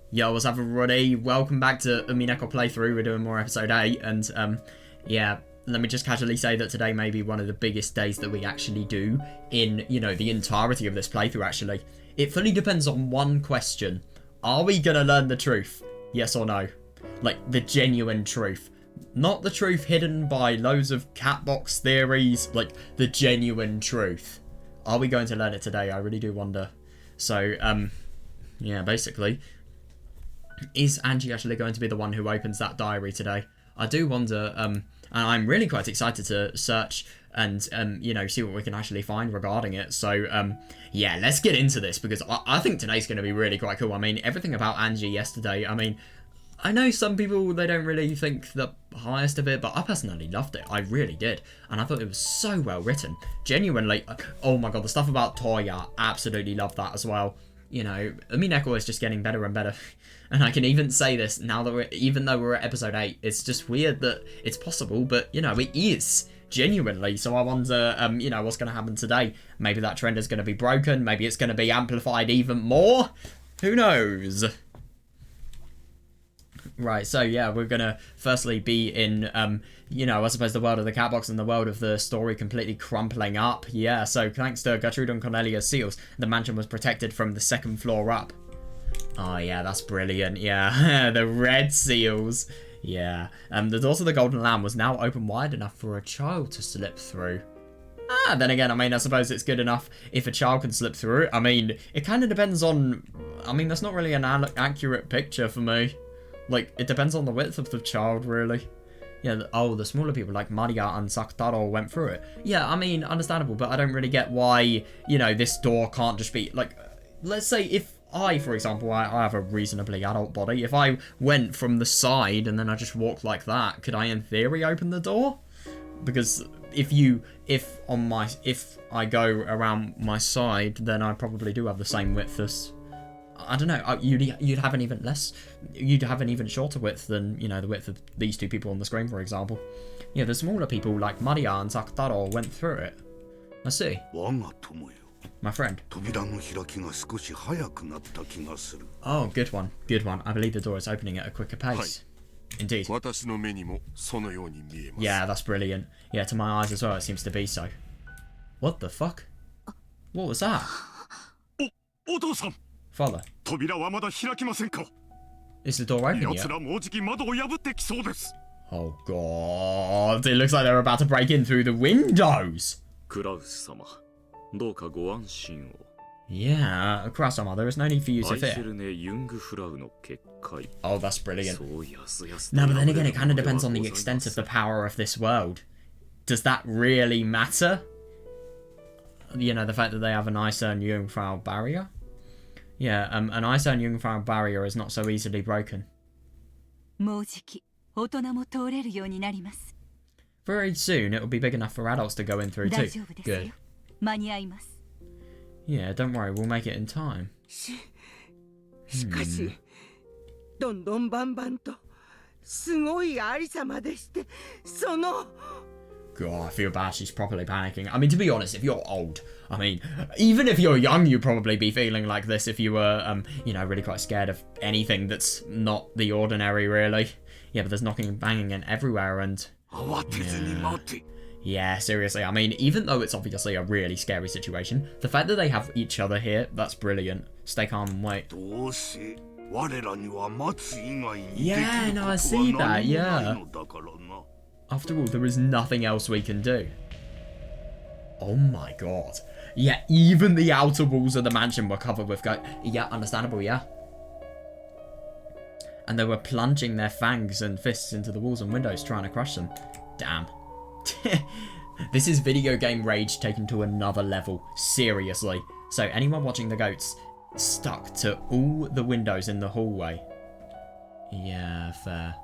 Yo, what's up everybody? Welcome back to Umineko playthrough. We're doing more episode 8 and yeah, let me just casually say that today may be one of the biggest days that we actually do in, you know, the entirety of this playthrough actually. It fully depends on one question. Are we gonna learn the truth? Yes or no? Like, the genuine truth. Not the truth hidden by loads of catbox theories, like, the genuine truth. Are we going to learn it today? I really do wonder. So, yeah, basically, is Angie actually going to be the one who opens that diary today? I do wonder, and I'm really quite excited to search and, you know, see what we can actually find regarding it. So, yeah, let's get into this, because I think today's going to be really quite cool. I mean, everything about Angie yesterday, I mean, I know some people, they don't really think the highest of it, but I personally loved it. I really did. And I thought it was so well written. Genuinely, oh my god, the stuff about Toya, absolutely loved that as well. You know, Umineko is just getting better and better. And I can even say this now that even though we're at episode 8, it's just weird that it's possible, but, you know, it is. Genuinely. So I wonder, you know, what's going to happen today. Maybe that trend is going to be broken. Maybe it's going to be amplified even more. Who knows? Right, so yeah, we're gonna firstly be in, you know, I suppose the world of the catbox and the world of the story completely crumpling up. Yeah, so thanks to Gertrude and Cornelia's seals, the mansion was protected from the second floor up. Oh yeah, that's brilliant. Yeah, the red seals. Yeah, the door to the Golden Lamb was now open wide enough for a child to slip through. Ah, then again, I mean, I suppose it's good enough if a child can slip through it. I mean, it kind of depends on, I mean, that's not really an accurate picture for me. Like, it depends on the width of the child, really. Yeah, oh, the smaller people like Maria and Sakutaro went through it. Yeah, I mean, understandable, but I don't really get why, you know, this door can't just be, like, let's say if I, for example, I have a reasonably adult body. If I went from the side and then I just walked like that, could I, in theory, open the door? Because if I go around my side, then I probably do have the same width as, I don't know, you'd have an even shorter width than, you know, the width of these two people on the screen, for example. Yeah, the smaller people like Maria and Sakutaro went through it. I see. My friend. Oh, good one. Good one. I believe the door is opening at a quicker pace. Indeed. Yeah, that's brilliant. Yeah, to my eyes as well, it seems to be so. What the fuck? What was that? Father. Is the door open yet? Oh god, it looks like they're about to break in through the windows. Yeah, Kurasama, there is no need for you to fear. Oh, that's brilliant. No, but then again, it kind of depends on the extent of the power of this world. Does that really matter? You know, the fact that they have an Eisern Jungfrau barrier? Yeah, an Eisern Jungfrau barrier is not so easily broken. Very soon, it will be big enough for adults to go in through too. Good. Yeah, don't worry, we'll make it in time. God, I feel bad, she's properly panicking. I mean, to be honest, if you're old, I mean, even if you're young, you'd probably be feeling like this if you were, you know, really quite scared of anything that's not the ordinary, really. Yeah, but there's knocking and banging and everywhere, and... Yeah, seriously, I mean, even though it's obviously a really scary situation, the fact that they have each other here, that's brilliant. Stay calm and wait. Yeah, no, I see that, yeah. After all, there is nothing else we can do. Oh my god. Yeah, even the outer walls of the mansion were covered with yeah, understandable, yeah. And they were plunging their fangs and fists into the walls and windows trying to crush them. Damn. This is video game rage taken to another level. Seriously. So anyone watching the goats stuck to all the windows in the hallway. Yeah, fair.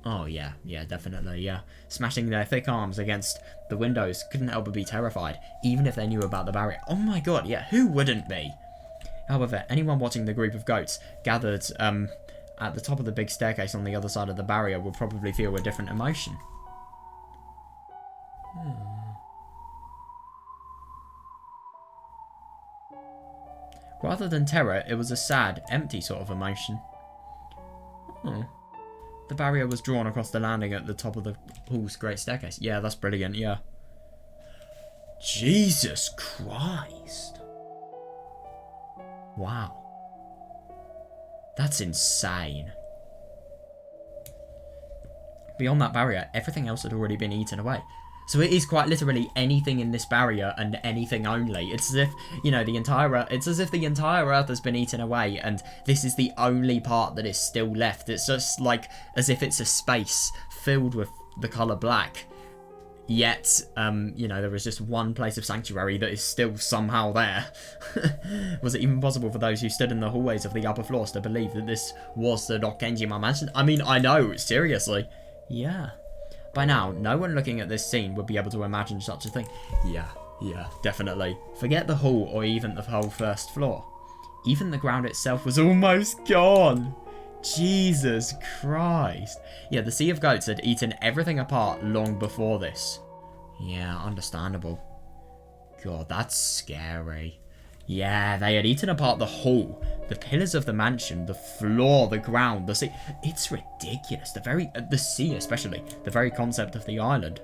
Oh yeah, yeah, definitely, yeah. Smashing their thick arms against the windows couldn't help but be terrified, even if they knew about the barrier. Oh my god, yeah, who wouldn't be? However, anyone watching the group of goats gathered at the top of the big staircase on the other side of the barrier would probably feel a different emotion. Rather than terror, it was a sad, empty sort of emotion. Oh. The barrier was drawn across the landing at the top of the hall's great staircase. Yeah, that's brilliant, yeah. Jesus Christ. Wow. That's insane. Beyond that barrier, everything else had already been eaten away. So it is quite literally anything in this barrier and anything only. It's as if, you know, it's as if the entire Earth has been eaten away and this is the only part that is still left. It's just like as if it's a space filled with the colour black. Yet, you know, there is just one place of sanctuary that is still somehow there. Was it even possible for those who stood in the hallways of the upper floors to believe that this was the Rokkenjima mansion? I mean, I know, seriously. Yeah. By now, no one looking at this scene would be able to imagine such a thing. Yeah, definitely. Forget the hall or even the whole first floor. Even the ground itself was almost gone. Jesus Christ. Yeah, the Sea of Goats had eaten everything apart long before this. Yeah, understandable. God, that's scary. Yeah, they had eaten apart the hall, the pillars of the mansion, the floor, the ground, the sea. It's ridiculous. The sea especially, the very concept of the island.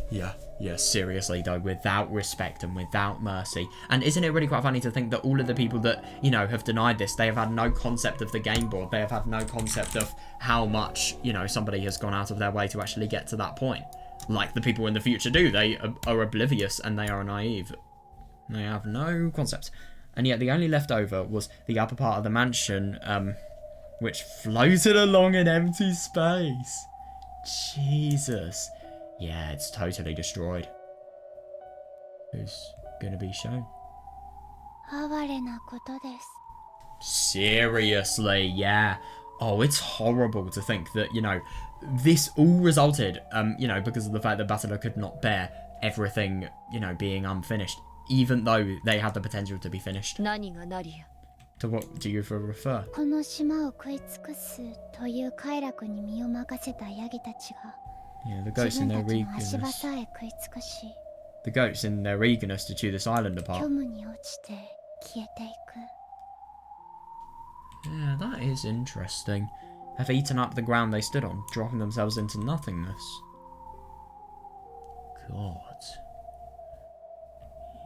Yeah, seriously though, without respect and without mercy. And isn't it really quite funny to think that all of the people that, you know, have denied this, they have had no concept of the game board. They have had no concept of how much, you know, somebody has gone out of their way to actually get to that point. Like the people in the future do. They are oblivious and they are naive. They have no concept. And yet the only leftover was the upper part of the mansion, which floated along in empty space. Jesus. Yeah, it's totally destroyed. Who's gonna be shown? Seriously, yeah. Oh, it's horrible to think that, you know, this all resulted, you know, because of the fact that Battler could not bear everything, you know, being unfinished. Even though they had the potential to be finished. To what do you refer? Yeah, the goats in their eagerness. The goats in their eagerness to chew this island apart. Yeah, that is interesting. Have eaten up the ground they stood on, dropping themselves into nothingness. God.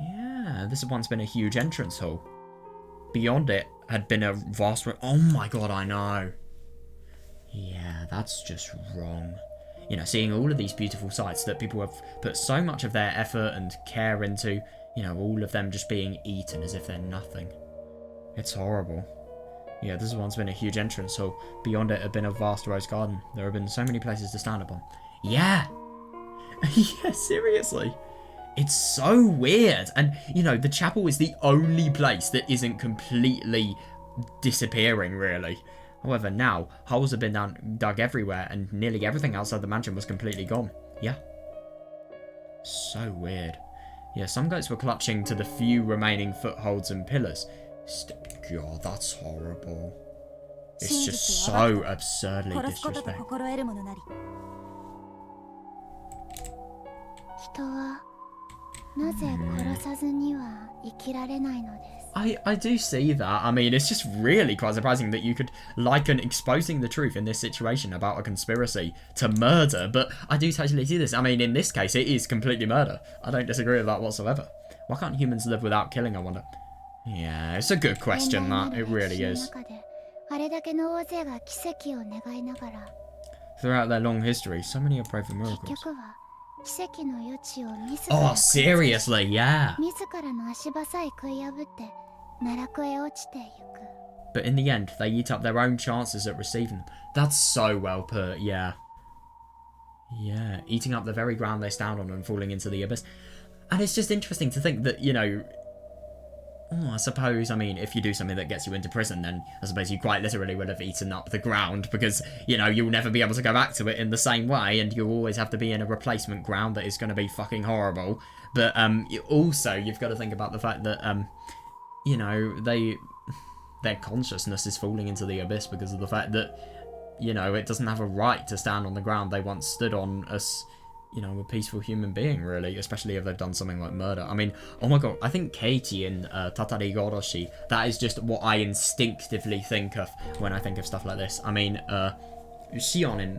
Yeah, this had once been a huge entrance hall. Beyond it had been a vast room. Oh my god, I know. Yeah, that's just wrong. You know, seeing all of these beautiful sights that people have put so much of their effort and care into, you know, all of them just being eaten as if they're nothing. It's horrible. Yeah, this has once been a huge entrance hall. Beyond it had been a vast rose garden. There have been so many places to stand upon. Yeah! Yeah, seriously. It's so weird. And, you know, the chapel is the only place that isn't completely disappearing, really. However, now, holes have been dug everywhere and nearly everything outside the mansion was completely gone. Yeah. So weird. Yeah, some goats were clutching to the few remaining footholds and pillars. God, that's horrible. It's just so absurdly disrespectful. I do see that. I mean, it's just really quite surprising that you could liken exposing the truth in this situation about a conspiracy to murder, but I do totally see this. I mean, in this case, it is completely murder. I don't disagree with that whatsoever. Why can't humans live without killing, I wonder? Yeah, it's a good question, that. It really is. Throughout their long history, so many have prayed for miracles. Oh, seriously, yeah. But in the end, they eat up their own chances at receiving them. That's so well put, yeah. Yeah, eating up the very ground they stand on and falling into the abyss. And it's just interesting to think that, you know, I suppose, I mean, if you do something that gets you into prison, then I suppose you quite literally would have eaten up the ground because, you know, you'll never be able to go back to it in the same way and you'll always have to be in a replacement ground that is going to be fucking horrible. But also, you've got to think about the fact that, you know, their consciousness is falling into the abyss because of the fact that, you know, it doesn't have a right to stand on the ground they once stood on as, you know, a peaceful human being, really, especially if they've done something like murder. I mean, oh my god, I think Katie in Tatari Goroshi, that is just what I instinctively think of when I think of stuff like this. I mean, Shion in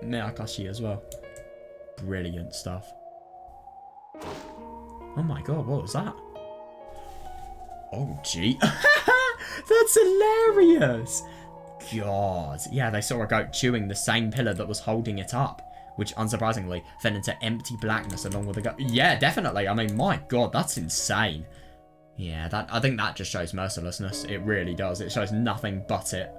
Meakashi as well. Brilliant stuff. Oh my god, what was that? Oh, gee. That's hilarious! God. Yeah, they saw a goat chewing the same pillar that was holding it up, which, unsurprisingly, fell into empty blackness along with the goat. Yeah, definitely. I mean, my god, that's insane. Yeah, I think that just shows mercilessness. It really does. It shows nothing but it.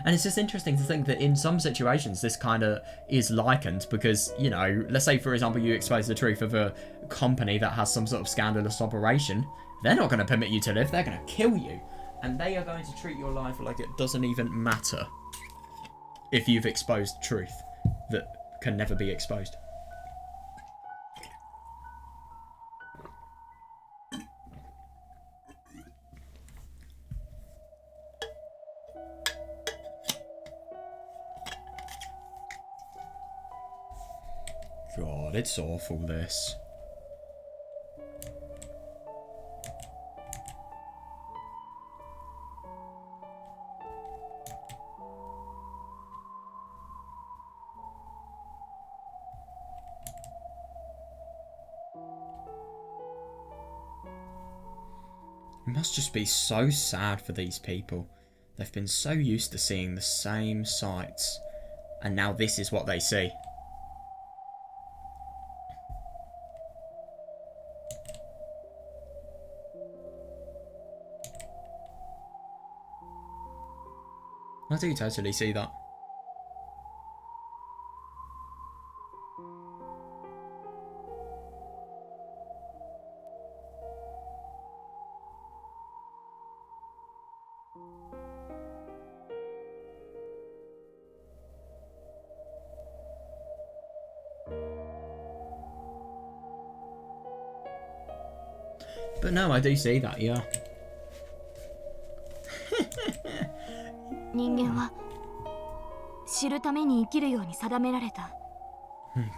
And it's just interesting to think that in some situations this kind of is likened because, you know, let's say, for example, you expose the truth of a company that has some sort of scandalous operation. They're not going to permit you to live. They're going to kill you. And they are going to treat your life like it doesn't even matter if you've exposed truth that can never be exposed. God, it's awful, this. It must just be so sad for these people. They've been so used to seeing the same sights, and now this is what they see. I do totally see that. But no, I do see that, yeah.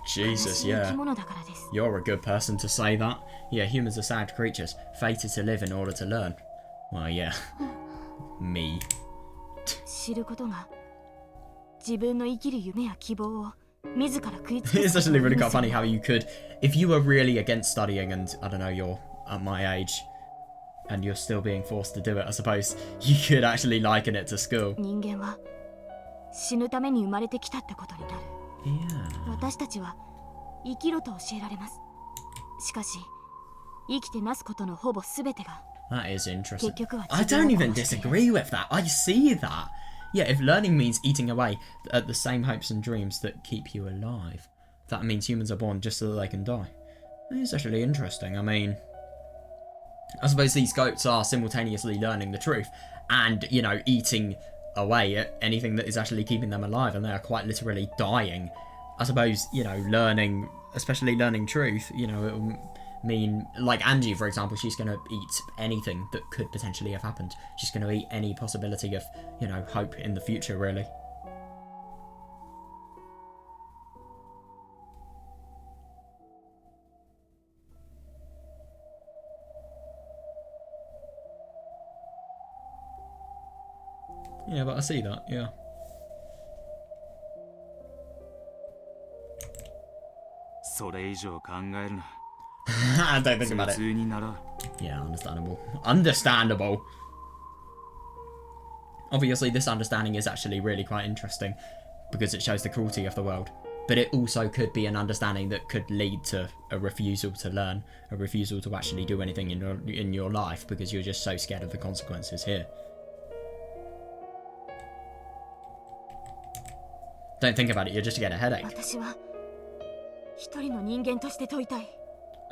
Jesus, yeah. You're a good person to say that. Yeah, humans are sad creatures, fated to live in order to learn. Well, yeah. Me. It's actually really quite funny how you could, if you were really against studying and, I don't know, you're at my age, and you're still being forced to do it, I suppose you could actually liken it to school. Yeah. That is interesting. I don't even disagree with that. I see that. Yeah, if learning means eating away at the same hopes and dreams that keep you alive, that means humans are born just so that they can die. It's actually interesting. I mean, I suppose these goats are simultaneously learning the truth and, you know, eating away at anything that is actually keeping them alive, and they are quite literally dying. I suppose, you know, learning, especially learning truth, you know, it will mean, like Angie, for example, she's going to eat anything that could potentially have happened. She's going to eat any possibility of, you know, hope in the future, really. Yeah, but I see that, yeah. Don't think about it. Yeah, understandable. Understandable. Obviously, this understanding is actually really quite interesting because it shows the cruelty of the world. But it also could be an understanding that could lead to a refusal to learn, a refusal to actually do anything in your life because you're just so scared of the consequences here. Don't think about it, you'll just get a headache.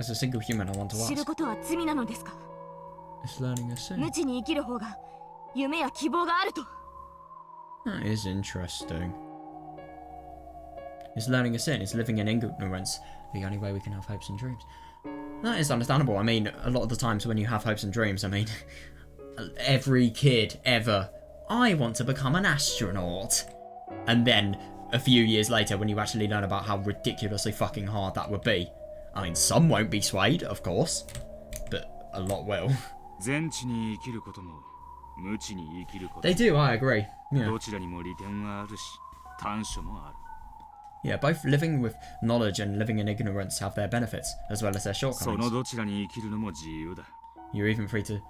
As a single human, I want to ask. Is learning a sin? That is interesting. Is learning a sin? Is living in ignorance the only way we can have hopes and dreams? That is understandable. I mean, a lot of the times when you have hopes and dreams, I mean, every kid ever, I want to become an astronaut. And then a few years later when you actually learn about how ridiculously fucking hard that would be. I mean, some won't be swayed, of course, but a lot will. They do, I agree. Yeah. Yeah, both living with knowledge and living in ignorance have their benefits, as well as their shortcomings. You're even free to...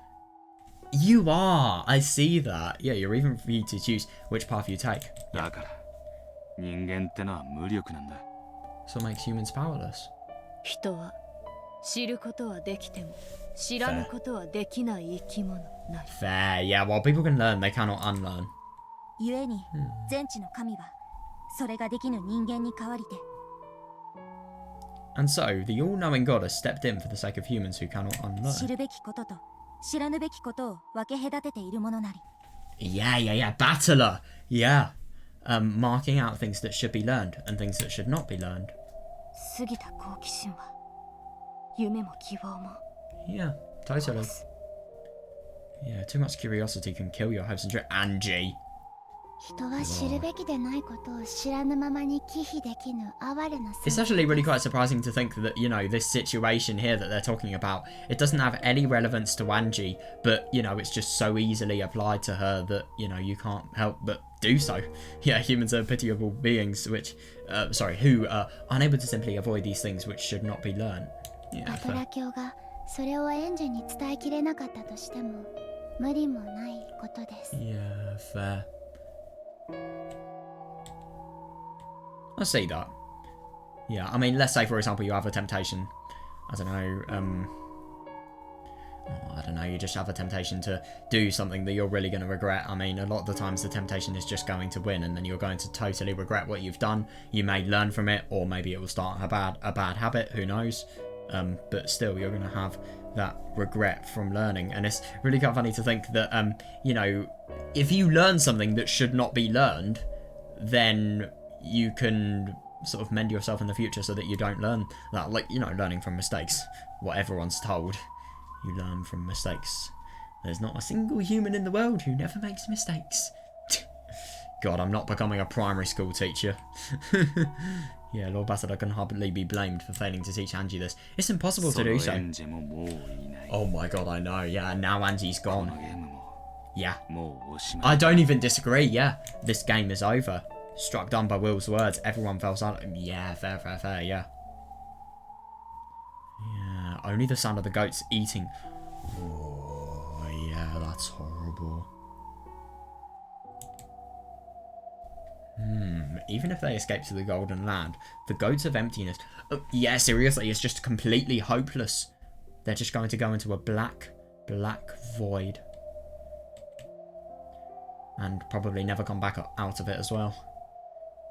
You are! I see that. Yeah, you're even free to choose which path you take. Yeah. So it makes humans powerless. Fair, yeah, while people can learn, they cannot unlearn. And so, the all-knowing God has stepped in for the sake of humans who cannot unlearn. Yeah, battler! Yeah. Marking out things that should be learned and things that should not be learned. Yeah, totally. Yeah, too much curiosity can kill your hopes and dreams. Angie! It's actually really quite surprising to think that, you know, this situation here that they're talking about, it doesn't have any relevance to Angie, but, you know, it's just so easily applied to her that, you know, you can't help but do so. Yeah, humans are pitiable beings who are unable to simply avoid these things which should not be learned. Yeah, fair. Yeah, fair. I see that. Yeah, I mean, let's say, for example, you have a temptation. I don't know, you just have a temptation to do something that you're really going to regret. I mean, a lot of the times the temptation is just going to win, and then you're going to totally regret what you've done. You may learn from it, or maybe it will start a bad habit, who knows. But still, you're going to have that regret from learning. And it's really quite funny to think that, you know, if you learn something that should not be learned, then you can sort of mend yourself in the future so that you don't learn that. Like, you know, learning from mistakes. What everyone's told. You learn from mistakes. There's not a single human in the world who never makes mistakes. God, I'm not becoming a primary school teacher. Yeah, Lord Bassett can hardly be blamed for failing to teach Angie this. It's impossible to do so. Oh my god, I know. Yeah, and now Angie's gone. Yeah. I don't even disagree, yeah. This game is over. Struck dumb by Will's words, everyone fell silent. Yeah, fair, yeah. Yeah, only the sound of the goats eating. Oh, yeah, that's horrible. Even if they escape to the Golden Land, the goats of emptiness... Oh, yeah, seriously, it's just completely hopeless. They're just going to go into a black void. And probably never come back out of it as well.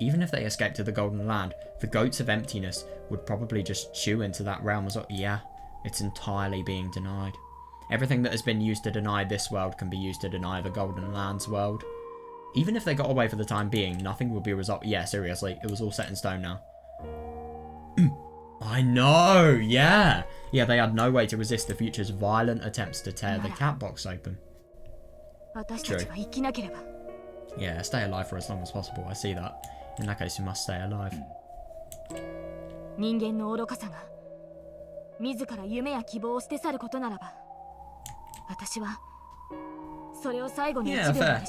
Even if they escape to the Golden Land, the goats of emptiness would probably just chew into that realm as well. Yeah, it's entirely being denied. Everything that has been used to deny this world can be used to deny the Golden Land's world. Even if they got away for the time being, nothing would be resolved. Yeah, seriously, it was all set in stone now. I know, yeah. Yeah, they had no way to resist the future's violent attempts to tear the cat box open. True. Yeah, stay alive for as long as possible, I see that. In that case, you must stay alive. Yeah, fair.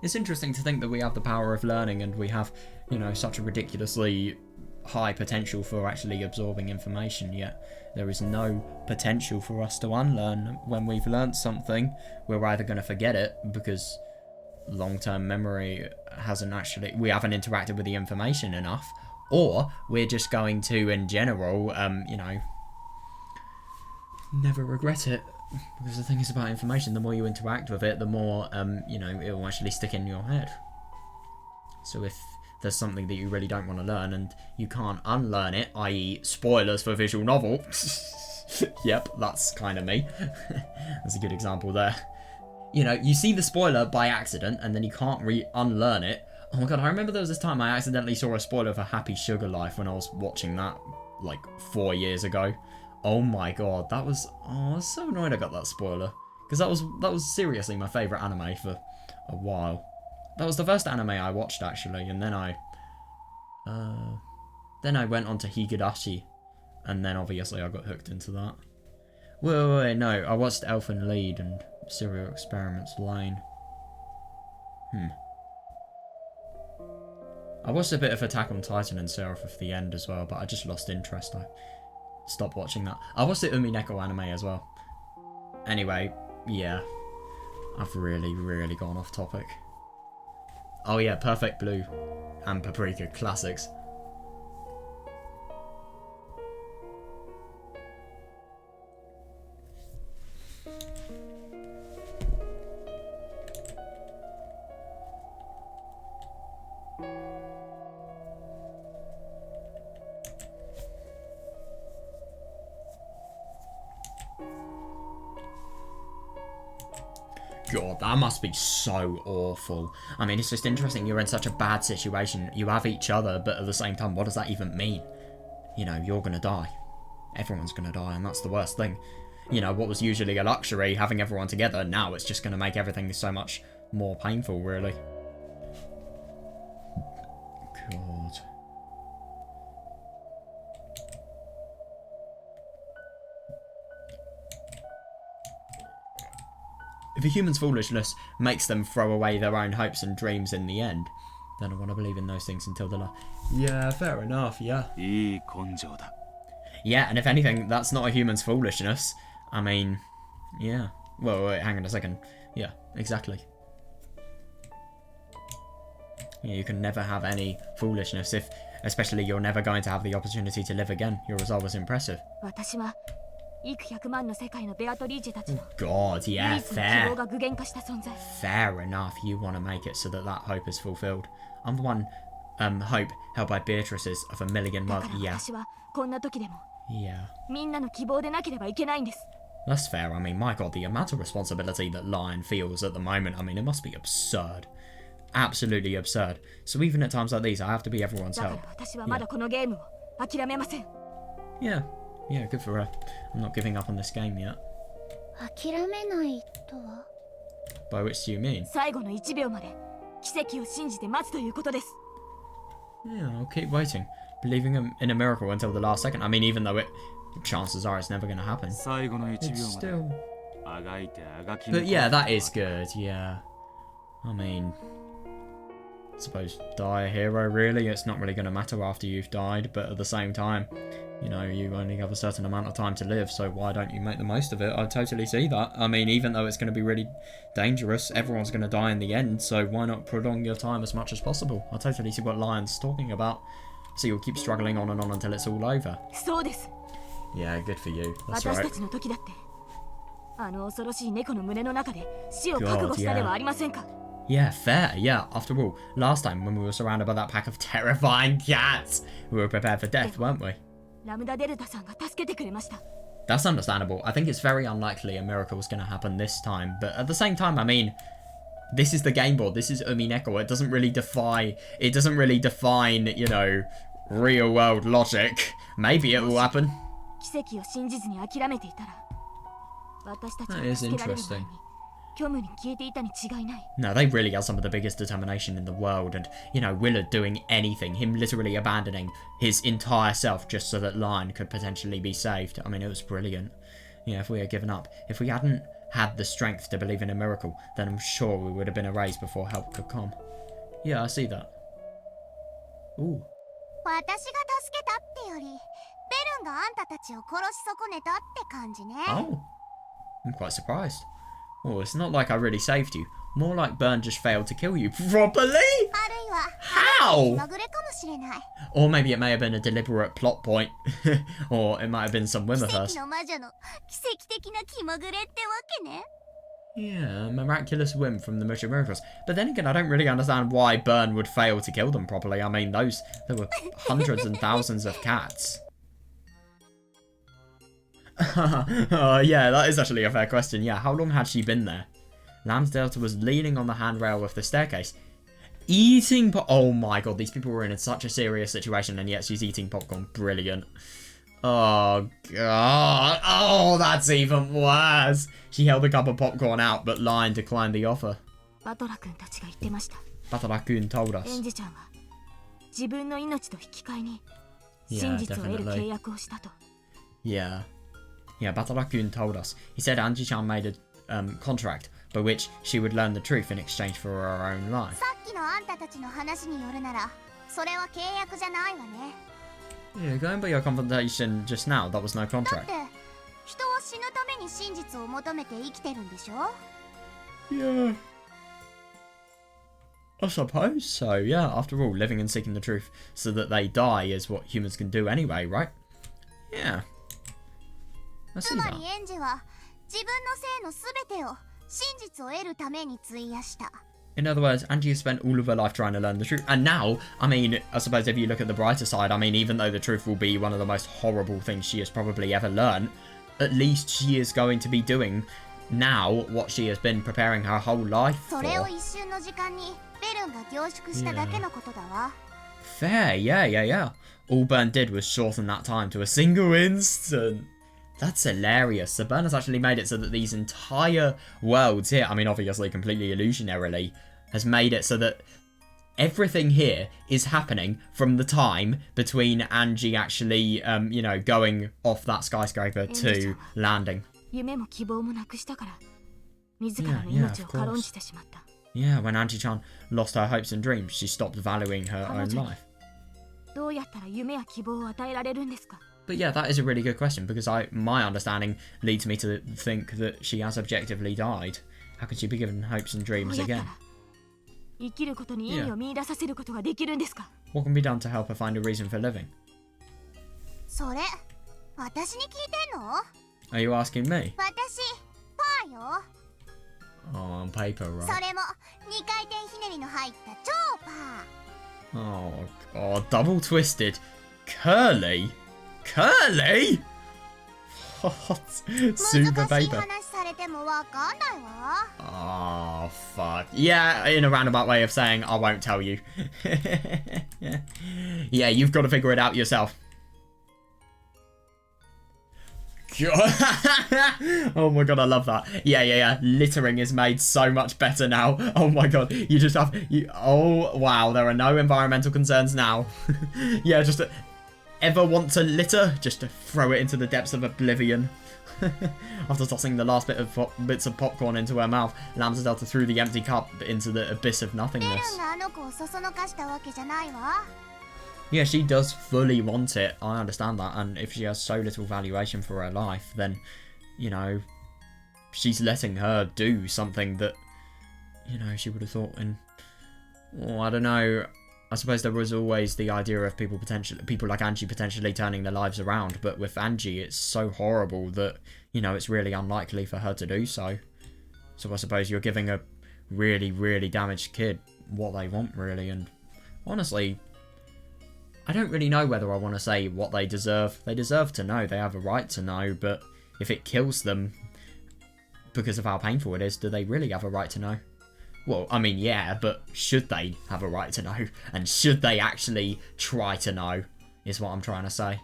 It's interesting to think that we have the power of learning and we have, you know, such a ridiculously high potential for actually absorbing information, yet there is no potential for us to unlearn. When we've learnt something, we're either going to forget it because long-term memory we haven't interacted with the information enough, or we're just going to, in general, you know, never regret it. Because the thing is about information, the more you interact with it, the more, you know, it will actually stick in your head. So if there's something that you really don't want to learn and you can't unlearn it, i.e. spoilers for visual novel. Yep, that's kind of me. That's a good example there. You know, you see the spoiler by accident and then you can't unlearn it. Oh my god, I remember there was this time I accidentally saw a spoiler for Happy Sugar Life when I was watching that, like, 4 years ago. Oh my god, that was... Oh, I was so annoyed I got that spoiler. Because that was seriously my favourite anime for a while. That was the first anime I watched, actually, and then I went on to Higurashi, and then obviously I got hooked into that. Wait, no, I watched Elfen Lied and Serial Experiments Lane. I watched a bit of Attack on Titan and Seraph of the End as well, but I just lost interest. I stopped watching that. I watched the Umineko anime as well. Anyway, yeah. I've really gone off topic. Oh yeah, Perfect Blue and Paprika, classics. God, that must be so awful. I mean, it's just interesting. You're in such a bad situation. You have each other, but at the same time, what does that even mean? You know, you're gonna die. Everyone's gonna die, and that's the worst thing. You know, what was usually a luxury, having everyone together, now it's just gonna make everything so much more painful, really. God. If a human's foolishness makes them throw away their own hopes and dreams in the end, then I want to believe in those things until the last. Yeah, fair enough, yeah. Yeah, and if anything, that's not a human's foolishness. I mean, yeah. Well, wait, hang on a second. Yeah, exactly. Yeah, you can never have any foolishness if, especially, you're never going to have the opportunity to live again. Your resolve was impressive. God, yeah, fair. Fair enough, you want to make it so that hope is fulfilled. I'm the one, hope held by Beatrice's of a million worlds. Yeah. Yeah. That's fair. I mean, my god, the amount of responsibility that Lion feels at the moment, I mean, it must be absurd. Absolutely absurd. So even at times like these, I have to be everyone's help. Yeah. Yeah, good for her. I'm not giving up on this game yet. By which do you mean? Yeah, I'll keep waiting. Believing in a miracle until the last second. I mean, even though chances are it's never going to happen. It's still... But yeah, that is good, yeah. I mean... I suppose die a hero, really. It's not really going to matter after you've died, but at the same time... You know, you only have a certain amount of time to live, so why don't you make the most of it? I totally see that. I mean, even though it's going to be really dangerous, everyone's going to die in the end, so why not prolong your time as much as possible? I totally see what Lion's talking about. So you'll keep struggling on and on until it's all over. Yeah, good for you. That's right. God, yeah. Yeah, fair, yeah. After all, last time when we were surrounded by that pack of terrifying cats, we were prepared for death, weren't we? That's understandable. I think it's very unlikely a miracle is going to happen this time, but at the same time, I mean, this is the game board. This is Umineko. It doesn't really define, you know, real world logic. Maybe it will happen. That is interesting. No, they really are some of the biggest determination in the world, and, you know, Willard doing anything, him literally abandoning his entire self just so that Lion could potentially be saved. I mean, it was brilliant. Yeah, if we had given up, if we hadn't had the strength to believe in a miracle, then I'm sure we would have been erased before help could come. Yeah, I see that. Ooh. Oh, I'm quite surprised. Oh, it's not like I really saved you. More like Byrne just failed to kill you properly? How? Or maybe it may have been a deliberate plot point. Or it might have been some Wimmerhurst. Yeah, a miraculous whim from the Mush of Miracles. But then again, I don't really understand why Byrne would fail to kill them properly. I mean, there were hundreds and thousands of cats. Yeah, that is actually a fair question. Yeah, how long had she been there? Lamb's Delta was leaning on the handrail of the staircase. Eating oh my god, these people were in such a serious situation, and yet she's eating popcorn. Brilliant. Oh, God. Oh, that's even worse. She held a cup of popcorn out, but Lion declined the offer. バトラ君たちが言ってました。Batara-kun told us. エンジちゃんは自分の命と引き換えに真実を得る契約をしたと。Yeah. Yeah, Batara-kun told us. He said Anji-chan made a contract by which she would learn the truth in exchange for her own life. さっきのあんたたちの話によるなら、それは契約じゃないわね。Yeah, going by your confrontation just now, that was no だっ contract. て、人は死ぬために真実を求めて生きてるんでしょ Yeah. I suppose so, yeah. After all, living and seeking the truth so that they die is what humans can do anyway, right? Yeah. I つ see ま that. りエンジは自分の性のすべてを真実を得るために費やした。In other words, Angie has spent all of her life trying to learn the truth. And now, I mean, I suppose if you look at the brighter side, I mean, even though the truth will be one of the most horrible things she has probably ever learned, at least she is going to be doing now what she has been preparing her whole life それを for. 一瞬の時間にベルンが凝縮しただけのことだわ。Fair, yeah. All Byrne did was shorten that time to a single instant. That's hilarious. So Byrne has actually made it so that these entire worlds here, I mean, obviously completely illusionarily, has made it so that everything here is happening from the time between Angie actually, you know, going off that skyscraper to landing. 夢も希望もなくしたから自らの命を軽んじてしまった。Yeah, when Angie-chan lost her hopes and dreams, she stopped valuing her own life. どうやったら夢や希望を与えられるんですか？ But yeah, that is a really good question because my understanding leads me to think that she has objectively died. How can she be given hopes and どう dreams やった again? ら生きることに意味を見出させることができるんですか？ What can be done to help her find a reason for living? それ、私に聞いてんの Are you asking me? 私、パーよ。 Oh, on paper, そ right? れも2回転ひねりの入った超パー。 Oh, God, double twisted. Curly? Curly? What? Super 難しい paper. 話されてもわかんないわ。 Oh, fuck. Yeah, in a roundabout way of saying, I won't tell you. Yeah, you've got to figure it out yourself. Oh my god, I love that. Yeah. Littering is made so much better now. Oh my god, you just have... Oh, wow, there are no environmental concerns now. Yeah, just... Ever want to litter? Just to throw it into the depths of oblivion. After tossing the last bits of popcorn into her mouth, Lambsdale threw the empty cup into the abyss of ベル nothingness. ンがあの子をそそのかしたわけじゃないわ。 Yeah, she does fully want it. I understand that. And if she has so little valuation for her life, then, you know, she's letting her do something that, you know, she would have thought in... Oh, I don't know. I suppose there was always the idea of people like Angie potentially turning their lives around. But with Angie, it's so horrible that, you know, it's really unlikely for her to do so. So I suppose you're giving a really, really damaged kid what they want, really. And honestly... I don't really know whether I want to say what they deserve. They deserve to know. They have a right to know. But if it kills them because of how painful it is, do they really have a right to know? Well, I mean, yeah, but should they have a right to know? And should they actually try to know, is what I'm trying to say.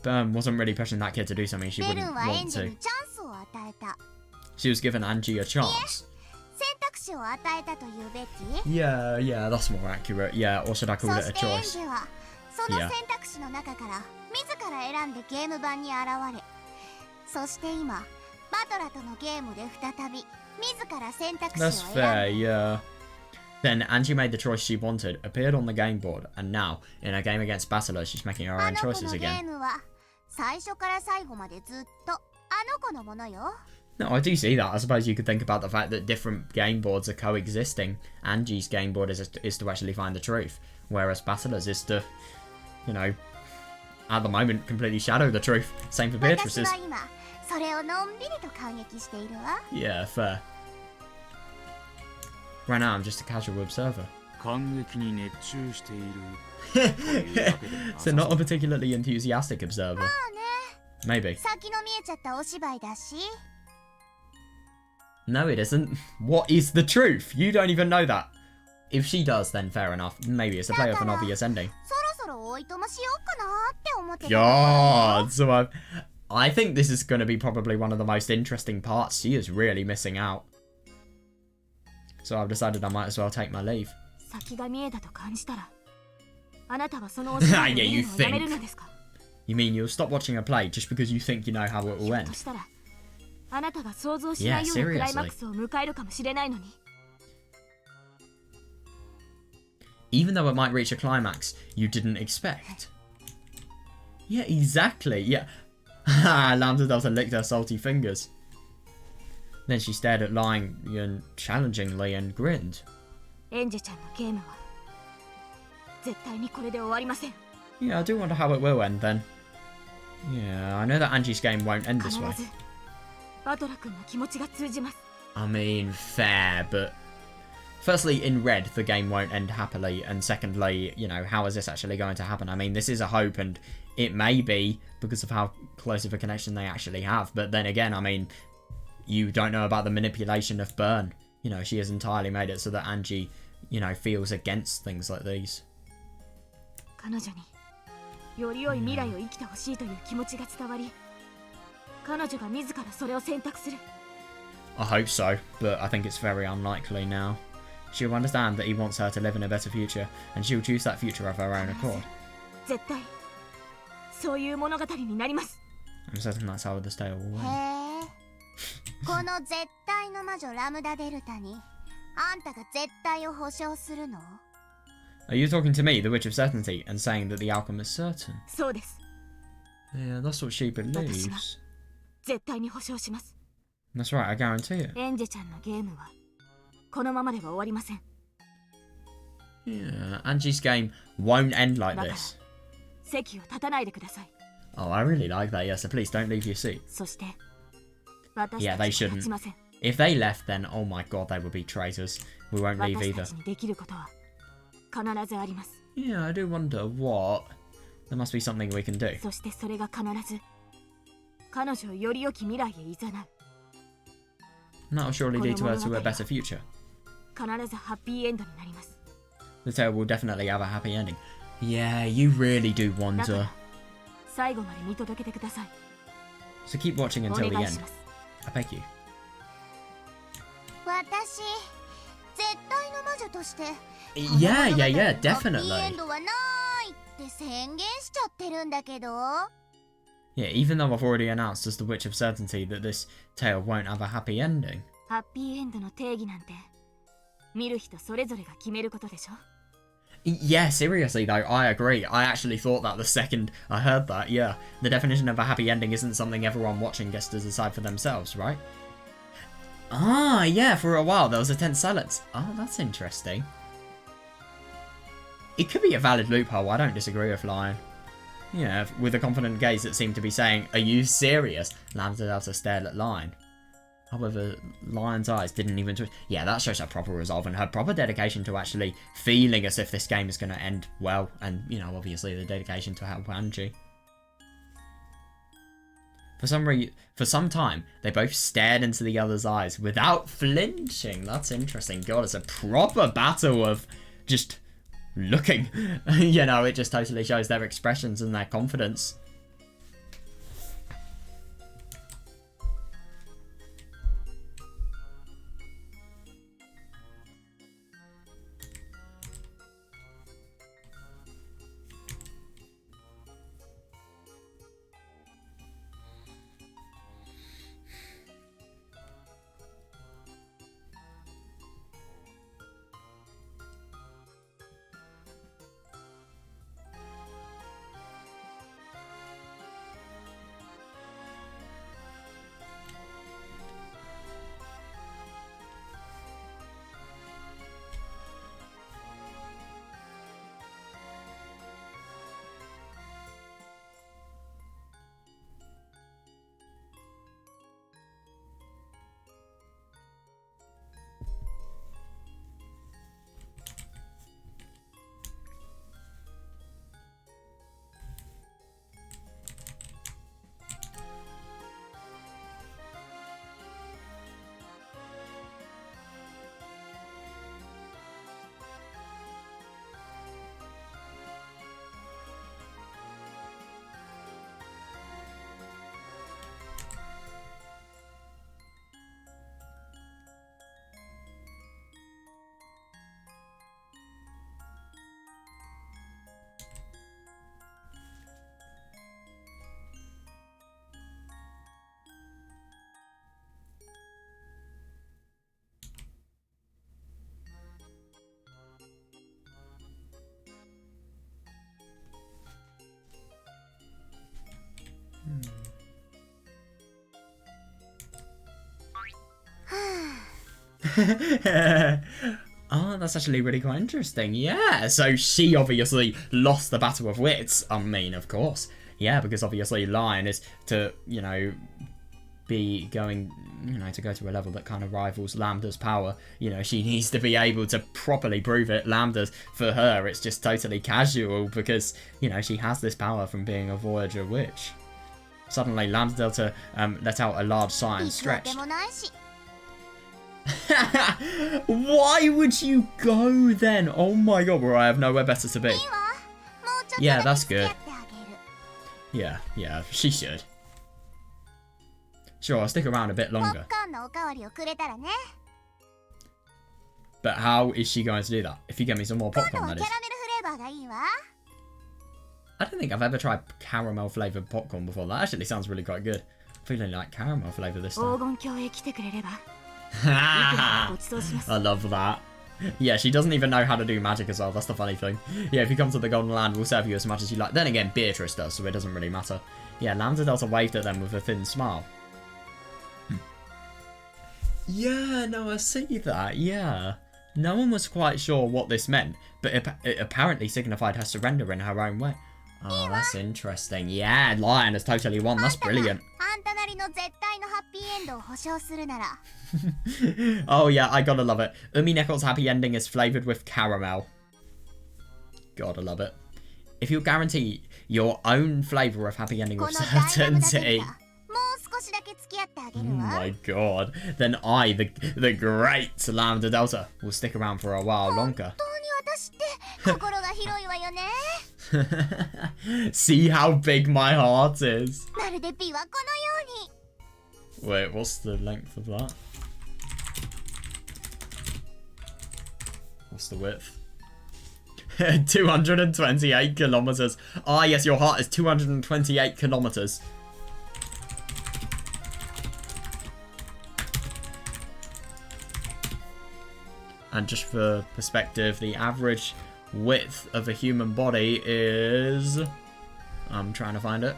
Byrne wasn't really pushing that kid to do something she ベル wouldn't ンはエン want ジ to. にチャンスを与えた。 She was given Angie a chance. 選択肢を与えたというべき Yeah, that's more accurate. Yeah, or should I そ call it a してエン choice? ジはその Yeah. 選択肢の中から自ら選んでゲーム版に現れ、そして今バトラとのゲームで再び自ら選択肢を That's 選ん fair, だ。 yeah. Then Angie made the choice she wanted, appeared on the game board, and now, in a game against Battler, she's making her あ own の子 choices のゲー again. ムは最初から最後までずっとあの子のものよ。 No, I do see that. I suppose you could think about the fact that different game boards are coexisting. Angie's game board is to actually find the truth, whereas Battler's is to, you know, at the moment, completely shadow the truth. Same for 私 Beatrice's. は今それをのんびりと感激しているわ。 Yeah, fair. Right now, I'm just a casual observer. 感激に熱中しているというわけでもなさ So not a particularly enthusiastic observer. まあね、 Maybe. 先の見えちゃったお芝居だし。 No, it isn't. What is the truth? You don't even know that. If she does, then fair enough. Maybe it's a play off an obvious ending. そろそそろおいとましようかなって思ってた。 God, so I think this is going to be probably one of the most interesting parts. She is really missing out. So I've decided I might as well take my leave. 先が見えたと感じたら、あなたはそのお芝居を見るのをやめるのですか？ You mean you'll stop watching a play just because you think you know how it will ひょっ end? としたら、あなたが想像しないようなクライマックスを迎えるかもしれないのに。Even though it might reach a climax you didn't expect. Yeah, exactly. Yeah. Lambda Delta licked her salty fingers. Then she stared at Lion challengingly and grinned. エンジェちゃんのゲームは絶対にこれで終わりません。 Yeah, I do wonder how it will end then. Yeah, I know that Angie's game won't end this way. 必ずバトラ君の気持ちが通じます。 I mean, fair, but firstly, in red, the game won't end happily, and secondly, you know, how is this actually going to happen? I mean, this is a hope, and it may be because of how close of a connection they actually have, but then again, I mean, you don't know about the manipulation of Byrne. You know, she has entirely made it so that Angie, you know, feels against things like these. 彼女により良い未来を生きてほしいという気持ちが伝わり、彼女が自らそれを選択する。 I hope so, but I think it's very unlikely now. She'll understand that he wants her to live in a better future, and she'll choose that future of her own accord. 絶対そういう物語になります。 I'm certain that's how this tale will へ end. え。この絶対の魔女ラムダデルタにあんたが絶対を保証するの？ Are you talking to me, the Witch of Certainty, and saying that the outcome is certain? そうです。 Yeah, that's what she believes. 絶対に保証します。 That's right, I guarantee it. エンジェちゃんのゲームはこのままでは終わりません。 Yeah, Angie's game won't end like だから this. 席を立たないでください。 Oh, I really like that, yeah, so please don't leave your seat. そして私 Yeah, た they ちは shouldn't. 立ちません。 If they left, then, oh my god, they would be traitors. We won't leave 私 either. たちにできることは必ずあります。 Yeah, I do wonder what. There must be something we can do. そしてそれが必ず彼女をより良き未来へ誘う。 And that'll surely lead to her to a better future. 必ずハッピーエンドになります。 The tale will definitely have a happy ending. Yeah, you really do だか wonder. ら最後まで見届けてください。 So keep watching お until the 願い end. します。 I beg you. 私絶対の魔女として Yeah, yeah, yeah, ハッピーエ definitely. ンドはないって宣言しちゃってるんだけど。 Yeah, even though I've already announced as the Witch of Certainty that this tale won't have a happy ending. ハッピーエンドの定義なんて見る人それぞれが決めることでしょ。 Yeah, seriously though, I agree. I actually thought that the second I heard that, yeah. The definition of a happy ending isn't something everyone watching gets to decide for themselves, right? Ah, yeah, for a while there was a tense silence. Oh, that's interesting. It could be a valid loophole, I don't disagree with Lion. Yeah, with a confident gaze that seemed to be saying, "Are you serious?" Lambda Delta stared at Lion. However, Lion's eyes didn't even twitch. Yeah, that shows her proper resolve and her proper dedication to actually feeling as if this game is going to end well. And, you know, obviously the dedication to help Angie. For some time, they both stared into the other's eyes without flinching. That's interesting. God, it's a proper battle of just looking. You know, it just totally shows their expressions and their confidence. Oh, that's actually really quite interesting. Yeah, so she obviously lost the Battle of Wits. I mean, of course. Yeah, because obviously Lion is to, you know, be going, you know, to go to a level that kind of rivals Lambda's power. You know, she needs to be able to properly prove it. Lambda's, for her, it's just totally casual because, you know, she has this power from being a Voyager witch. Suddenly, Lambda Delta let out a large sigh and stretched. Why would you go then? Oh my god, where I have nowhere better to be. Yeah, that's good. Yeah, she should. Sure, I'll stick around a bit longer. But how is she going to do that? If you get me some more popcorn, that is. I don't think I've ever tried caramel flavoured popcorn before. That actually sounds really quite good. I'm feeling like caramel flavour this time. I love that. Yeah, she doesn't even know how to do magic as well. That's the funny thing. Yeah, if you come to the Golden Land, we'll serve you as much as you like. Then again, Beatrice does, so it doesn't really matter. Yeah, Lambda Delta waved at them with a thin smile. Yeah, no, I see that. Yeah. No one was quite sure what this meant, but it apparently signified her surrender in her own way. Oh, that's interesting. Yeah, Lion has totally won. That's brilliant. Oh yeah, I gotta love it. Umineko's happy ending is flavoured with caramel. Gotta love it. If you guarantee your own flavour of happy ending with certainty. Oh my god. Then I, the great Lambda Delta, will stick around for a while longer. See how big my heart is. Wait, what's the length of that? What's the width? 228 kilometers. Ah, yes, your heart is 228 kilometers. And just for perspective, the average width of a human body is... I'm trying to find it.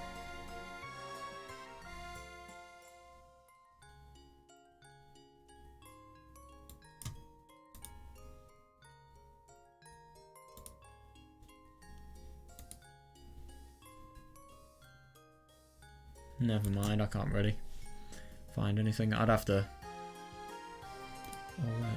Never mind, I can't really find anything. I'd have to... Oh, wait.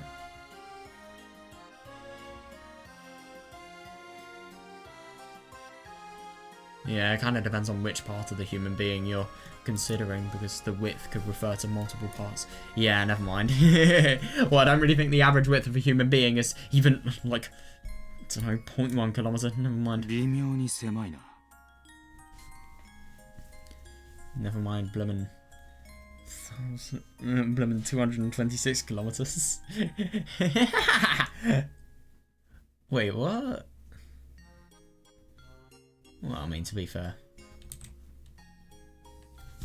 Yeah, it kind of depends on which part of the human being you're considering, because the width could refer to multiple parts. Yeah, never mind. Well, I don't really think the average width of a human being is even, like, I don't know, 0.1 kilometer. Never mind. Never mind, blimmin'. 226 kilometers. Wait, what? Well, I mean, to be fair.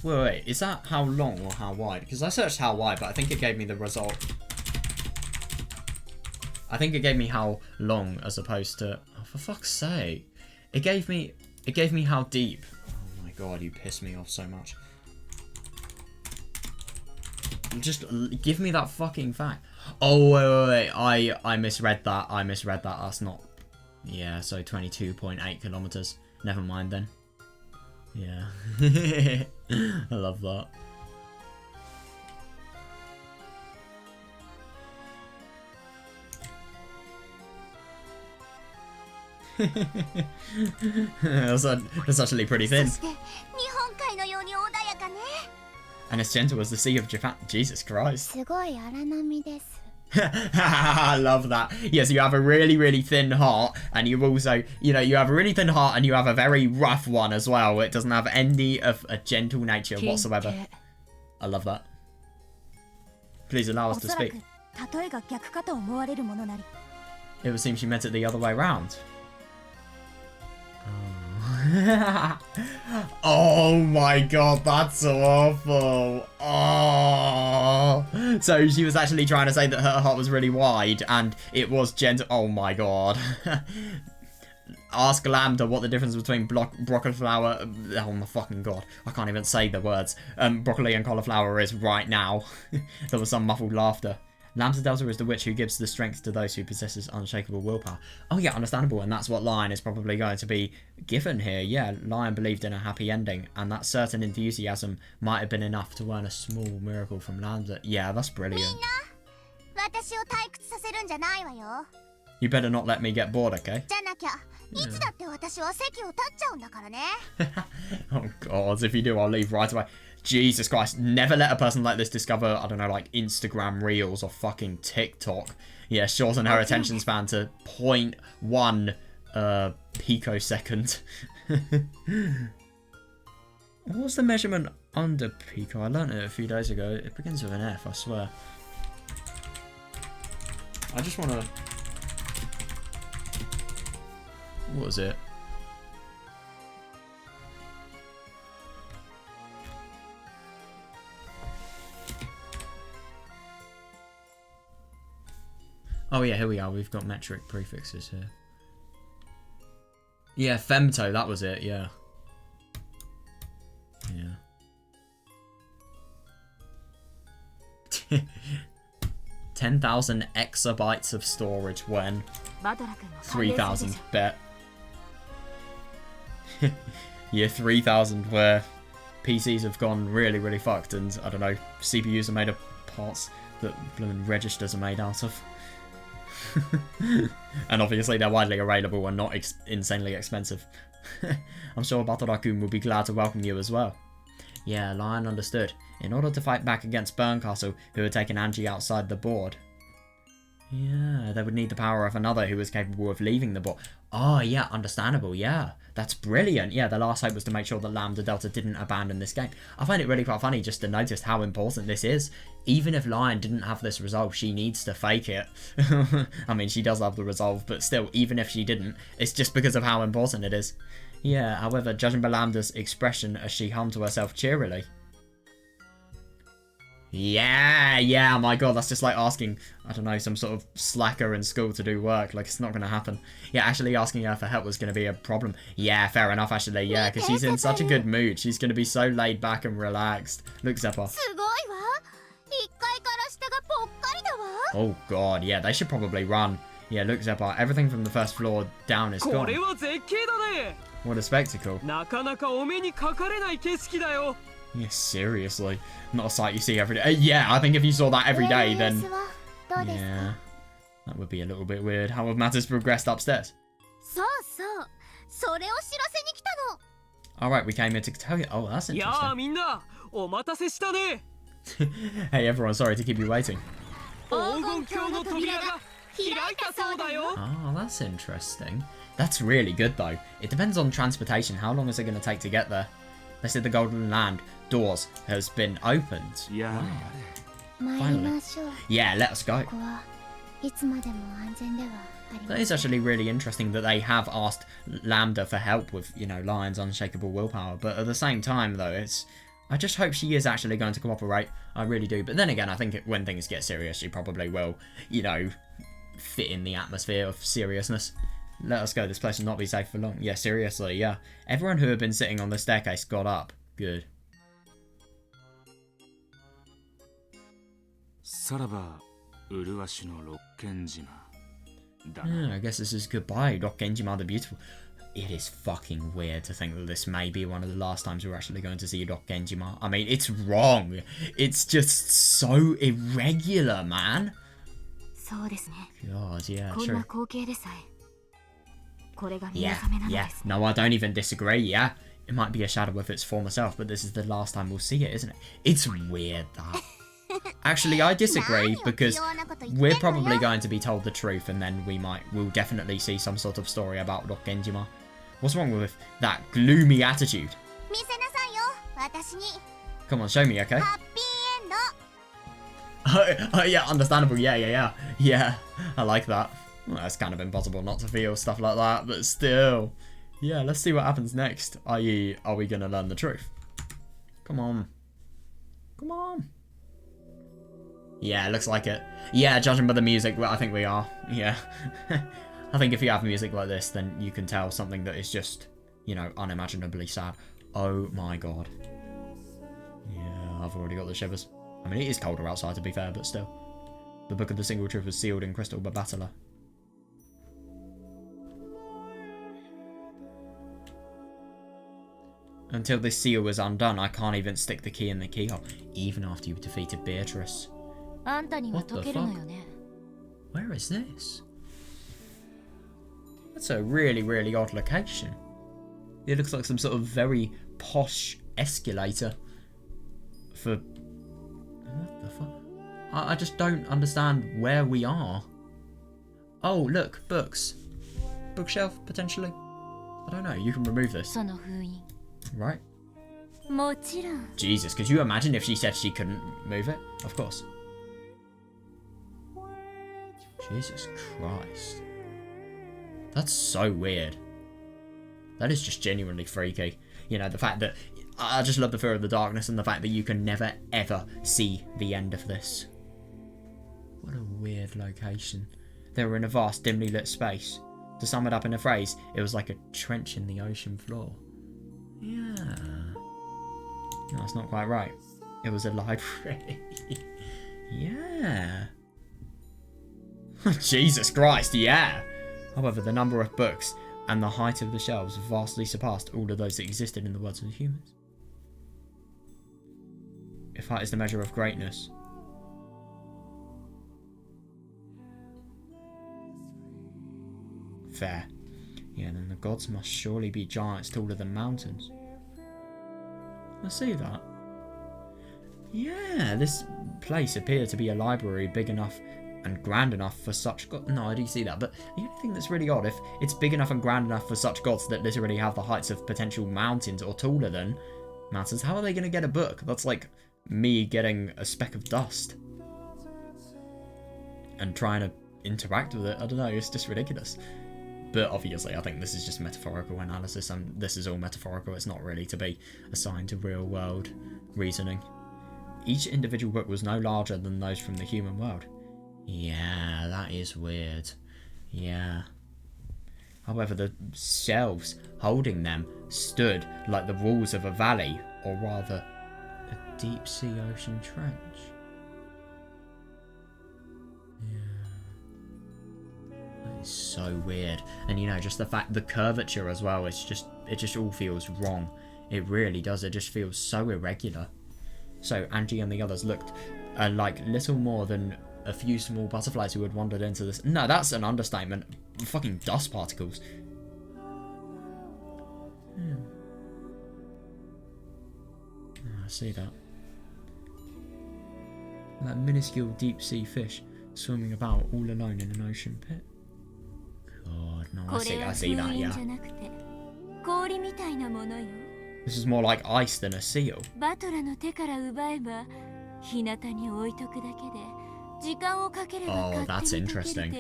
Wait, is that how long or how wide? Because I searched how wide, but I think it gave me the result. I think it gave me how long as opposed to... Oh, for fuck's sake. It gave me how deep. Oh my god, you piss me off so much. Just give me that fucking fact. Oh, wait. I misread that. That's not... Yeah, so 22.8 kilometers. Never mind then. Yeah. I love that. That's actually pretty thin. And as gentle as the Sea of Japan. Jesus Christ. I love that. Yes, you have a really, really thin heart, and you also, you know, you have a really thin heart and you have a very rough one as well. It doesn't have any of a gentle nature whatsoever. I love that. Please allow us to speak. It would seem she meant it the other way around. Oh. Oh my god, that's awful. Oh. So she was actually trying to say that her heart was really wide and it was gentle. Oh my god. Ask Lambda what the difference between broccoli flower. Oh my fucking god. I can't even say the words. Broccoli and cauliflower is right now. There was some muffled laughter. Lambda Delta is the witch who gives the strength to those who possesses unshakable willpower. Oh yeah, understandable, and that's what Lion is probably going to be given here. Yeah, Lion believed in a happy ending, and that certain enthusiasm might have been enough to earn a small miracle from Lambda. Yeah, that's brilliant. 私を退屈させるんじゃないわよ。 You better not let me get bored, okay? じゃなきゃ、いつだって私は席を立っちゃうんだからね。 Oh god, if you do, I'll leave right away. Jesus Christ, never let a person like this discover, I don't know, like Instagram Reels or fucking TikTok. Yeah, shorten her attention span to 0.1 picosecond. What was the measurement under pico? I learned it a few days ago. It begins with an F, I swear. I just want to... What was it? Oh yeah, here we are. We've got metric prefixes here. Yeah, femto, that was it, yeah. Yeah. 10,000 exabytes of storage when 3,000 bet. Yeah, 3,000 where PCs have gone really, really fucked, and I don't know, CPUs are made of parts that blooming registers are made out of. And obviously they're widely available and not insanely expensive. I'm sure Battle-kun will be glad to welcome you as well. Yeah, Lion understood. In order to fight back against Burncastle, who had taken Angie outside the board. Yeah, they would need the power of another who was capable of leaving the board. Oh, yeah, understandable, yeah. That's brilliant. Yeah, the last hope was to make sure that Lambda Delta didn't abandon this game. I find it really quite funny just to notice how important this is. Even if Lion didn't have this resolve, she needs to fake it. I mean, she does have the resolve, but still, even if she didn't, it's just because of how important it is. Yeah, however, judging by Lambda's expression as she hummed to herself cheerily. Yeah, my god, that's just like asking, I don't know, some sort of slacker in school to do work. Like, it's not going to happen. Yeah, actually asking her for help was going to be a problem. Yeah, fair enough, actually, yeah, because she's in such a good mood. She's going to be so laid back and relaxed. Look, Zeppa. Oh god, yeah, they should probably run. Yeah, look, Zeppa, everything from the first floor down is gone. What a spectacle. Yeah, seriously. Not a sight you see every day. Yeah, I think if you saw that every day, then... Yeah. That would be a little bit weird. How have matters progressed upstairs? Alright, we came here to tell you... Oh, that's interesting. Hey, everyone, sorry to keep you waiting. Oh, that's interesting. That's really good, though. It depends on transportation. How long is it going to take to get there? They said the Golden Land doors has been opened. Yeah. Wow. Finally. Yeah, let us go. That is actually really interesting that they have asked Lambda for help with, you know, Lion's unshakable willpower. But at the same time, though, it's... I just hope she is actually going to cooperate. I really do. But then again, I think when things get serious, she probably will, you know, fit in the atmosphere of seriousness. Let us go. This place will not be safe for long. Yeah, seriously, yeah. Everyone who had been sitting on the staircase got up. Good. I guess this is goodbye, Rokkenjima the Beautiful. It is fucking weird to think that this may be one of the last times we're actually going to see Rokkenjima. I mean, it's wrong. It's just so irregular, man. God, yeah, true. Yeah, no, I don't even disagree, yeah. It might be a shadow of its former self, but this is the last time we'll see it, isn't it? It's weird, that. Actually, I disagree, because we're probably going to be told the truth, and then we'll definitely see some sort of story about Rokkenjima. What's wrong with that gloomy attitude? Come on, show me, okay? Oh, yeah, understandable, yeah. Yeah, I like that. Well, it's kind of impossible not to feel stuff like that, but still. Yeah, let's see what happens next. I.e., are we going to learn the truth? Come on. Come on. Yeah, looks like it. Yeah, judging by the music, well, I think we are. Yeah. I think if you have music like this, then you can tell something that is just, you know, unimaginably sad. Oh my god. Yeah, I've already got the shivers. I mean, it is colder outside, to be fair, but still. The Book of the Single Truth was sealed in crystal by Battler. Until this seal was undone, I can't even stick the key in the keyhole, even after you defeated Beatrice. What the fuck? Where is this? That's a really, really odd location. It looks like some sort of very posh escalator for... What the fuck? I just don't understand where we are. Oh, look, books. Bookshelf, potentially? I don't know, you can remove this. Right? Jesus, could you imagine if she said she couldn't move it? Of course. Jesus Christ. That's so weird. That is just genuinely freaky. You know, the fact that... I just love the fear of the darkness and the fact that you can never, ever see the end of this. What a weird location. They were in a vast, dimly lit space. To sum it up in a phrase, it was like a trench in the ocean floor. Yeah. No, that's not quite right. It was a library. Yeah. Jesus Christ, yeah. However, the number of books and the height of the shelves vastly surpassed all of those that existed in the worlds of humans. If height is the measure of greatness, fair. Yeah, then the gods must surely be giants taller than mountains. I see that. Yeah, this place appeared to be a library big enough and grand enough for such gods. No, I do see that, but the only thing that's really odd, if it's big enough and grand enough for such gods that literally have the heights of potential mountains or taller than mountains, how are they going to get a book? That's like me getting a speck of dust and trying to interact with it. I don't know, it's just ridiculous. But obviously, I think this is just metaphorical analysis, and this is all metaphorical. It's not really to be assigned to real-world reasoning. Each individual book was no larger than those from the human world. Yeah, that is weird. Yeah. However, the shelves holding them stood like the walls of a valley, or rather, a deep-sea ocean trench. So weird. And you know, just the fact, the curvature as well, it just all feels wrong. It really does. It just feels so irregular. So Angie and the others looked like little more than a few small butterflies who had wandered into this. No, that's an understatement. Fucking dust particles. I see that. That minuscule deep sea fish swimming about all alone in an ocean pit. God, no, I see that, yeah. This is more like ice than a seal. Oh, that's interesting.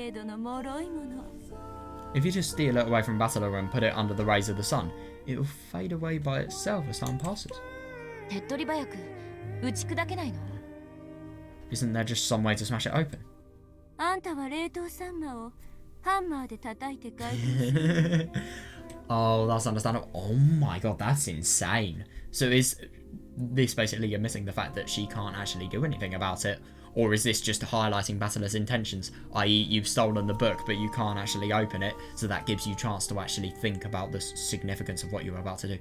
If you just steal it away from Battler and put it under the rays of the sun, it will fade away by itself as time passes. Isn't there just some way to smash it open? Oh, that's understandable. Oh my god, that's insane. So is this basically admitting the fact that she can't actually do anything about it? Or is this just highlighting Battler's intentions? I.e., you've stolen the book, but you can't actually open it, so that gives you a chance to actually think about the significance of what you're about to do.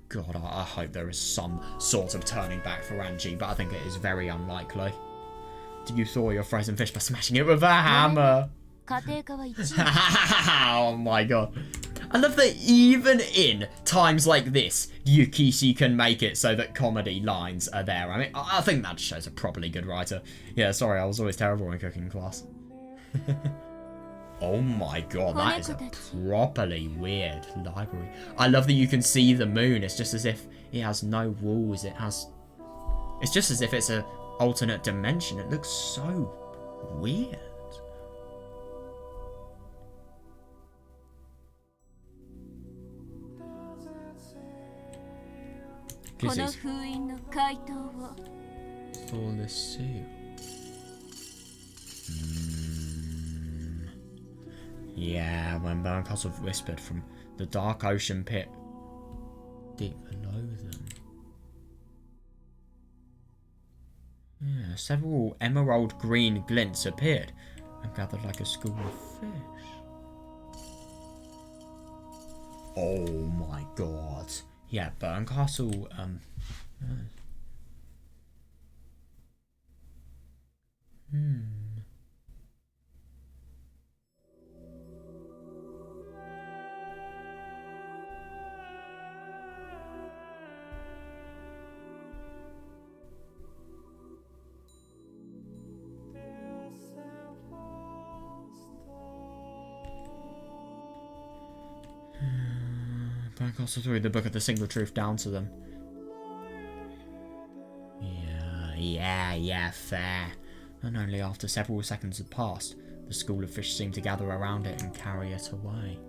God, I hope there is some sort of turning back for Angie, but I think it is very unlikely. Did you thaw your frozen fish by smashing it with a hammer? Oh my god. I love that even in times like this, Yukishi can make it so that comedy lines are there. I mean, I think that shows a properly good writer. Yeah, sorry, I was always terrible in cooking class. Oh my god, that is a properly weird library. I love that you can see the moon. It's just as if it has no walls. It's just as if it's an alternate dimension. It looks so weird. Kisses. For the seal. Yeah, when Burncastle whispered from the dark ocean pit deep below them. Yeah. Several emerald green glints appeared and gathered like a school of fish. Oh my god. Yeah, Burncastle, Burncastle threw the Book of the Single Truth down to them. Yeah, fair. And only after several seconds had passed, the school of fish seemed to gather around it and carry it away.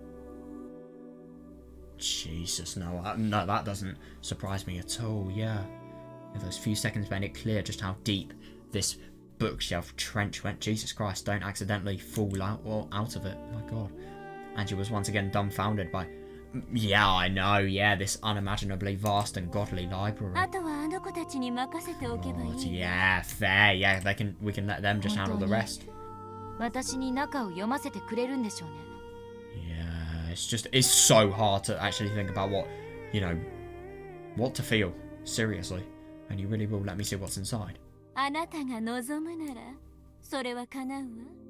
Jesus, no, that doesn't surprise me at all, yeah. Those few seconds made it clear just how deep this bookshelf trench went. Jesus Christ, don't accidentally fall out of it. My god. Angie was once again dumbfounded by... Yeah, I know, yeah, this unimaginably vast and godly library. God, yeah, fair, yeah, we can let them just handle the rest. Yeah, it's so hard to actually think about what to feel, seriously. And you really will let me see what's inside.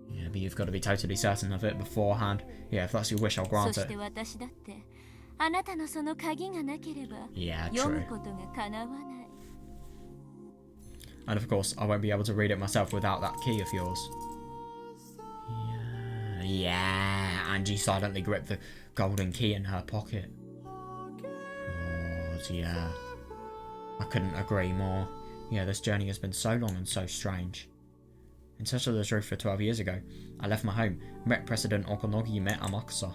Yeah, but you've got to be totally certain of it beforehand. Yeah, if that's your wish, I'll grant it. Yeah, true. And of course, I won't be able to read it myself without that key of yours. Yeah. Angie silently gripped the golden key in her pocket. God, yeah. I couldn't agree more. Yeah, this journey has been so long and so strange. In search of the truth for 12 years ago, I left my home, met President Okonogi-me Amakusa.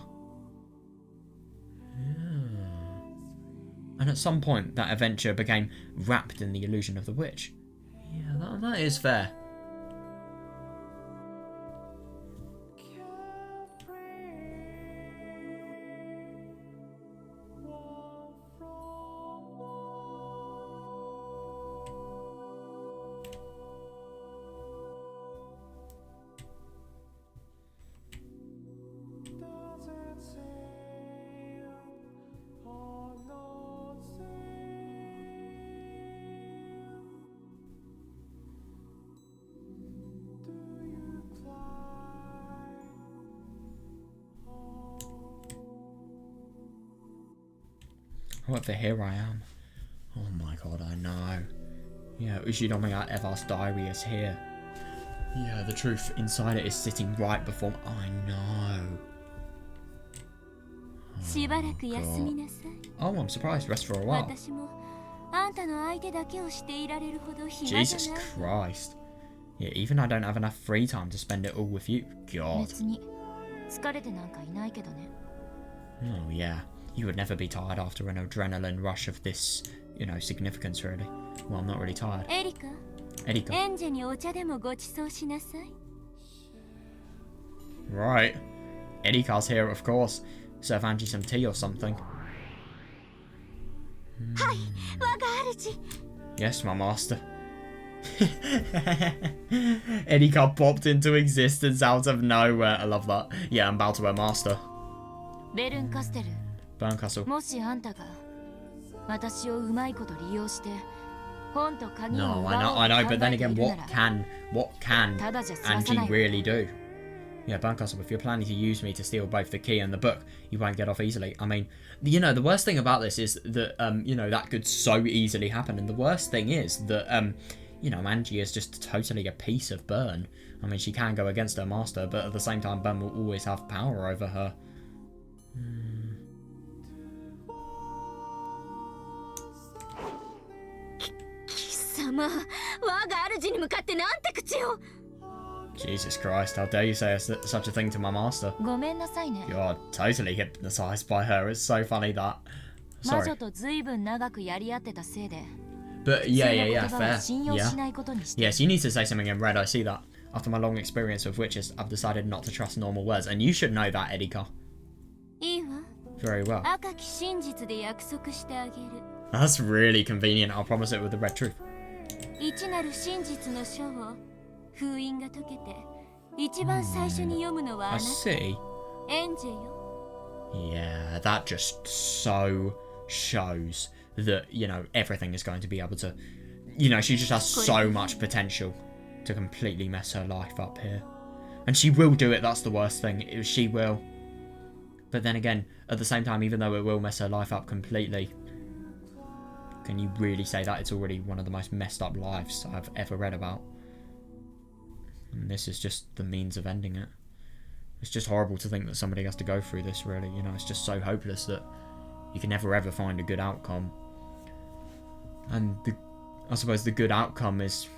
And at some point, that adventure became wrapped in the illusion of the witch. Yeah, that is fair. However, here I am. Oh my god, I know. Yeah, Ushinomiya Eva's diary is here. Yeah, the truth inside it is sitting right before me. I know. Oh, I'm surprised. Rest for a while. Jesus Christ. Yeah, even I don't have enough free time to spend it all with you. God. Oh, yeah. You would never be tired after an adrenaline rush of this, significance, really. Well, I'm not really tired. Erika. Right. Erika's here, of course. Serve Angie some tea or something. Yes, my master. Erika popped into existence out of nowhere. I love that. Yeah, I'm about to her master. Burncastle. No, I know, but then again, what can Angie really do? Yeah, Burncastle, if you're planning to use me to steal both the key and the book, you won't get off easily. I mean, the worst thing about this is that, that could so easily happen. And the worst thing is that, Angie is just totally a piece of Burn. I mean, she can go against her master, but at the same time, Burn will always have power over her. Jesus Christ, how dare you say such a thing to my master? You're totally hypnotized by her. It's so funny that. Sorry. But yeah, fair. Yeah. Yes, you need to say something in red, I see that. After my long experience with witches, I've decided not to trust normal words, and you should know that, Erika. Very well. That's really convenient, I'll promise it with the red truth. 一なる真実の書を封印が解けて一番最初に読むのはあ I なた see. エンジェよ Yeah, that just so shows that, you know, everything is going to be able to... You know, she just has so much potential to completely mess her life up here. And she will do it, that's the worst thing. She will. But then again, at the same time, even though it will mess her life up completely, can you really say that it's already one of the most messed up lives I've ever read about? And this is just the means of ending it. It's just horrible to think that somebody has to go through this, really. You know, it's just so hopeless that you can never ever find a good outcome. And I suppose the good outcome is...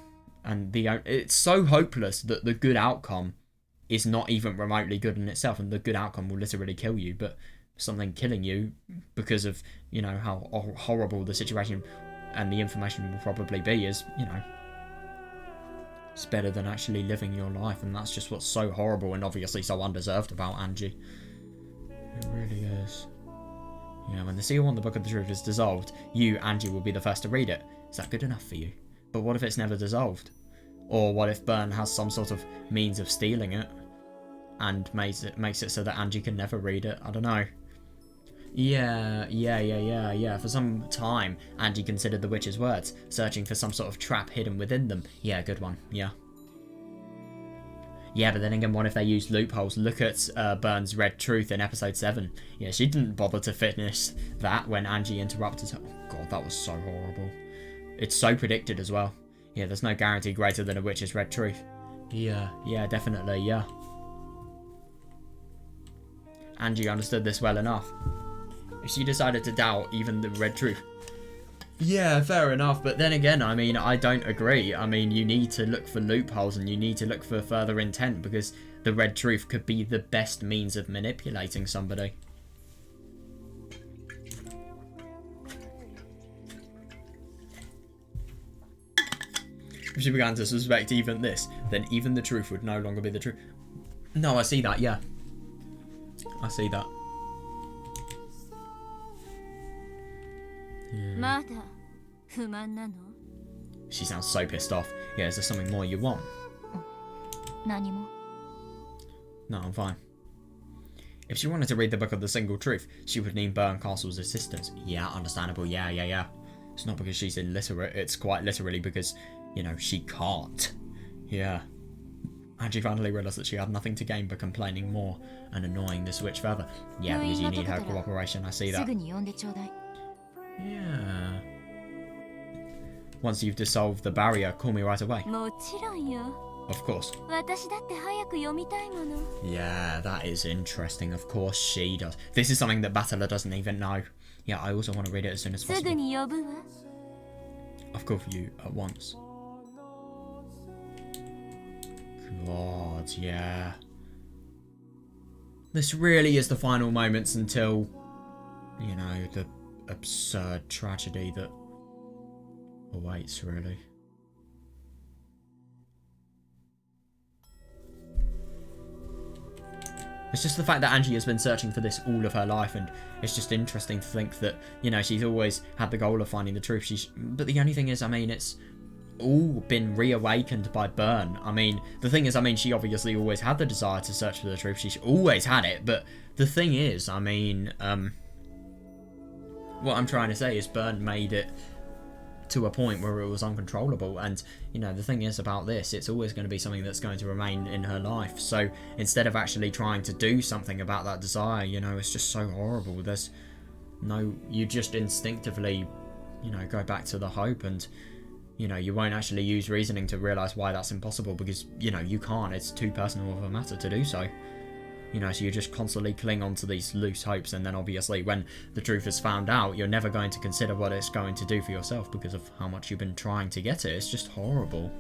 it's so hopeless that the good outcome is not even remotely good in itself, and the good outcome will literally kill you, but something killing you because of, you know, how horrible the situation and the information will probably be is, you know, it's better than actually living your life, and that's just what's so horrible and obviously so undeserved about Angie. It really is. You know, when the seal on the Book of the Truth is dissolved, you, Angie, will be the first to read it. Is that good enough for you? But what if it's never dissolved? Or what if Byrne has some sort of means of stealing it and makes it so that Angie can never read it? I don't know. Yeah. For some time, Angie considered the witch's words, searching for some sort of trap hidden within them. Yeah, good one. Yeah. Yeah, but then again, what if they used loopholes? Look at Byrne's Red Truth in episode 7. Yeah, she didn't bother to finish that when Angie interrupted her. Oh god, that was so horrible. It's so predicted as well. Yeah, there's no guarantee greater than a witch's Red Truth. Yeah, definitely, yeah. Angie understood this well enough. If she decided to doubt even the Red Truth. Yeah, fair enough, but then again, I mean, I don't agree. I mean, you need to look for loopholes and you need to look for further intent, because the Red Truth could be the best means of manipulating somebody. If she began to suspect even this, then even the truth would no longer be the truth. No, I see that, yeah. I see that. Yeah. She sounds so pissed off. Yeah, is there something more you want? No, I'm fine. If she wanted to read the Book of the Single Truth, she would need Byrne Castle's assistance. Yeah, understandable. Yeah. It's not because she's illiterate. It's quite literally because, you know, she can't. Yeah. And she finally realised that she had nothing to gain by complaining more and annoying this witch further. Yeah, because you need her cooperation. I see that. Yeah. Once you've dissolved the barrier, call me right away. Of course. Yeah, that is interesting. Of course she does. This is something that Battler doesn't even know. Yeah, I also want to read it as soon as possible. I've called for you at once. God, yeah. This really is the final moments until, you know, the absurd tragedy that awaits, really. It's just the fact that Angie has been searching for this all of her life, and it's just interesting to think that, you know, she's always had the goal of finding the truth. But the only thing is, I mean, it's all been reawakened by Byrne. I mean, the thing is, I mean, she obviously always had the desire to search for the truth. She's always had it, but the thing is, I mean, what I'm trying to say is Byrne made it to a point where it was uncontrollable, and, you know, the thing is about this, it's always going to be something that's going to remain in her life. So instead of actually trying to do something about that desire, you know, it's just so horrible. There's no, you just instinctively, you know, go back to the hope, and, you know, you won't actually use reasoning to realise why that's impossible, because, you know, you can't. It's too personal of a matter to do so. You know, so you just constantly cling on to these loose hopes, and then obviously when the truth is found out, you're never going to consider what it's going to do for yourself because of how much you've been trying to get it. It's just horrible.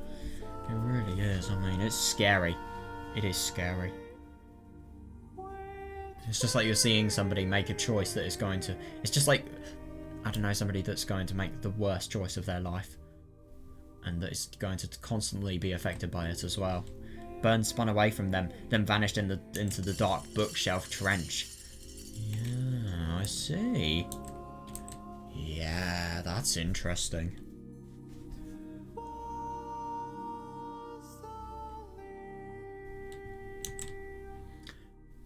It really is. I mean, it's scary. It is scary. It's just like you're seeing somebody make a choice that is going to... It's just like, I don't know, somebody that's going to make the worst choice of their life, and that is going to constantly be affected by it as well. Byrne spun away from them, then vanished into the dark bookshelf trench. Yeah, I see. Yeah, that's interesting.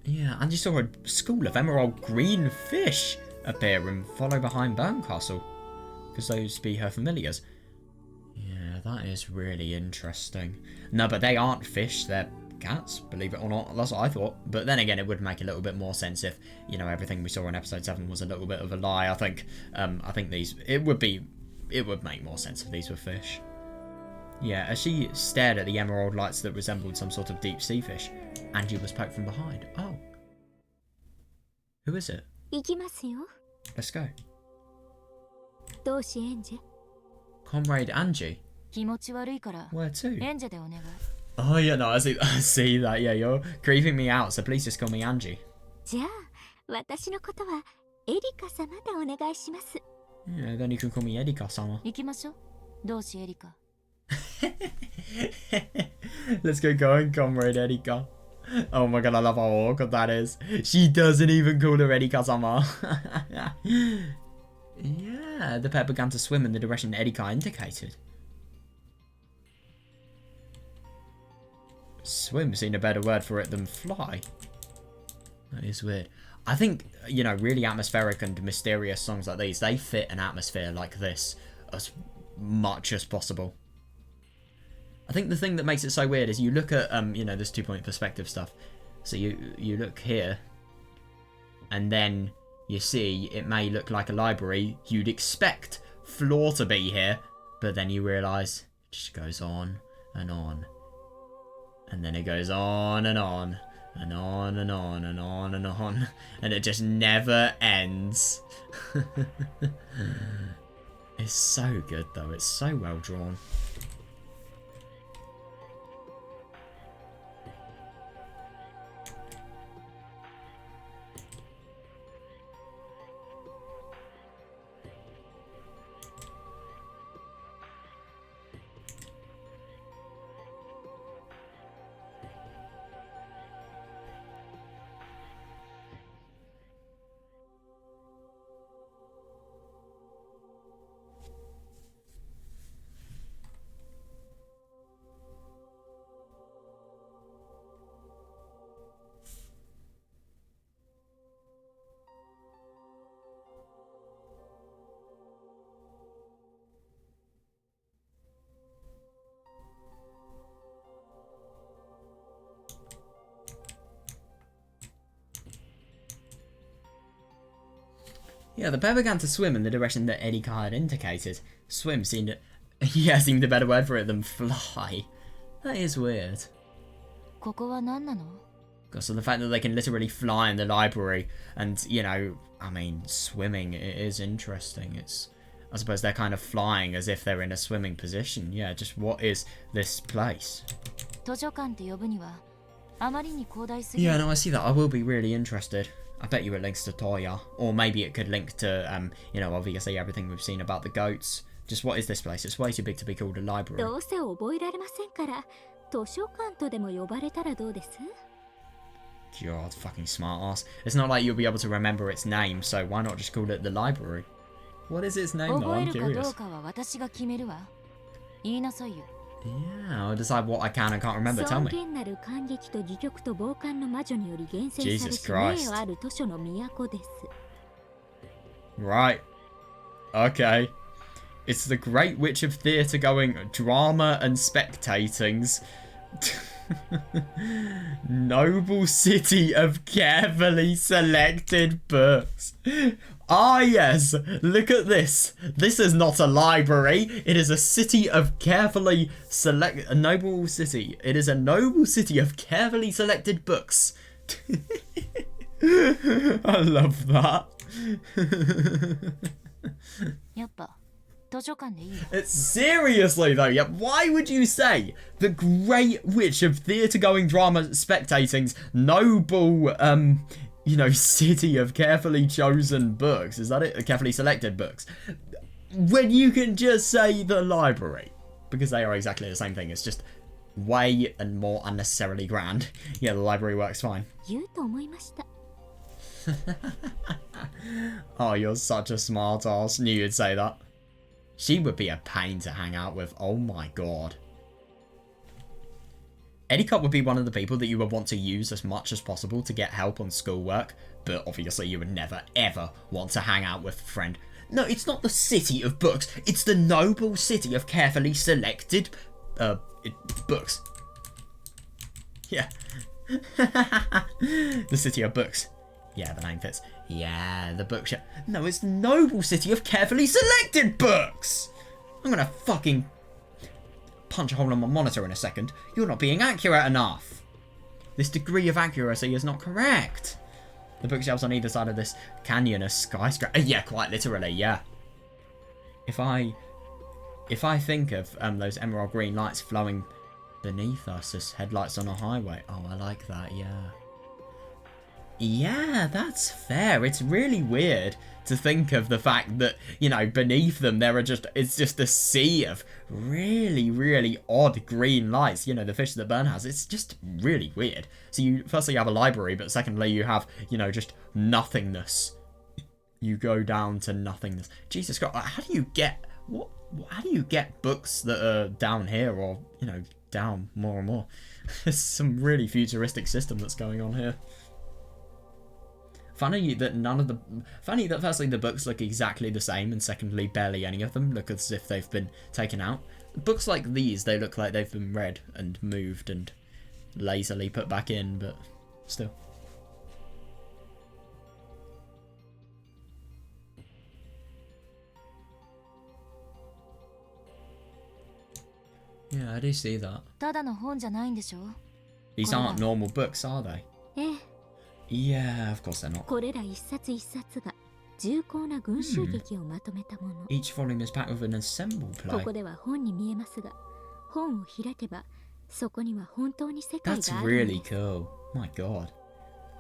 Yeah, and you saw a school of emerald green fish appear and follow behind Burncastle, because those be her familiars. Yeah, that is really interesting. No, but they aren't fish, they're cats, believe it or not. That's what I thought. But then again, it would make a little bit more sense if, you know, everything we saw in episode 7 was a little bit of a lie. I think these, it would make more sense if these were fish. Yeah, as she stared at the emerald lights that resembled some sort of deep sea fish, Angie was poked from behind. Oh. Who is it? 行きますよ。 Let's go. 同志エンジェ。 Comrade Angie. 気持ち悪いから Where to? エンジェでお願い。 Oh yeah, no, I see that. Yeah, you're creeping me out, so please just call me Angie. じゃあ、私のことはエリカ様でお願いします。 Yeah, then you can call me Erika-sama. 行きましょう。同志エリカ。 Let's get going, Comrade Erika. Oh my god, I love how awkward that is. She doesn't even call her Erika-sama. Yeah, the pair began to swim in the direction Erika indicated. Swim seemed a better word for it than fly. That is weird. I think, you know, really atmospheric and mysterious songs like these, they fit an atmosphere like this as much as possible. I think the thing that makes it so weird is you look at, you know, this 2-point perspective stuff. So you look here, and then you see it may look like a library. You'd expect floor to be here, but then you realise it just goes on and on. And then it goes on and on and on and on and on and on, and it just never ends. It's so good though, it's so well drawn. Yeah, the pair began to swim in the direction that Erika had indicated. Swim seemed a better word for it than fly. That is weird. ここは何なの? So the fact that they can literally fly in the library and, you know, I mean, swimming, it is interesting. It's, I suppose they're kind of flying as if they're in a swimming position. Yeah, just what is this place? 図書館って呼ぶにはあまりに広大すぎる。 Yeah, no, I see that. I will be really interested. I bet you it links to Toya. Or maybe it could link to, you know, obviously everything we've seen about the goats. Just what is this place? It's way too big to be called a library. どうせ覚えられませんから、図書館とでも呼ばれたらどうです? God, fucking smart ass. It's not like you'll be able to remember its name, so why not just call it the library? What is its name though? I'm 覚えるかど curious. うかは私が決めるわ。言いなさいよ。 Yeah, I'll decide what I can and can't remember. Tell 尊 me. 厳なる感激と戯曲と傍観の魔女により厳選され Jesus し Christ. 名誉ある図書の都です。 Right. Okay. It's the Great Witch of Theatre going drama and spectatings. Noble city of carefully selected books. Ah yes, look at this. This is not a library. It is a city of carefully a noble city. It is a noble city of carefully selected books. I love that. やっぱ図書館でいいよ。 Seriously though, yeah, why would you say the Great Witch of theatre-going drama spectating's noble, you know, city of carefully chosen books? Is that it? Carefully selected books. When you can just say the library. Because they are exactly the same thing. It's just way and more unnecessarily grand. Yeah, the library works fine. 言うと思いました。 Oh, you're such a smart ass. Knew you'd say that. She would be a pain to hang out with. Oh my god. Eddie Cup would be one of the people that you would want to use as much as possible to get help on schoolwork, but obviously you would never, ever want to hang out with a friend. No, it's not the city of books. It's the noble city of carefully selected, books. Yeah. The city of books. Yeah, the name fits. Yeah, the bookshop. No, it's the noble city of carefully selected books. I'm gonna fucking punch a hole in my monitor in a second. You're not being accurate enough. This degree of accuracy is not correct. The bookshelves on either side of this canyon are skyscraper. Yeah, quite literally, yeah. If I think of those emerald green lights flowing beneath us as headlights on a highway. Oh, I like that, yeah. Yeah, that's fair. It's really weird to think of the fact that, you know, beneath them it's just a sea of really, really odd green lights. You know, the fish that burn has. It's just really weird. So firstly you have a library, but secondly you have, you know, just nothingness. You go down to nothingness. Jesus Christ, how do you get how do you get books that are down here, or, you know, down more and more? There's some really futuristic system that's going on here. Funny that firstly the books look exactly the same, and secondly barely any of them look as if they've been taken out. Books like these, they look like they've been read and moved and lazily put back in, but still. Yeah, I do see that. ただの本じゃないんでしょ? These aren't normal books, are they? ええ。 Yeah, of course they're not. これら一冊一冊が重厚な群衆劇をまとめたもの。 Each volume is packed with an ensemble play. ここでは本に見えますが、本を開けばそこには本当に世界がある。 That's really cool. My god.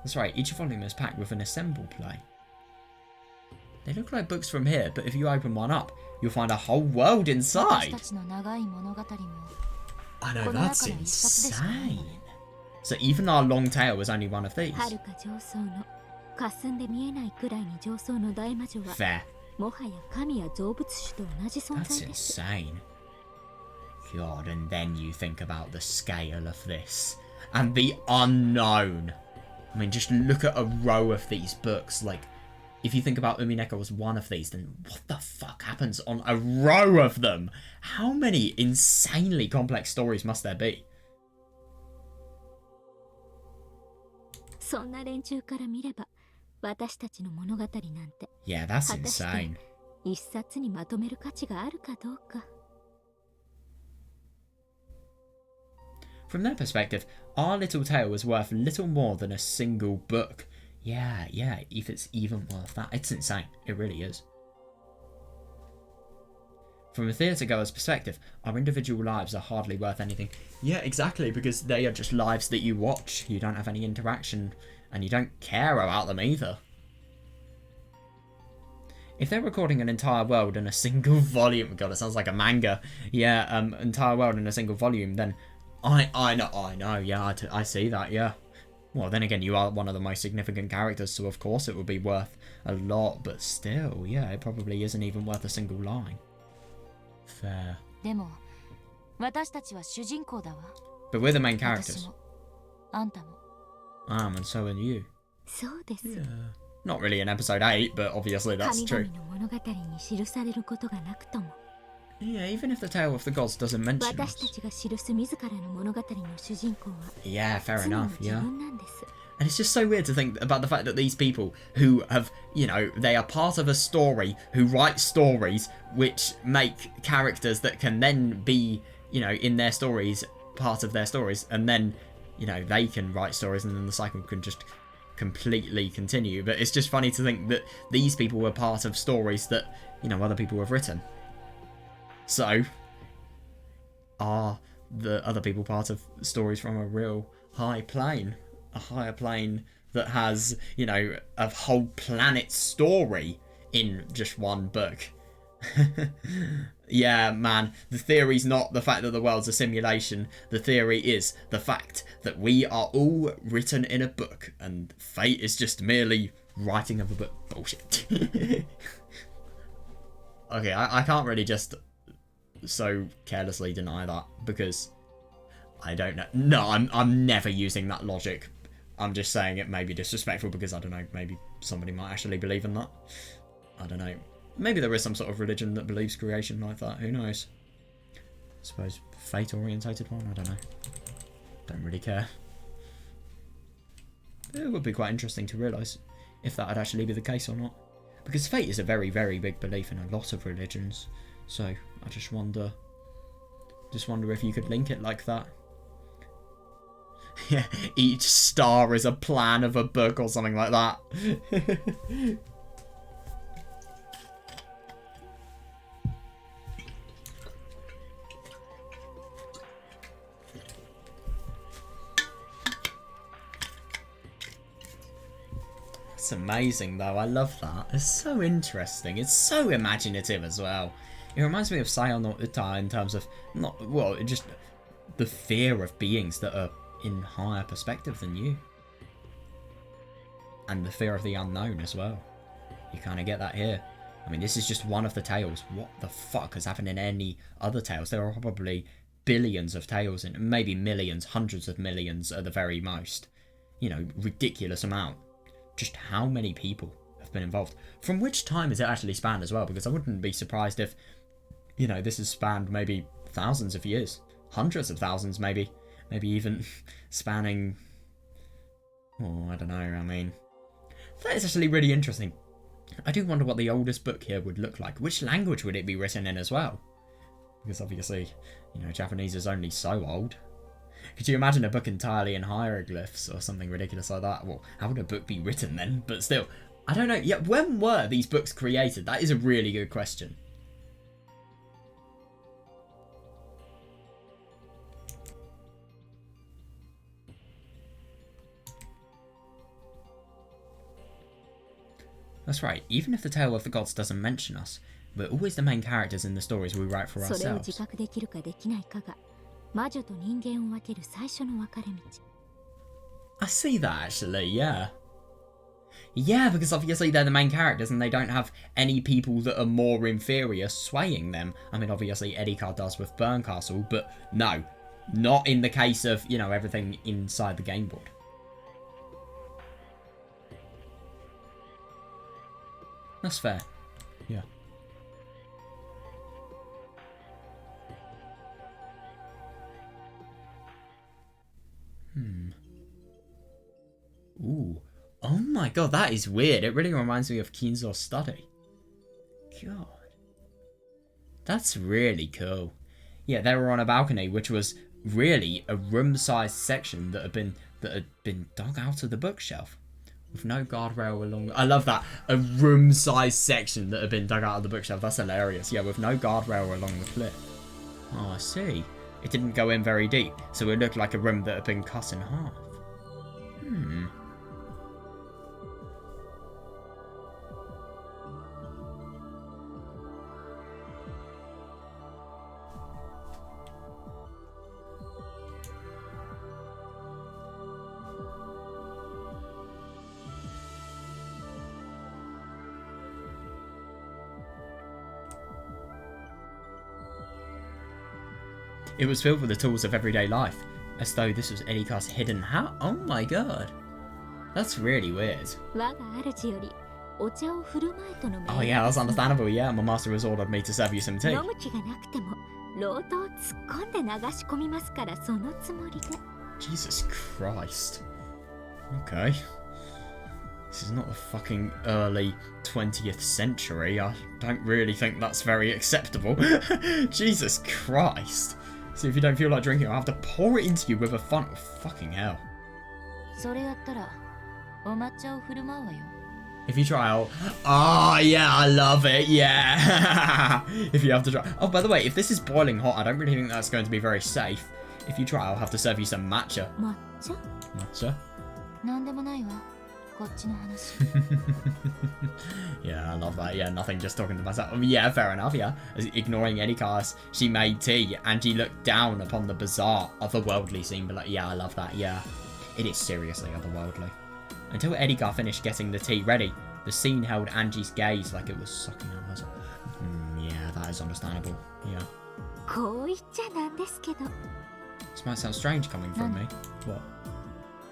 That's right, each volume is packed with an ensemble play. They look like books from here, but if you open one up, you'll find a whole world inside. 私たちの長い物語も I know, この that's 中の一冊でしかないの insane. ね。 So even our long tail was only one of these. 遥か上層の霞んで見えないくらいに上層の大魔女は Fair. もはや神や造物種と同じ存 That's 在です。 insane. God, and then you think about the scale of this. And the unknown. I mean, just look at a row of these books. Like, if you think about Umineko as one of these, then what the fuck happens on a row of them? How many insanely complex stories must there be? そんな連中から見れば私たちの物語なんて Yeah, that's 果たして insane. 一冊にまとめる価値があるかどうか。 From their perspective, our little tale was worth little more than a single book. Yeah, if it's even worth that. It's insane. It really is. From a theatre-goer's perspective, our individual lives are hardly worth anything. Yeah, exactly, because they are just lives that you watch. You don't have any interaction, and you don't care about them either. If they're recording an entire world in a single volume... God, it sounds like a manga. Yeah, entire world in a single volume, then... I know, yeah, I see that, yeah. Well, then again, you are one of the most significant characters, so of course it would be worth a lot, but still, yeah, it probably isn't even worth a single line. Fair. でも私たちは主人公だわ。 But we're the main 私 characters. もあんたも。 And so are you. そうです。 Yeah. Not really in episode 8, but obviously that's 神 true. 々の物語に記されることがなくとも Yeah, even if the tale of the gods doesn't mention 私た us. ちが記す自らの物語の主人公は Yeah, fair 常に enough, 自 yeah. 分なんです。 And it's just so weird to think about the fact that these people who have, you know, they are part of a story, who write stories, which make characters that can then be, you know, in their stories, part of their stories, and then, you know, they can write stories and then the cycle can just completely continue. But it's just funny to think that these people were part of stories that, you know, other people have written. So, are the other people part of stories from a real high plane? A higher plane that has, you know, a whole planet story in just one book. Yeah, man, the theory's not the fact that the world's a simulation. The theory is the fact that we are all written in a book and fate is just merely writing of a book. Bullshit. Okay, I can't really just so carelessly deny that, because I don't know. No, I'm never using that logic. I'm just saying it may be disrespectful because, I don't know, maybe somebody might actually believe in that. I don't know. Maybe there is some sort of religion that believes creation like that. Who knows? I suppose fate-orientated one? I don't know. Don't really care. It would be quite interesting to realise if that would actually be the case or not. Because fate is a very, very big belief in a lot of religions. So, I just wonder if you could link it like that. Yeah, each star is a plan of a book or something like that. It's amazing though, I love that. It's so interesting. It's so imaginative as well. It reminds me of Sion no Uta in terms of just the fear of beings that are in higher perspective than you. And the fear of the unknown as well. You kind of get that here. I mean, this is just one of the tales. What the fuck has happened in any other tales? There are probably billions of tales, and maybe millions, hundreds of millions at the very most. You know, ridiculous amount. Just how many people have been involved? From which time is it actually spanned as well? Because I wouldn't be surprised if, you know, this has spanned maybe thousands of years. Hundreds of thousands, maybe. Maybe even spanning... Oh, I don't know, I mean... That is actually really interesting. I do wonder what the oldest book here would look like. Which language would it be written in as well? Because obviously, you know, Japanese is only so old. Could you imagine a book entirely in hieroglyphs or something ridiculous like that? Well, how would a book be written then? But still, I don't know. Yeah, when were these books created? That is a really good question. That's right, even if the Tale of the Gods doesn't mention us, we're always the main characters in the stories we write for ourselves. I see that actually, yeah. Yeah, because obviously they're the main characters and they don't have any people that are more inferior swaying them. I mean, obviously Edikar does with Burncastle, but no, not in the case of, you know, everything inside the game board. That's fair. Yeah. Ooh. Oh my god, that is weird. It really reminds me of Kinzo's study. God. That's really cool. Yeah, they were on a balcony, which was really a room-sized section that had been dug out of the bookshelf. With no guardrail along... I love that. A room-sized section that had been dug out of the bookshelf. That's hilarious. Yeah, with no guardrail along the cliff. Oh, I see. It didn't go in very deep, so it looked like a room that had been cut in half. It was filled with the tools of everyday life, as though this was Edikar's hidden house. Oh my god. That's really weird. Oh yeah, that's understandable. Yeah, my master has ordered me to serve you some tea. Jesus Christ. Okay. This is not the fucking early 20th century. I don't really think that's very acceptable. Jesus Christ. So if you don't feel like drinking, I'll have to pour it into you with a funnel. Fucking hell. If you try, I'll... Oh, yeah, I love it. Yeah. If you have to try... Oh, by the way, if this is boiling hot, I don't really think that's going to be very safe. If you try, I'll have to serve you some matcha. Matcha? Yeah, I love that. Yeah, nothing, just talking to myself. Yeah, fair enough, yeah. Ignoring Edikar, she made tea and she looked down upon the bizarre, otherworldly scene. But like, yeah, I love that, yeah. It is seriously otherworldly. Until Edikar finished getting the tea ready, the scene held Angie's gaze like it was sucking on hers. Yeah, that is understandable, yeah. This might sound strange coming from me. What?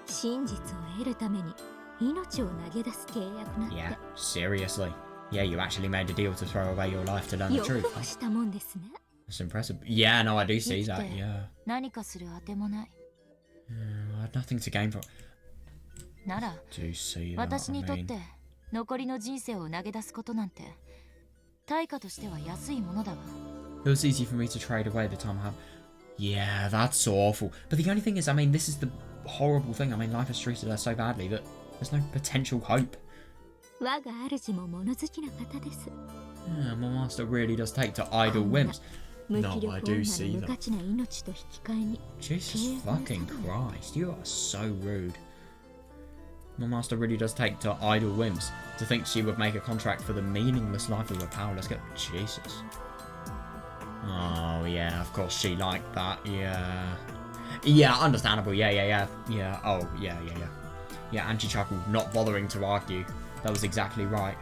真実を得るために命を投げ出す契約なんて Yeah, seriously. Yeah, you actually made a deal to throw away your life to learn the よ truth. くもしたもんですね That's impressive. Yeah, no, I do 生 see き that, て yeah. 何かするあてもない I had nothing to gain from it. なら Do see that, 私 I にとっ mean. て残りの人生を投げ出すことなんて対価としては安いものだわ It was easy for me to trade away the time I have. Yeah, that's awful. But the only thing is, I mean, this is the horrible thing. I mean, life has treated her so badly that there's no potential hope. 我が主も物好きな方です Yeah, my master really does take to idle whims. 無 No, 気力 I 女 do の see 無 that. 価値な命と引き換えに Jesus fucking Christ, you are so rude. My master really does take to idle whims. To think she would make a contract for the meaningless life of a powerless girl. Jesus. Oh, yeah, of course she liked that, yeah. Yeah, understandable, yeah. Oh, yeah. Yeah, and she chuckled, not bothering to argue. That was exactly right.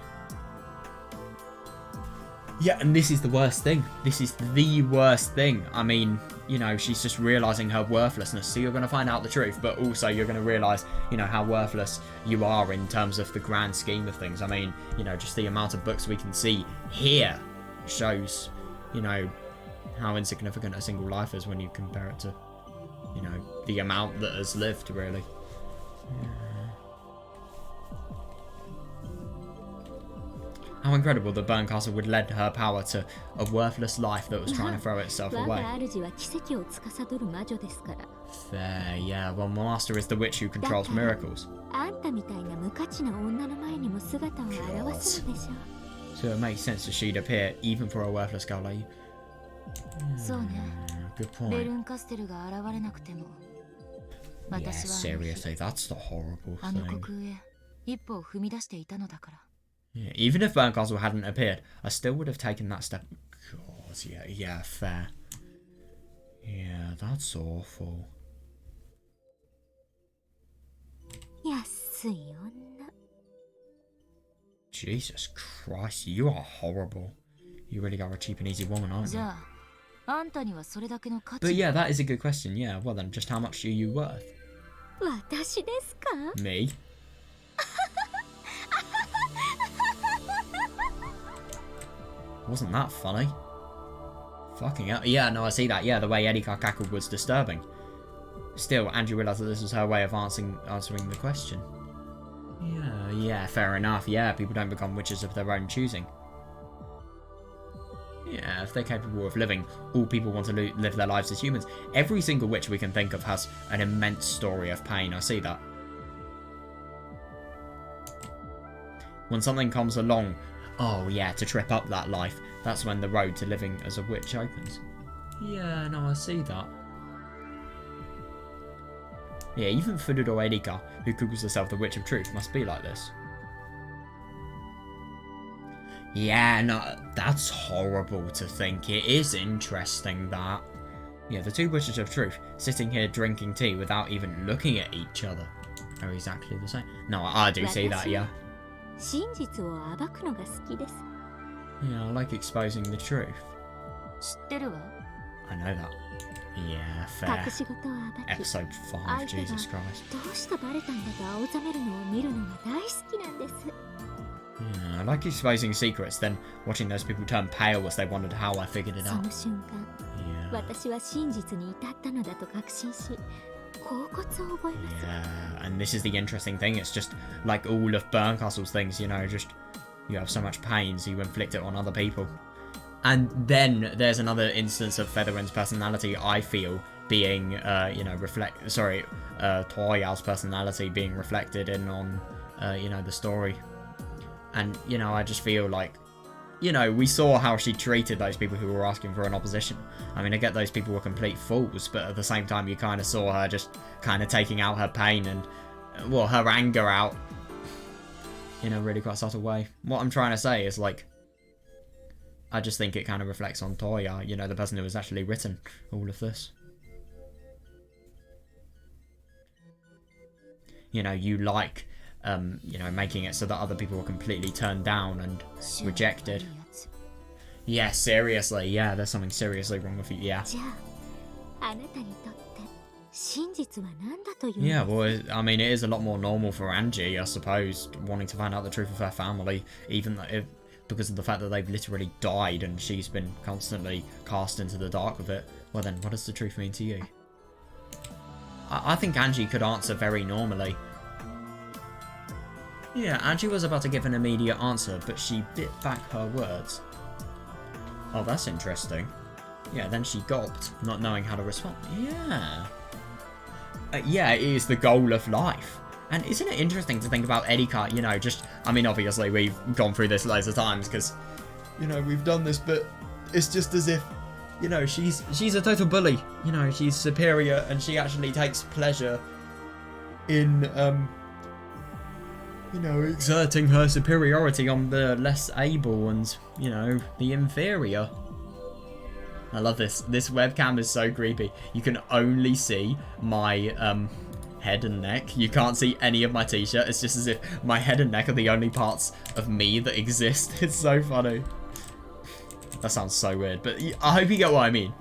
Yeah, and this is the worst thing. This is the worst thing. I mean, you know, she's just realising her worthlessness. So you're going to find out the truth, but also you're going to realise, you know, how worthless you are in terms of the grand scheme of things. I mean, you know, just the amount of books we can see here shows, you know, how insignificant a single life is when you compare it to, you know, the amount that has lived, really. How incredible that Burncastle would lend her power to a worthless life that was trying to throw itself 我 away. が主は奇跡を司る魔女ですから Fair, yeah. Well, Master is the witch who controls miracles. あんたみたいな無価値な女の前にも姿を現すのでしょ So it makes sense that she'd appear even for a worthless girl like you. そうね Good ベル point. ンカステルが現れなくても Yeah, 私はあの日 seriously, that's the horrible あの thing. 国へ一歩を踏み出していたのだから Yeah, even if Burncastle hadn't appeared, I still would have taken that step. God, yeah, fair. Yeah, that's awful. 安い女 Jesus Christ, you are horrible. You really are a cheap and easy woman, aren't じ you? ゃああんたにはそれだけの価値 But yeah, that is a good question. Yeah, well then, just how much are you worth? 私ですか Me? Wasn't that funny? Fucking hell. Yeah, no, I see that. Yeah, the way Erika cackled was disturbing. Still, Andrew realised that this was her way of answering the question. Yeah, fair enough. Yeah, people don't become witches of their own choosing. Yeah, if they're capable of living, all people want to live their lives as humans. Every single witch we can think of has an immense story of pain. I see that. When something comes along, oh yeah, to trip up that life, that's when the road to living as a witch opens. Yeah, no, I see that. Yeah, even Furudo Erika, who calls herself the Witch of Truth, must be like this. Yeah, no, that's horrible to think. It is interesting that. Yeah, the two Witches of Truth, sitting here drinking tea without even looking at each other, are exactly the same. No, I do see that, yeah. 真実を暴くのが好きです Yeah, I like exposing the truth. 知ってるわ I know that. Yeah, fair. 隠し事を暴き Episode 相 5, 手が Jesus Christ. どうしてバレたんだと青ざめるのを見るのが大好きなんです Yeah, I like exposing secrets, then watching those people turn pale as they wondered how I figured it そ out. の瞬間 Yeah. 私は真実に至ったのだと確信し恍惚を覚えます Yeah, and this is the interesting thing. It's just like all of Burncastle's things, you know, just you have so much pain, so you inflict it on other people. And then there's another instance of Featherwind's personality, I feel, being, you know, Toya's personality being reflected in on, you know, the story. And, you know, I just feel like, you know, we saw how she treated those people who were asking for an opposition. I mean, I get those people were complete fools, but at the same time, you kind of saw her just kind of taking out her pain and, well, her anger out in a really quite subtle way. What I'm trying to say is, like, I just think it kind of reflects on Toya, you know, the person who has actually written all of this. You know, you like, you know, making it so that other people are completely turned down and rejected. Yeah, seriously, yeah, there's something seriously wrong with you, yeah. じゃああなたにとって真実は何だという Yeah, well, I mean, it is a lot more normal for Angie, I suppose, wanting to find out the truth of her family, even though because of the fact that they've literally died and she's been constantly cast into the dark with it. Well then, what does the truth mean to you? I think Angie could answer very normally. Yeah, Angie was about to give an immediate answer, but she bit back her words. Oh, that's interesting. Yeah, then she gulped, not knowing how to respond. Yeah. Yeah, it is the goal of life. And isn't it interesting to think about Erika, you know, just... I mean, obviously, we've gone through this loads of times, because, you know, we've done this, but it's just as if, you know, she's a total bully. You know, she's superior, and she actually takes pleasure in, you know, exerting her superiority on the less able and, you know, the inferior. I love this. This webcam is so creepy. You can only see my, head and neck. You can't see any of my t-shirt. It's just as if my head and neck are the only parts of me that exist. It's so funny. That sounds so weird, but I hope you get what I mean.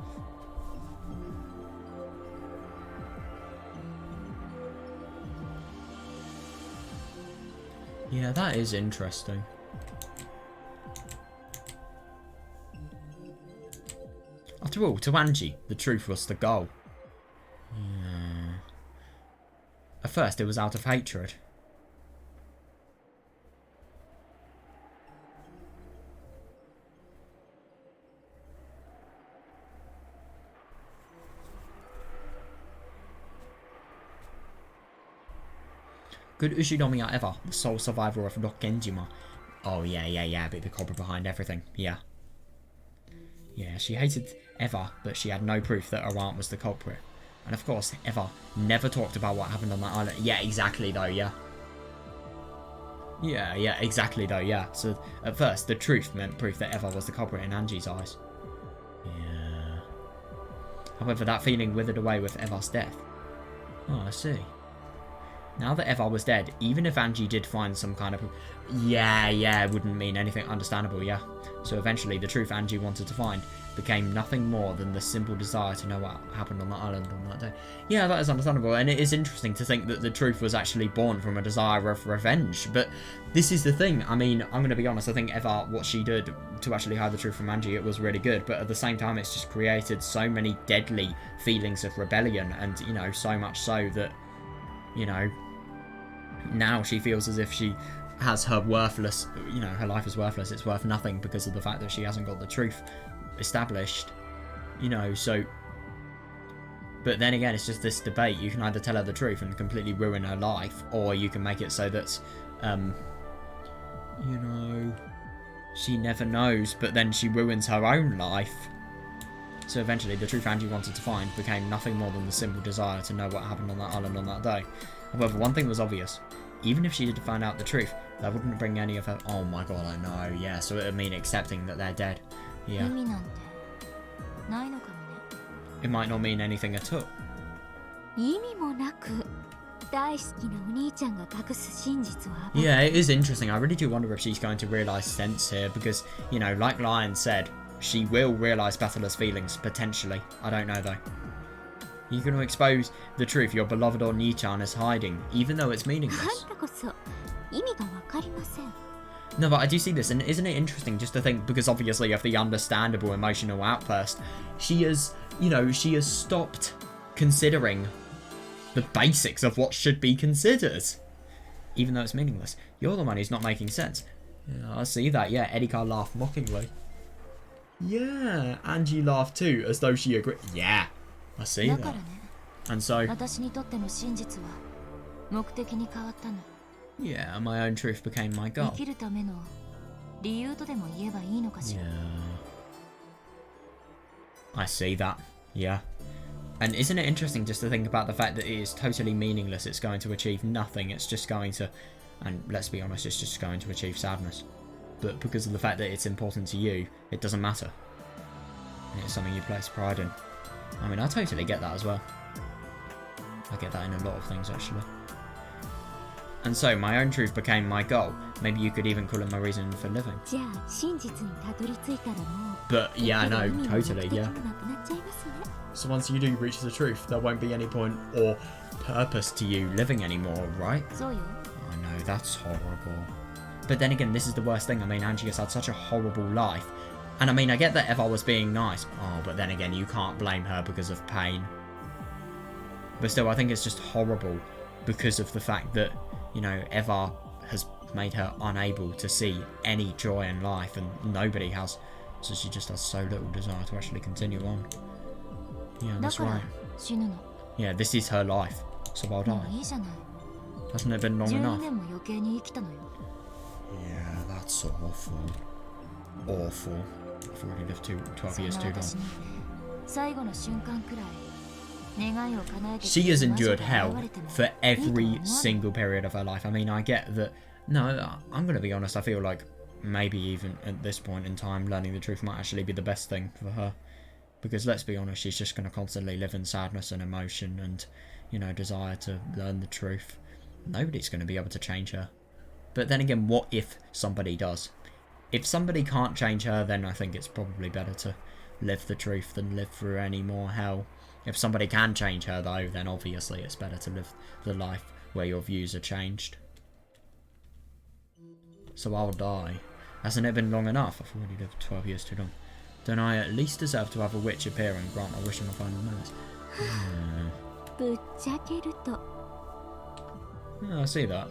Yeah, that is interesting. After all, to Angie, the truth was the goal. Yeah. At first, it was out of hatred. Good Ushinomiya Eva, the sole survivor of Rokkenjima. Oh, yeah, but the culprit behind everything, yeah. Yeah, she hated Eva, but she had no proof that her aunt was the culprit. And of course, Eva never talked about what happened on that island. Yeah, exactly though, yeah. Yeah, exactly though, yeah. So, at first, the truth meant proof that Eva was the culprit in Angie's eyes. Yeah. However, that feeling withered away with Eva's death. Oh, I see. Now that Eva was dead, even if Angie did find some kind of... Yeah, it wouldn't mean anything understandable, yeah. So eventually, the truth Angie wanted to find became nothing more than the simple desire to know what happened on that island on that day. Yeah, that is understandable, and it is interesting to think that the truth was actually born from a desire of revenge, but this is the thing. I mean, I'm going to be honest, I think Eva, what she did to actually hide the truth from Angie, it was really good, but at the same time, it's just created so many deadly feelings of rebellion, and, you know, so much so that, you know, now she feels as if she has her worthless, you know, her life is worthless, it's worth nothing because of the fact that she hasn't got the truth established, you know, so... But then again, it's just this debate. You can either tell her the truth and completely ruin her life, or you can make it so that, you know, she never knows, but then she ruins her own life. So eventually, the truth Angie wanted to find became nothing more than the simple desire to know what happened on that island on that day. However, one thing was obvious. Even if she did find out the truth, that wouldn't bring any of her... Oh my god, I know, yeah. So it would mean accepting that they're dead. Yeah. It might not mean anything at all. Yeah, it is interesting. I really do wonder if she's going to realise sense here, because, you know, like Lion said, she will realise Battler's feelings, potentially. I don't know, though. You're going to expose the truth your beloved Oni-chan is hiding, even though it's meaningless. No, but I do see this, and isn't it interesting just to think, because obviously of the understandable emotional outburst, she has, you know, she has stopped considering the basics of what should be considered, even though it's meaningless. You're the one who's not making sense. Yeah, I see that, yeah. Erika laughed mockingly. Yeah, Angie laughed too, as though she agreed. Yeah, I see that. And so... Yeah, my own truth became my goal. Yeah. I see that. Yeah. And isn't it interesting just to think about the fact that it is totally meaningless, it's going to achieve nothing, it's just going to... And let's be honest, it's just going to achieve sadness. But because of the fact that it's important to you, it doesn't matter. And it's something you place pride in. I mean, I totally get that as well. I get that in a lot of things, actually. And so my own truth became my goal. Maybe you could even call it my reason for living. じゃあ真実にたどり着いたらもう But yeah, 生きる no, 意味も totally, 目的 yeah. もなくなっちゃいますね So once you do reach the truth, there won't be any point or purpose to you living anymore, right? そうよ I know, that's horrible. But then again, this is the worst thing. I mean, Angie has had such a horrible life. And I mean, I get that Eva was being nice. Oh, but then again, you can't blame her because of pain. But still, I think it's just horrible because of the fact that, you know, Eva has made her unable to see any joy in life, and nobody has. So she just has so little desire to actually continue on. Yeah, だ that's から right. 死ぬの Yeah, this is her life. So I'll も die. ういいじゃない Hasn't it been long 12 enough? 年も余計に生きたのよ Yeah, that's awful. Awful. I've already lived 12そん years な too 私 long. に最後の瞬間くらい願いを叶えて She has 魔女 endured が hell 現れても for いいとは思 every わない single period of her life. I mean, I get that. No, I'm going to be honest. I feel like maybe even at this point in time, learning the truth might actually be the best thing for her. Because let's be honest, she's just going to constantly live in sadness and emotion and, you know, desire to learn the truth. Nobody's going to be able to change her. But then again, what if somebody does? If somebody can't change her, then I think it's probably better to live the truth than live through any more hell. If somebody can change her, though, then obviously it's better to live the life where your views are changed. So I'll die. Hasn't it been long enough? I've already lived 12 years too long. Don't I at least deserve to have a witch appear and grant my wish in my final minutes? ぶっちゃけると Yeah, I see that.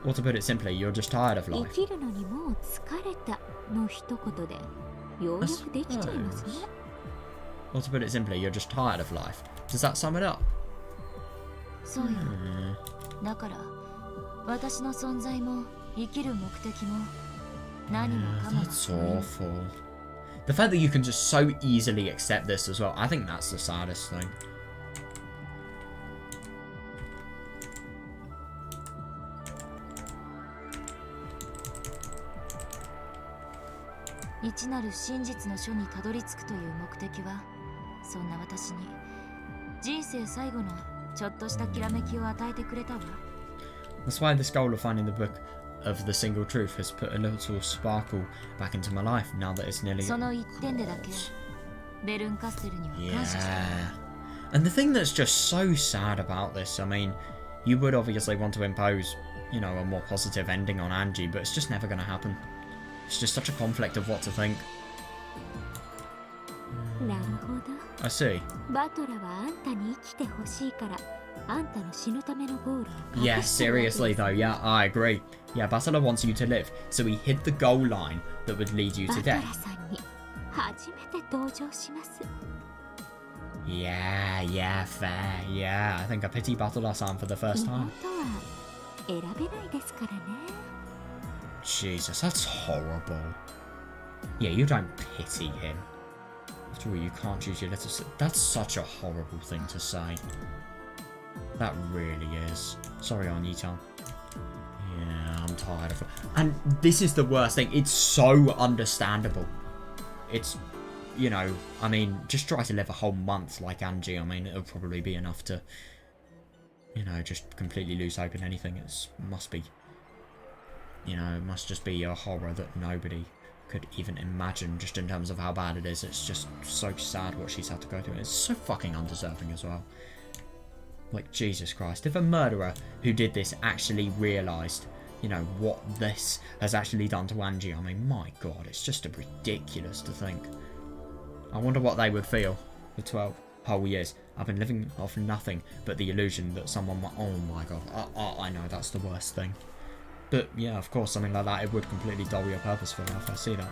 Or to put it simply, you're just tired of 生 life. きるのにもう疲れたの一言でようやくできちゃいますね Or to put it simply, you're just tired of life. Does that sum it up? そうよだから私の存在も生きる目的も何もかも That's awful. The fact that you can just so easily accept this as well, I think that's the saddest thing.「一なる真実の書にたどり着くという目的はそんな私に人生最後のちょっとしたきらめきを与えてくれたわ That's why this goal of finding the book of the single truth has put a little sparkle back into my life now that it's nearly... その一点でだけベルンカステルには感謝してる Yeah. And the thing that's just so sad about this, I mean, you would obviously want to impose, you know, a more positive ending on Angie, but it's just never going to happen. It's just such a conflict of what to think. なるほど I see. バトラはあんたに生きてほしいからあんたの死ぬためのゴールを Yeah, seriously though, yeah, I agree. Yeah, Basila wants you to live, so he hid the goal line that would lead you バ to トラ death. さんに初めて登場します Yeah, fair, yeah. I think I pity Batula-san for the first 妹 time. は選べないですからね Jesus, that's horrible. Yeah, you don't pity him. After all, you can't choose your little sister. That's such a horrible thing to say. That really is. Sorry, Onyi-chan. Yeah, I'm tired of it. And this is the worst thing. It's so understandable. It's, you know, I mean, just try to live a whole month like Angie. I mean, it'll probably be enough to, you know, just completely lose hope in anything. It must be, you know, it must just be a horror that nobody could even imagine, just in terms of how bad it is. It's just so sad what she's had to go through. It's so fucking undeserving as well. Like, Jesus Christ, if a murderer who did this actually realised, you know, what this has actually done to Angie, I mean, my God, it's just ridiculous to think. I wonder what they would feel for 12 whole years. I've been living off nothing but the illusion that someone might... Oh my God, I know, that's the worst thing. But yeah, of course, something like that, it would completely dull your purpose for life. I see that.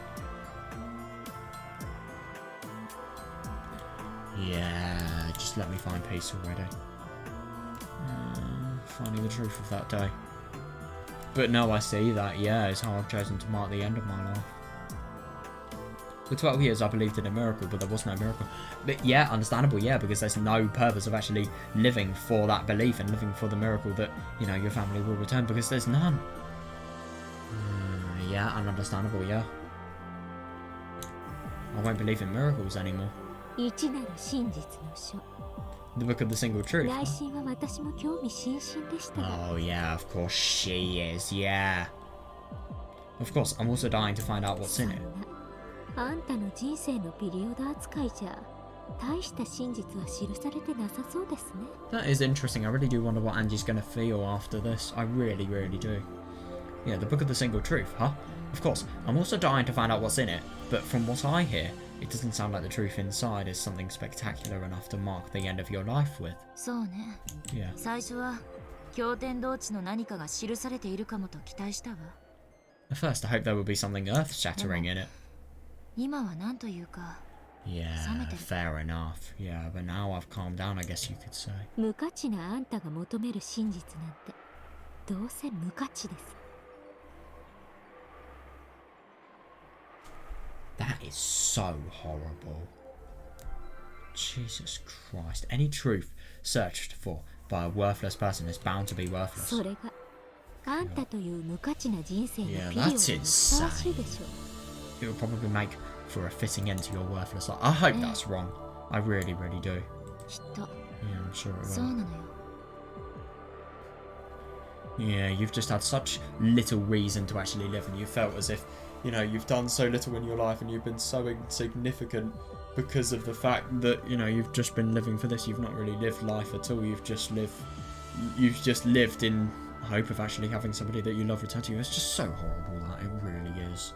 Yeah, just let me find peace already. Finding the truth of that day. But no, I see that, yeah, it's how I've chosen to mark the end of my life. For 12 years I believed in a miracle, but there was no miracle. But yeah, understandable, yeah, because there's no purpose of actually living for that belief and living for the miracle that, you know, your family will return, because there's none. Yeah, and understandable, yeah. I won't believe in miracles anymore. 一なる真実の書 The Book of the Single Truth. 内心は私も興味津々でしたが。 Oh yeah, of course she is, yeah. Of course, I'm also dying to find out what's そ in ん it. なあんたの人生のピリオド扱いじゃ大した真実は記されてなさそうですね。 That is interesting. I really do wonder what Angie's gonna feel after this. I really, really do. Yeah, the Book of the Single Truth, huh? Of course, I'm also dying to find out what's in it, but from what I hear, it doesn't sound like the truth inside is something spectacular enough to mark the end of your life with. そうね。 Yeah. 最初は経典同地の何かが記されているかもと期待したわ。 At first, I hope there will be something earth-shattering in it. 今は何というか。 Yeah, fair enough. Yeah, but now I've calmed down, I guess you could say. 無価値なあんたが求める真実なんてどうせ無価値です。 That is so horrible. Jesus Christ. Any truth searched for by a worthless person is bound to be worthless. それがあんたという無価値な人生のピリオ Yeah, ドに that's ふさわしいでしょう。 It will probably make for a fitting end to your worthless life. I hope that's wrong. I really, really do. きっと Yeah, I'm sure it そう will. なのよ。 Yeah, you've just had such little reason to actually live, and you felt as if, you know, you've done so little in your life and you've been so insignificant because of the fact that, you know, you've just been living for this. You've not really lived life at all. You've just lived in hope of actually having somebody that you love return to you. It's just so horrible, that it really is.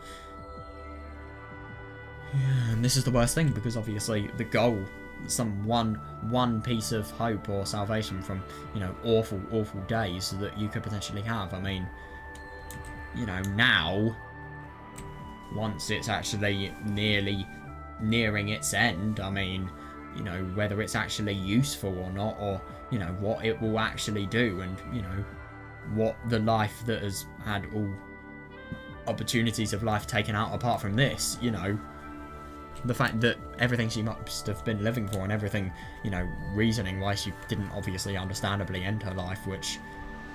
Yeah, and this is the worst thing, because obviously the goal, some one piece of hope or salvation from, you know, awful days that you could potentially have. I mean, you know, now, once it's actually nearing its end, I mean, you know, whether it's actually useful or not, or, you know, what it will actually do, and, you know, what the life that has had all opportunities of life taken out apart from this, you know, the fact that everything she must have been living for and everything, you know, reasoning why she didn't obviously understandably end her life, which,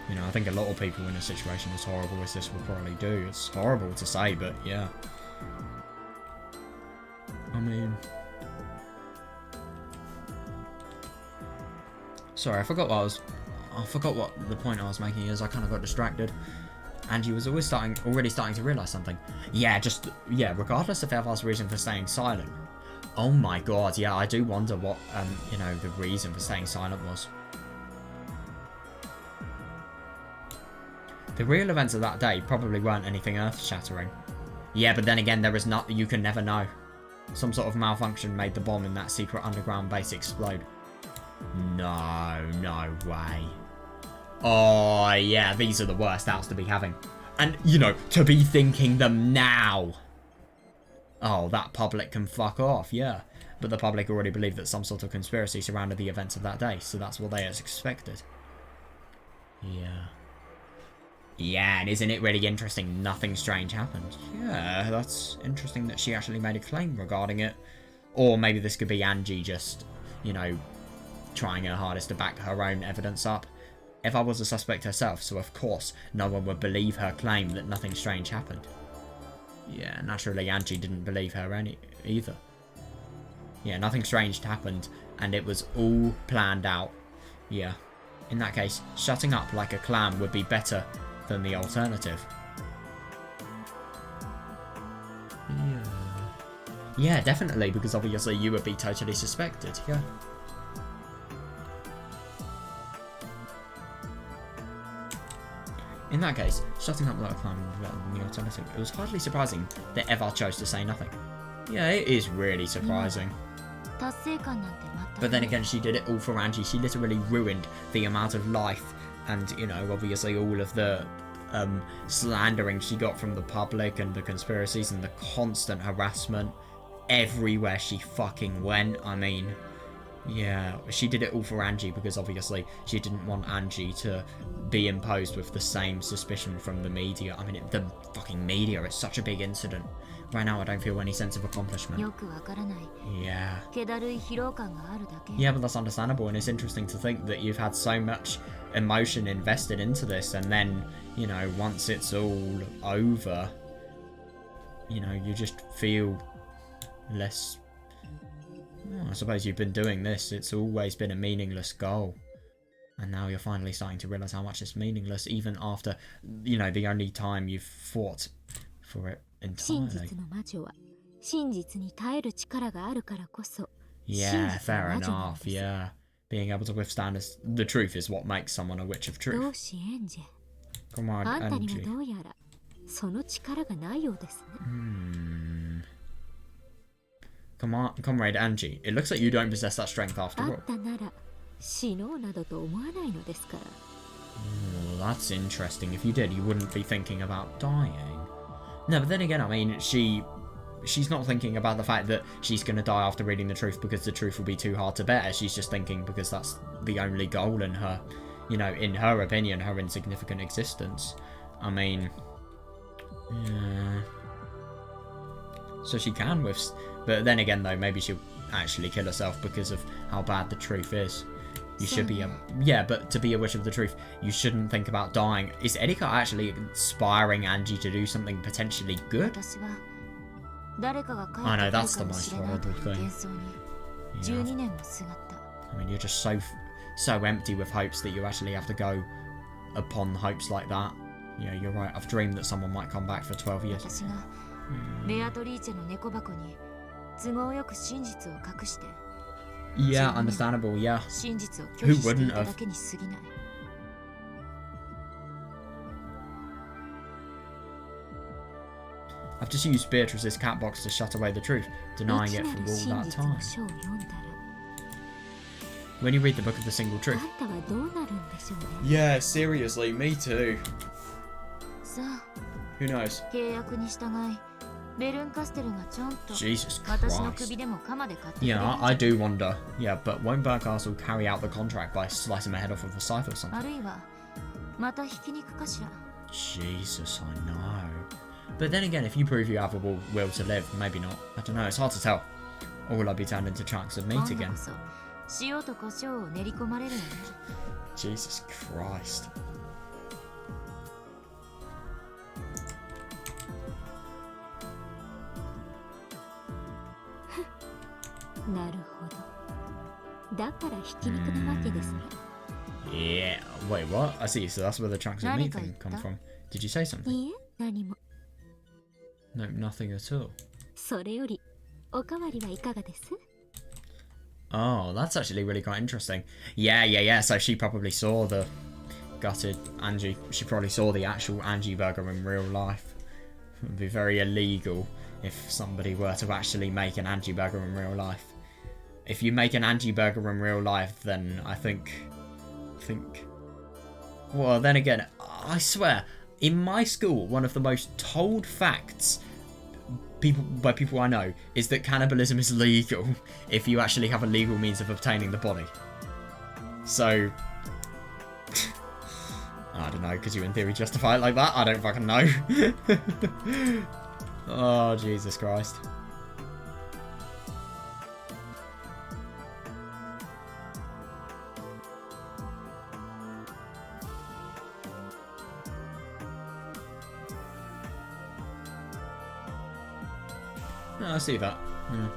you know, I think a lot of people in a situation as horrible as this will probably do. It's horrible to say, but yeah. I mean... Sorry, I forgot what the point I was making is. I kind of got distracted. Angie was already starting to realise something. Yeah, regardless of Eva's reason for staying silent. Oh my god, yeah, I do wonder what, you know, the reason for staying silent was. The real events of that day probably weren't anything earth-shattering. Yeah, but then again, there is not, you can never know. Some sort of malfunction made the bomb in that secret underground base explode. No way. Oh, yeah, these are the worst doubts to be having. And, you know, to be thinking them now. Oh, that public can fuck off, yeah. But the public already believed that some sort of conspiracy surrounded the events of that day, so that's what they expected. Yeah. Yeah, and isn't it really interesting nothing strange happened? Yeah, that's interesting that she actually made a claim regarding it. Or maybe this could be Angie just, you know, trying her hardest to back her own evidence up. Eva was a suspect herself, so of course no one would believe her claim that nothing strange happened. Yeah, naturally Angie didn't believe her either. Yeah, nothing strange happened, and it was all planned out. Yeah. In that case, shutting up like a clam would be better than the alternative. Yeah. Yeah, definitely, because obviously you would be totally suspected, yeah. In that case, shutting up like a clam would be better than the alternative. It was hardly surprising that Eva chose to say nothing. Yeah, it is really surprising. But then again, she did it all for Angie. She literally ruined the amount of life and, you know, obviously all of the slandering she got from the public and the conspiracies and the constant harassment everywhere she fucking went. I mean, yeah, she did it all for Angie because obviously she didn't want Angie to be imposed with the same suspicion from the media. I mean, the fucking media is such a big incident. Right now I don't feel any sense of accomplishment. Yeah. Yeah, but that's understandable, and it's interesting to think that you've had so much emotion invested into this, and then, you know, once it's all over, you know, you just feel less I suppose you've been doing this. It's always been a meaningless goal. And now you're finally starting to realise how much it's meaningless, even after, you know, the only time you've fought for it entirely. Yeah, fair enough, yeah. Being able to withstand the truth is what makes someone a witch of truth. Come on, Angie. Come on, Comrade Angie. It looks like you don't possess that strength after all. Oh, that's interesting. If you did, you wouldn't be thinking about dying. No, but then again, I mean, she's not thinking about the fact that she's going to die after reading the truth because the truth will be too hard to bear. She's just thinking because that's the only goal in her, you know, in her opinion, her insignificant existence. I mean, yeah. So she can but then again though, maybe she'll actually kill herself because of how bad the truth is. You should be yeah, but to be a witch of the truth, you shouldn't think about dying. Is Erika actually inspiring Angie to do something potentially good? I know, that's the most horrible thing. Yeah. I mean, you're just so empty with hopes that you actually have to go upon hopes like that. Yeah, you're right. I've dreamed that someone might come back for 12 years. Yeah, understandable, yeah. Who wouldn't have? I've just used Beatrice's cat box to shut away the truth, denying it for all that time. When you read the Book of the Single Truth. Yeah, seriously, me too. Who knows? Jesus Christ. Yeah, I do wonder. Yeah, but won't Burkastle carry out the contract by slicing my head off with a scythe or something? Jesus, I know. But then again, if you prove you have a will to live, maybe not. I don't know, it's hard to tell. Or will I be turned into chunks of meat again? Jesus Christ. Yeah, wait, what? I see, so that's where the chunks of meat thing come from. Did you say something? No, nothing at all. Oh, that's actually really quite interesting. Yeah, so she probably saw the gutted Angie. She probably saw the actual Angie burger in real life. It would be very illegal if somebody were to actually make an Angie burger in real life. If you make an Angie burger in real life, then I think... Well, then again, I swear, in my school, one of the most told facts by people I know is that cannibalism is legal if you actually have a legal means of obtaining the body. So... I don't know, could you in theory justify it like that? I don't fucking know. Oh, Jesus Christ. I see that. Yeah.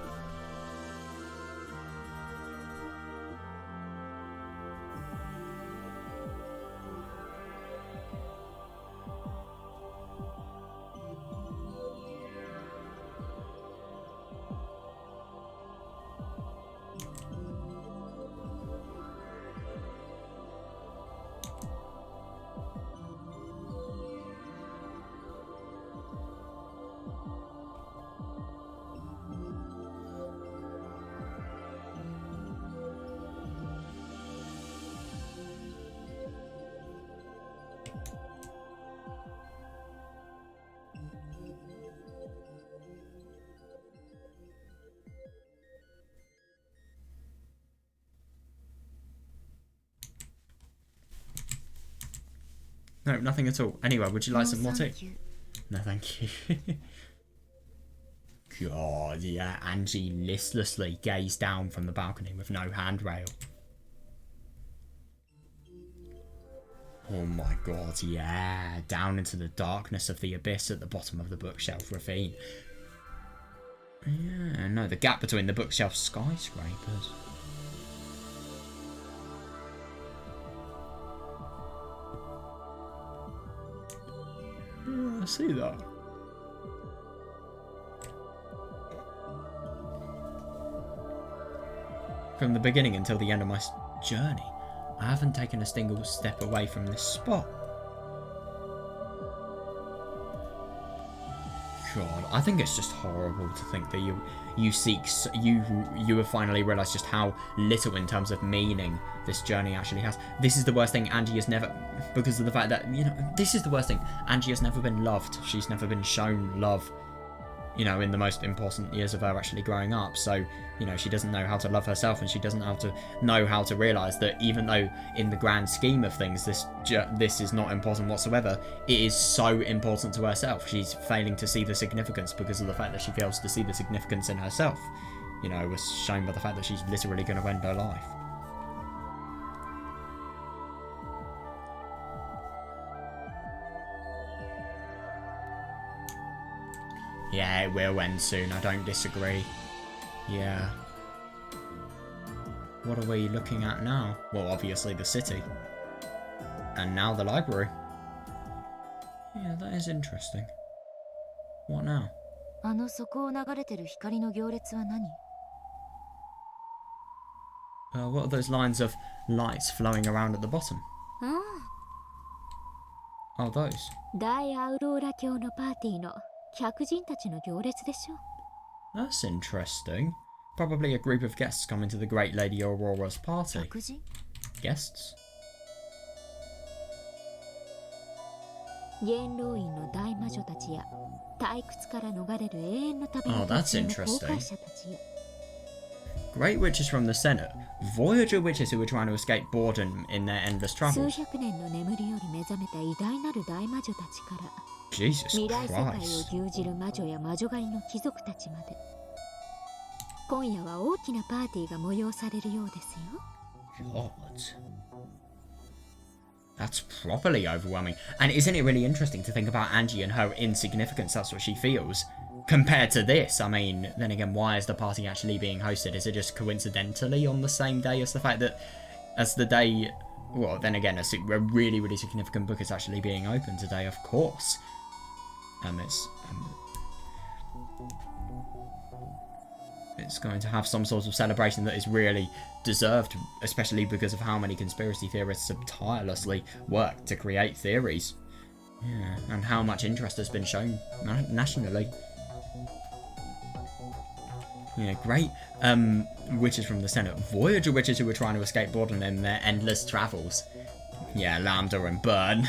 No, nothing at all. Anyway, would you like some more tea? No, thank you. God, yeah, Angie listlessly gazed down from the balcony with no handrail. Oh my god, yeah. Down into the darkness of the abyss at the bottom of the bookshelf ravine. Yeah, no, the gap between the bookshelf skyscrapers. Yeah, I see that. From the beginning until the end of my journey, I haven't taken a single step away from this spot. God, I think it's just horrible to think that you have finally realised just how little in terms of meaning this journey actually has. This is the worst thing. Angie has never, because of the fact that, you know, this is the worst thing. Angie has never been loved. She's never been shown love, you know, in the most important years of her actually growing up. So, you know, she doesn't know how to love herself, and she doesn't know how to realise that even though in the grand scheme of things this is not important whatsoever, it is so important to herself. She's failing to see the significance because of the fact that she fails to see the significance in herself. You know, it was shown by the fact that she's literally going to end her life. Yeah, it will end soon, I don't disagree. Yeah. What are we looking at now? Well, obviously the city. And now the library. Yeah, that is interesting. What now? あの底を流れてる光の行列は何? What are those lines of lights flowing around at the bottom? ああ。 Oh, those. 大アウローラ教のパーティーの客人たちの行列でしょ。 That's interesting. Probably a group of guests coming to the Great Lady Aurora's party. 客人? Guests? 元老院の大魔女たちや退屈から逃れる永遠の旅 Oh, の that's 途中の interesting. 航海者たちや。 Great witches from the Senate. Voyager witches who were trying to escape boredom in their endless 数 travels. 百年の眠りより目覚めた偉大なる大魔女たちから Jesus 未来世界を Christ. 牛耳る魔女や魔女狩りの貴族たちまで。今夜は大きなパーティーが催されるようですよ。 God. That's properly overwhelming. And isn't it really interesting to think about Angie and her insignificance? That's what she feels. Compared to this, I mean, then again, why is the party actually being hosted? Is it just coincidentally on the same day as the fact that, as the day, well, then again, a really, really significant book is actually being opened today, of course. It's going to have some sort of celebration that is really deserved, especially because of how many conspiracy theorists have tirelessly worked to create theories. Yeah, and how much interest has been shown nationally. Yeah, great witches from the Senate. Voyager witches who were trying to escape boredom in their endless travels. Yeah, Lambda and Burn.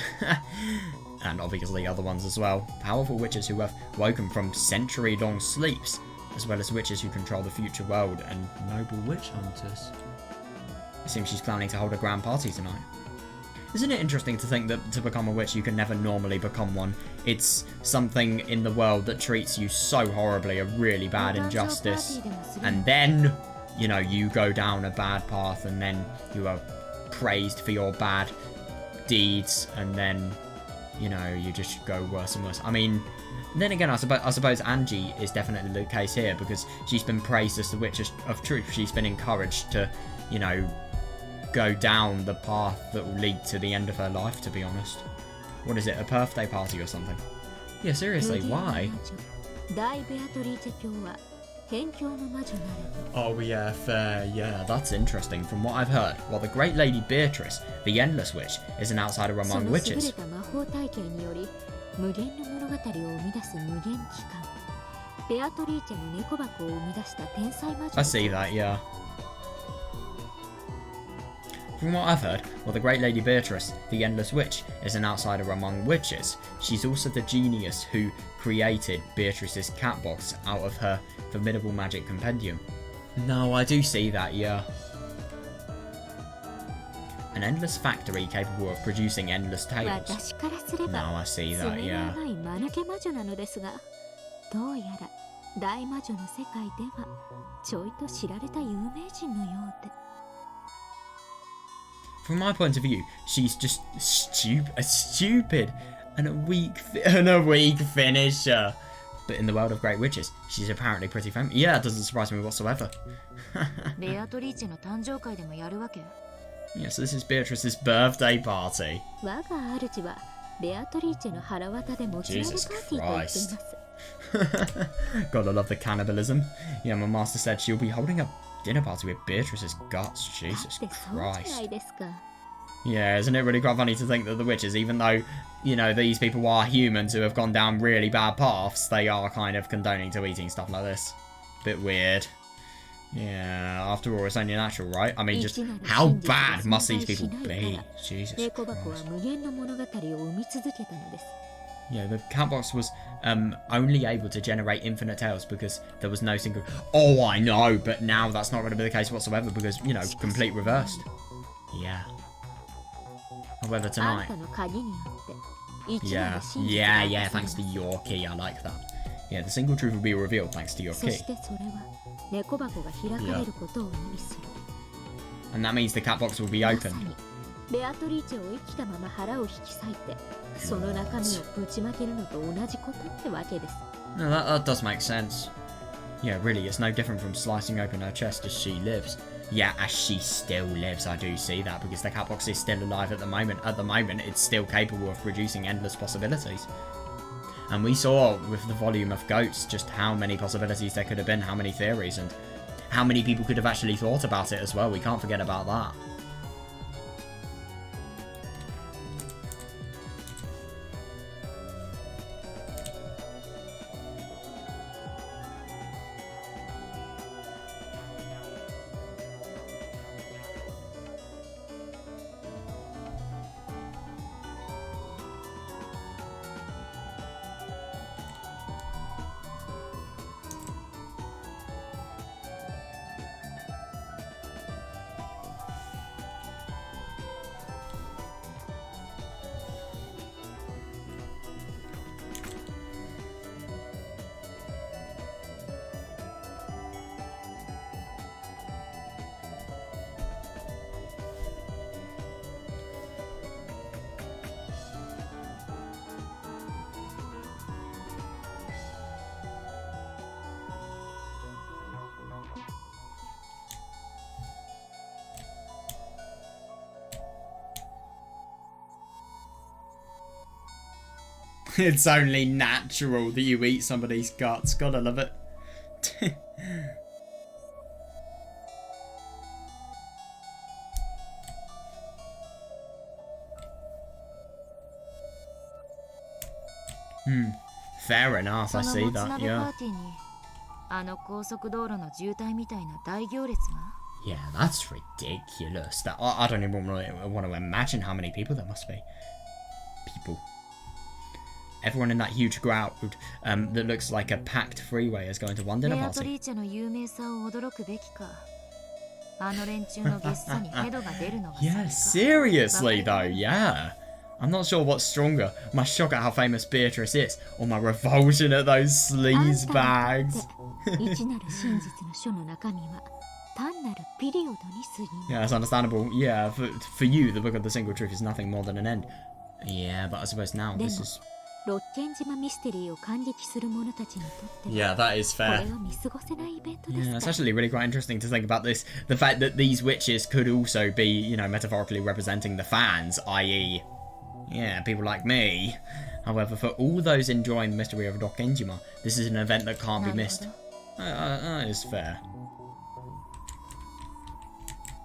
And obviously other ones as well. Powerful witches who have woken from century-long sleeps, as well as witches who control the future world, and noble witch hunters. It seems she's planning to hold a grand party tonight. Isn't it interesting to think that to become a witch you can never normally become one? It's something in the world that treats you so horribly, a really bad injustice, and then, you know, you go down a bad path, and then you are praised for your bad deeds, and then, you know, you just go worse and worse. I mean, then again, I suppose Angie is definitely the case here, because she's been praised as the witch of truth. She's been encouraged to, you know, go down the path that will lead to the end of her life, to be honest. What is it, a birthday party or something? Yeah, seriously, why? Oh yeah, fair, yeah, that's interesting. From what I've heard, while the Great Lady Beatrice, the Endless Witch, is an outsider among witches. I see that, yeah. From what I've heard, while the Great Lady Beatrice, the Endless Witch, is an outsider among witches, she's also the genius who created Beatrice's cat box out of her formidable magic compendium. No, I do see that, yeah. An endless factory capable of producing endless tales. No, I see that, yeah. From my point of view, she's just stupid and a weak finisher. but in the world of great witches, she's apparently pretty famous. Yeah, it doesn't surprise me whatsoever. ベアトリーチェの誕生会でもやるわけ？ Yes, this is Beatrice's birthday party. 我が主はベアトリーチェの腹渡で持ち上げパーティーと言っています。 Gotta love the cannibalism. Yeah, my master said she'll be holding a dinner party with Beatrice's guts. Jesus だってそうじゃな Christ. いですか。 Yeah, isn't it really quite funny to think that the witches, even though, you know, these people are humans who have gone down really bad paths, they are kind of condoning to eating stuff like this. Bit weird. Yeah, after all, it's only natural, right? I mean, just how bad must these people be? Jesus 霊子箱は Christ. 無限の物語を生み続けたのです。 Yeah, the Catbox was only able to generate infinite tales because there was no single... Oh, I know, but now that's not going to be the case whatsoever because, you know, complete reversed. Yeah. However, あん tonight... たの鍵によって一な Yeah, る真実 yeah, が yeah, 明かされ thanks to your key, I like that. Yeah, the single truth will be revealed thanks to your そ key. してそれは猫箱が開かれることを意味する。 And that means the Catbox will be ま open. さにベアトリーチェを生きたまま腹を引き裂いてその中身をぶちまけるのと同じことってわけです。 No, that does make sense. Yeah, really, it's no different from slicing open her chest as she lives. Yeah, as she still lives, I do see that, because the Catbox is still alive at the moment. At the moment, it's still capable of producing endless possibilities. And we saw with the volume of goats just how many possibilities there could have been, how many theories, and how many people could have actually thought about it as well. We can't forget about that. It's only natural that you eat somebody's guts. Gotta love it. Fair enough, そ I の see もつ that, 鍋パ yeah. ーティーにあの高速道路の渋滞みたいな大行列が。 Yeah, that's ridiculous. That I don't even want to imagine how many people there must be. People. Everyone in that huge crowd that looks like a packed freeway is going to one ベ dinner アト party. リーチェの有名さを驚くべきか。あの連中のゲッサにヘドが出るのが Yeah, 先か。 seriously though, yeah. I'm not sure what's stronger, my shock at how famous Beatrice is, or my revulsion at those あん sleaze た bags. にとって一なる真実の書の中身は単なるピリオドに過ぎない Yeah, it's understandable. Yeah, for you, the book of the single truth is nothing more than an end. Yeah, but I suppose now this is... ロッケン島ミステリーを感激する者たちにとっては Yeah, that is こ fair. れは見過ごせないイベントで Yeah, す it's から actually really quite interesting to think about this. The fact that these witches could also be, you know, metaphorically representing the fans, i.e., yeah, people like me. However, for all those enjoying the mystery of Rokkenjima, this is an event that can't be なるほ missed. ど That is fair.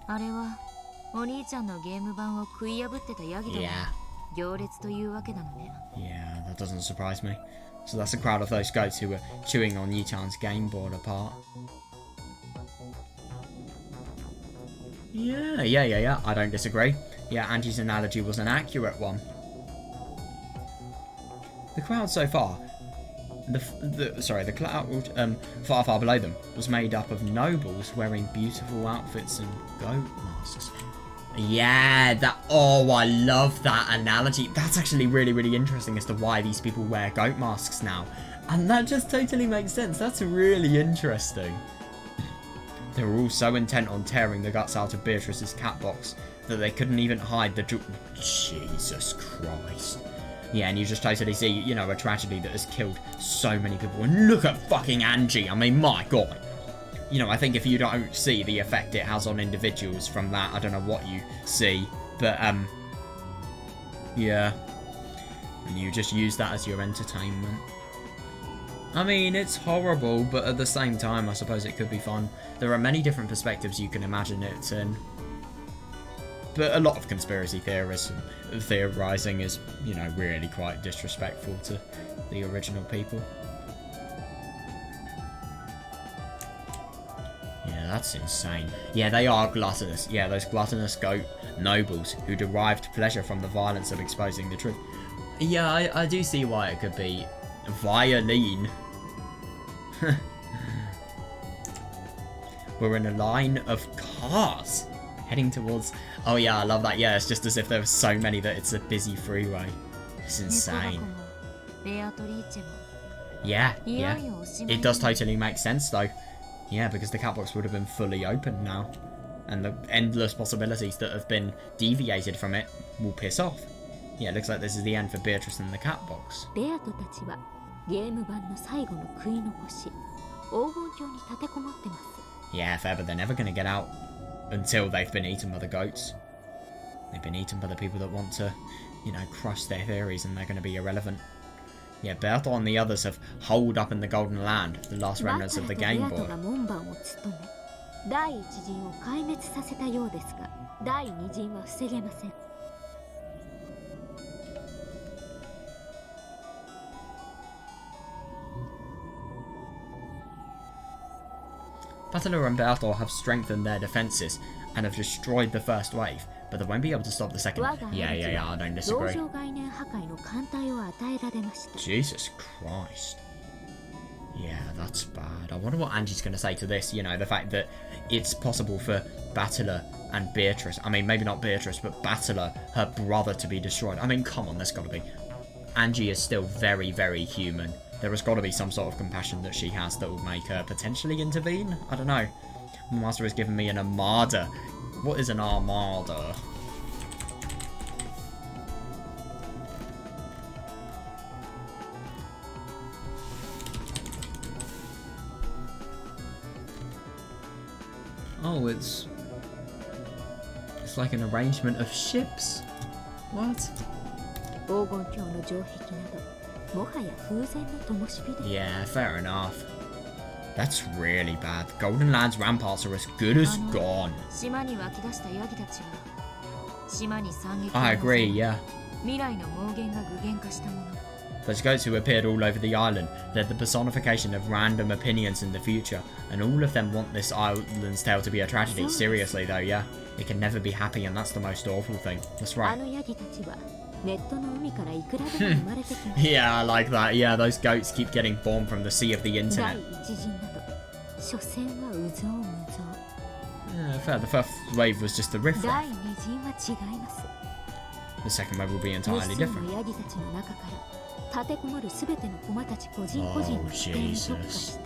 あれはお兄ちゃんのゲーム版を食い破ってたヤギとの Yeah. 行列というわけなのね Yeah, that doesn't surprise me. So that's a crowd of those goats who were chewing on Yi-chan's game board apart. Yeah. I don't disagree. Yeah, Angie's analogy was an accurate one. The crowd so far, the cloud far below them was made up of nobles wearing beautiful outfits and goat masks. Yeah, I love that analogy. That's actually really interesting as to why these people wear goat masks now. And that just totally makes sense. That's really interesting. They were all so intent on tearing the guts out of Beatrice's cat box that they couldn't even hide the Jesus Christ. Yeah, and you just totally see, you know, a tragedy that has killed so many people. And look at fucking Angie. I mean, my God. You know, I think if you don't see the effect it has on individuals from that, I don't know what you see. But, yeah. And you just use that as your entertainment. I mean, it's horrible, but at the same time, I suppose it could be fun. There are many different perspectives you can imagine it in. But a lot of conspiracy theorists and theorizing is, you know, really quite disrespectful to the original people. Yeah, that's insane. Yeah, they are gluttonous. Yeah, those gluttonous goat nobles who derived pleasure from the violence of exposing the truth. Yeah, I do see why it could be violin. We're in a line of cars heading towards... Oh yeah, I love that. Yeah, it's just as if there were so many that it's a busy freeway. It's insane. Yeah, yeah. It does totally make sense though. Yeah, because the catbox would have been fully open now. And the endless possibilities that have been deviated from it will piss off. Yeah, it looks like this is the end for Beatrice and the catbox. Yeah, fair, but they're never going to get out until they've been eaten by the goats. They've been eaten by the people that want to, you know, crush their theories, and they're going to be irrelevant. Yeah, Bertha and the others have holed up in the Golden Land, the last remnants of the Game Boy. Battler and Bertha have strengthened their defences and have destroyed the first wave, but they won't be able to stop the second. Yeah, I don't disagree. Jesus Christ. Yeah, that's bad. I wonder what Angie's going to say to this, you know, the fact that it's possible for Battler and Beatrice, I mean, maybe not Beatrice, but Battler, her brother, to be destroyed. I mean, come on, there's got to be. Angie is still very, very human. There has got to be some sort of compassion that she has that will make her potentially intervene. I don't know. My master has given me an armada. What is an armada? Oh, it's like an arrangement of ships. What? Yeah, fair enough. That's really bad. The Golden Land's ramparts are as good as gone. I agree, yeah. Those goats who appeared all over the island, they're the personification of random opinions in the future, and all of them want this island's tale to be a tragedy. Seriously though, yeah. It can never be happy, and that's the most awful thing. That's right. Yeah, I like that. Yeah, those goats keep getting born from the sea of the internet. Yeah, fair. The first wave was just the riffraff. The second wave will be entirely different. Oh, Jesus.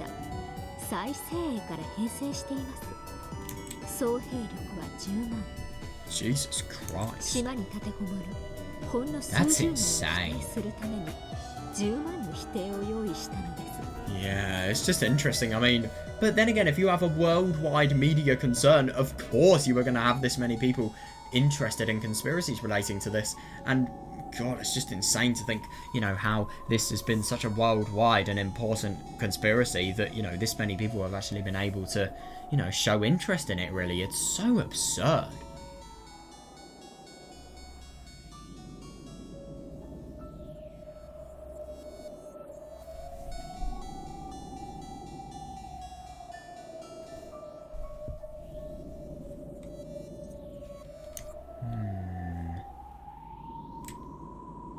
Jesus Christ. That's insane. Yeah, it's just interesting. I mean, but then again, if you have a worldwide media concern, of course you are going to have this many people interested in conspiracies relating to this. And God, it's just insane to think, you know, how this has been such a worldwide and important conspiracy that, you know, this many people have actually been able to, you know, show interest in it, really. It's so absurd.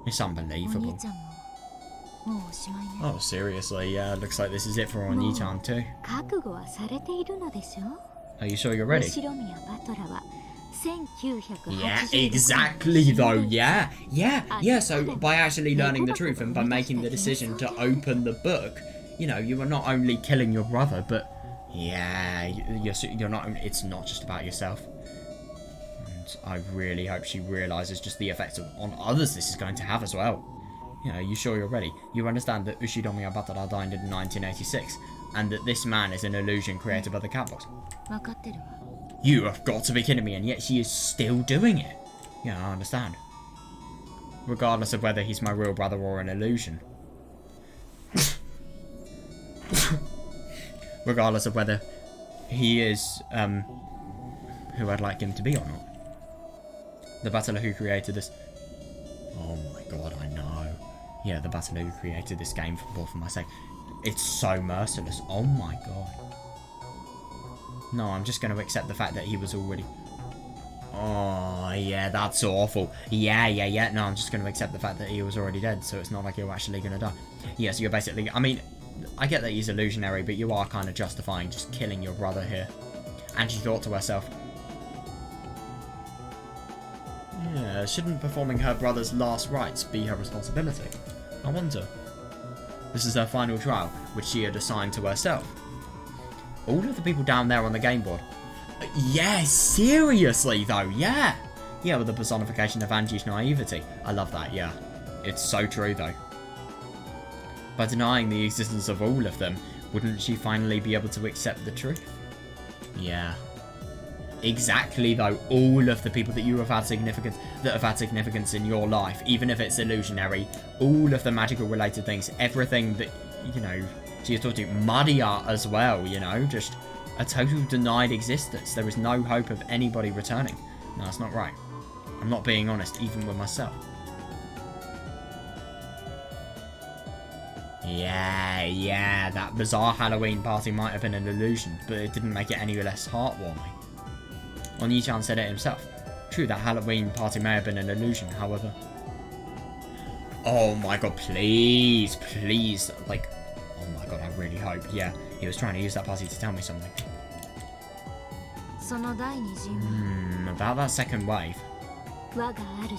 It's unbelievable. Oh, seriously, yeah, looks like this is it for Oni-chan too. Are you sure you're ready? Yeah, exactly though, yeah, so by actually learning the truth and by making the decision to open the book, you know, you are not only killing your brother, but yeah, you're not, it's not just about yourself. I really hope she realises just the effect on others this is going to have as well. Yeah, are you sure you're ready? You understand that Ushidomiya Batara died in 1986, and that this man is an illusion created by the Catbox. 分かってるわ You have got to be kidding me, and yet she is still doing it. Yeah, I understand. Regardless of whether he's my real brother or an illusion. Regardless of whether he is, who I'd like him to be or not. The battler who created this... Oh my god, I know. Yeah, the battler who created this game for my sake. It's so merciless. Oh my god. No, I'm just going to accept the fact that he was already... Oh, yeah, that's awful. Yeah. No, I'm just going to accept the fact that he was already dead, so it's not like you're actually going to die. Yeah, so you're basically... I mean, I get that he's illusionary, but you are kind of justifying just killing your brother here. And she thought to herself... Yeah, shouldn't performing her brother's last rites be her responsibility? I wonder. This is her final trial, which she had assigned to herself. All of the people down there on the game board. Yeah, seriously though, yeah. Yeah, with the personification of Angie's naivety. I love that, yeah. It's so true though. By denying the existence of all of them, wouldn't she finally be able to accept the truth? Yeah. Exactly though, all of the people that you have had significance in your life, even if it's illusionary, all of the magical related things, everything that, you know, she has taught you, Maria as well, you know, just a total denied existence. There is no hope of anybody returning. No, that's not right. I'm not being honest, even with myself. Yeah, that bizarre Halloween party might have been an illusion, but it didn't make it any less heartwarming. Oni-chan said it himself. True, that Halloween party may have been an illusion, however. Oh my god, please, like, oh my god, I really hope, yeah, he was trying to use that party to tell me something. その第二陣は About that second wave. 我が主より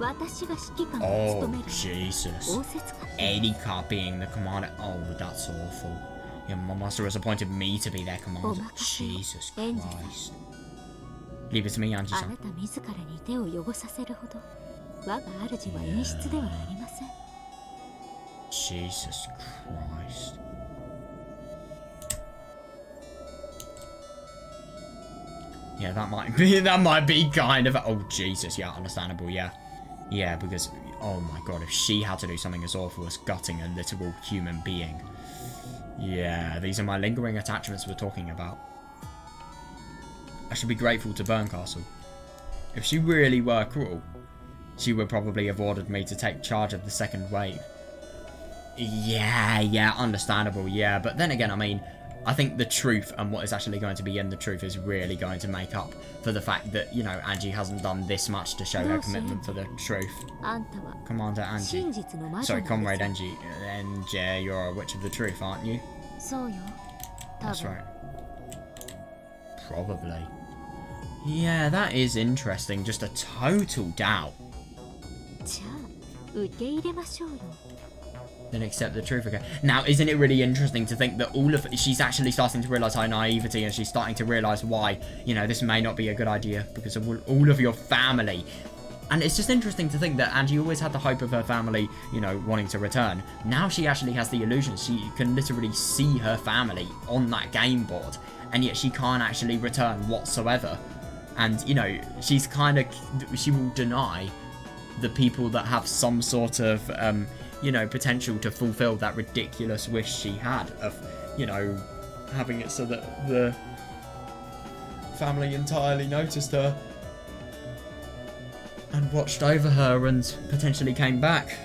私が指揮官を Oh, 務める Jesus. 仰せつか Erika being the commander. Oh, that's awful. Yeah, my master has appointed me to be their commander. Jesus Christ. Leave it to me, あ Angie-san. なた自らに手を汚させるほど我が主は陰湿ではありません Jesus Christ. Yeah, that might be kind of... Oh, Jesus, yeah, understandable, yeah. Yeah, because, oh my god, if she had to do something as awful as gutting a literal human being. Yeah, these are my lingering attachments we're talking about. I should be grateful to Burncastle. If she really were cruel, she would probably have ordered me to take charge of the second wave. Yeah, understandable, yeah. But then again, I mean, I think the truth and what is actually going to be in the truth is really going to make up for the fact that, you know, Angie hasn't done this much to show her commitment for the truth. あんたは Commander Angie. 真実の魔女 Sorry, なんです Comrade Angie. And you're a witch of the truth, aren't you? そうよ多 That's 分 right. Probably. Yeah, that is interesting. Just a total doubt. じゃあ受け入れましょうよ Then accept the truth again. Now, isn't it really interesting to think that she's actually starting to realise her naivety, and she's starting to realise why, you know, this may not be a good idea because of all of your family. And it's just interesting to think that Angie always had the hope of her family, you know, wanting to return. Now she actually has the illusion. She can literally see her family on that game board, and yet she can't actually return whatsoever. And, you know, she will deny the people that have some sort of, you know, potential to fulfill that ridiculous wish she had of, you know, having it so that the family entirely noticed her and watched over her and potentially came back.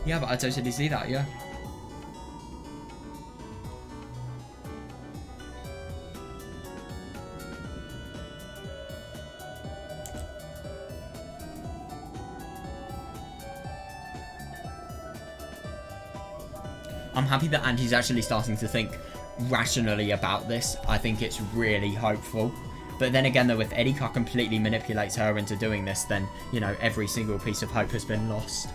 Yeah, but I totally see that, yeah. I'm happy that Angie's actually starting to think rationally about this. I think it's really hopeful. But then again, though, if Erika completely manipulates her into doing this, then, you know, every single piece of hope has been lost.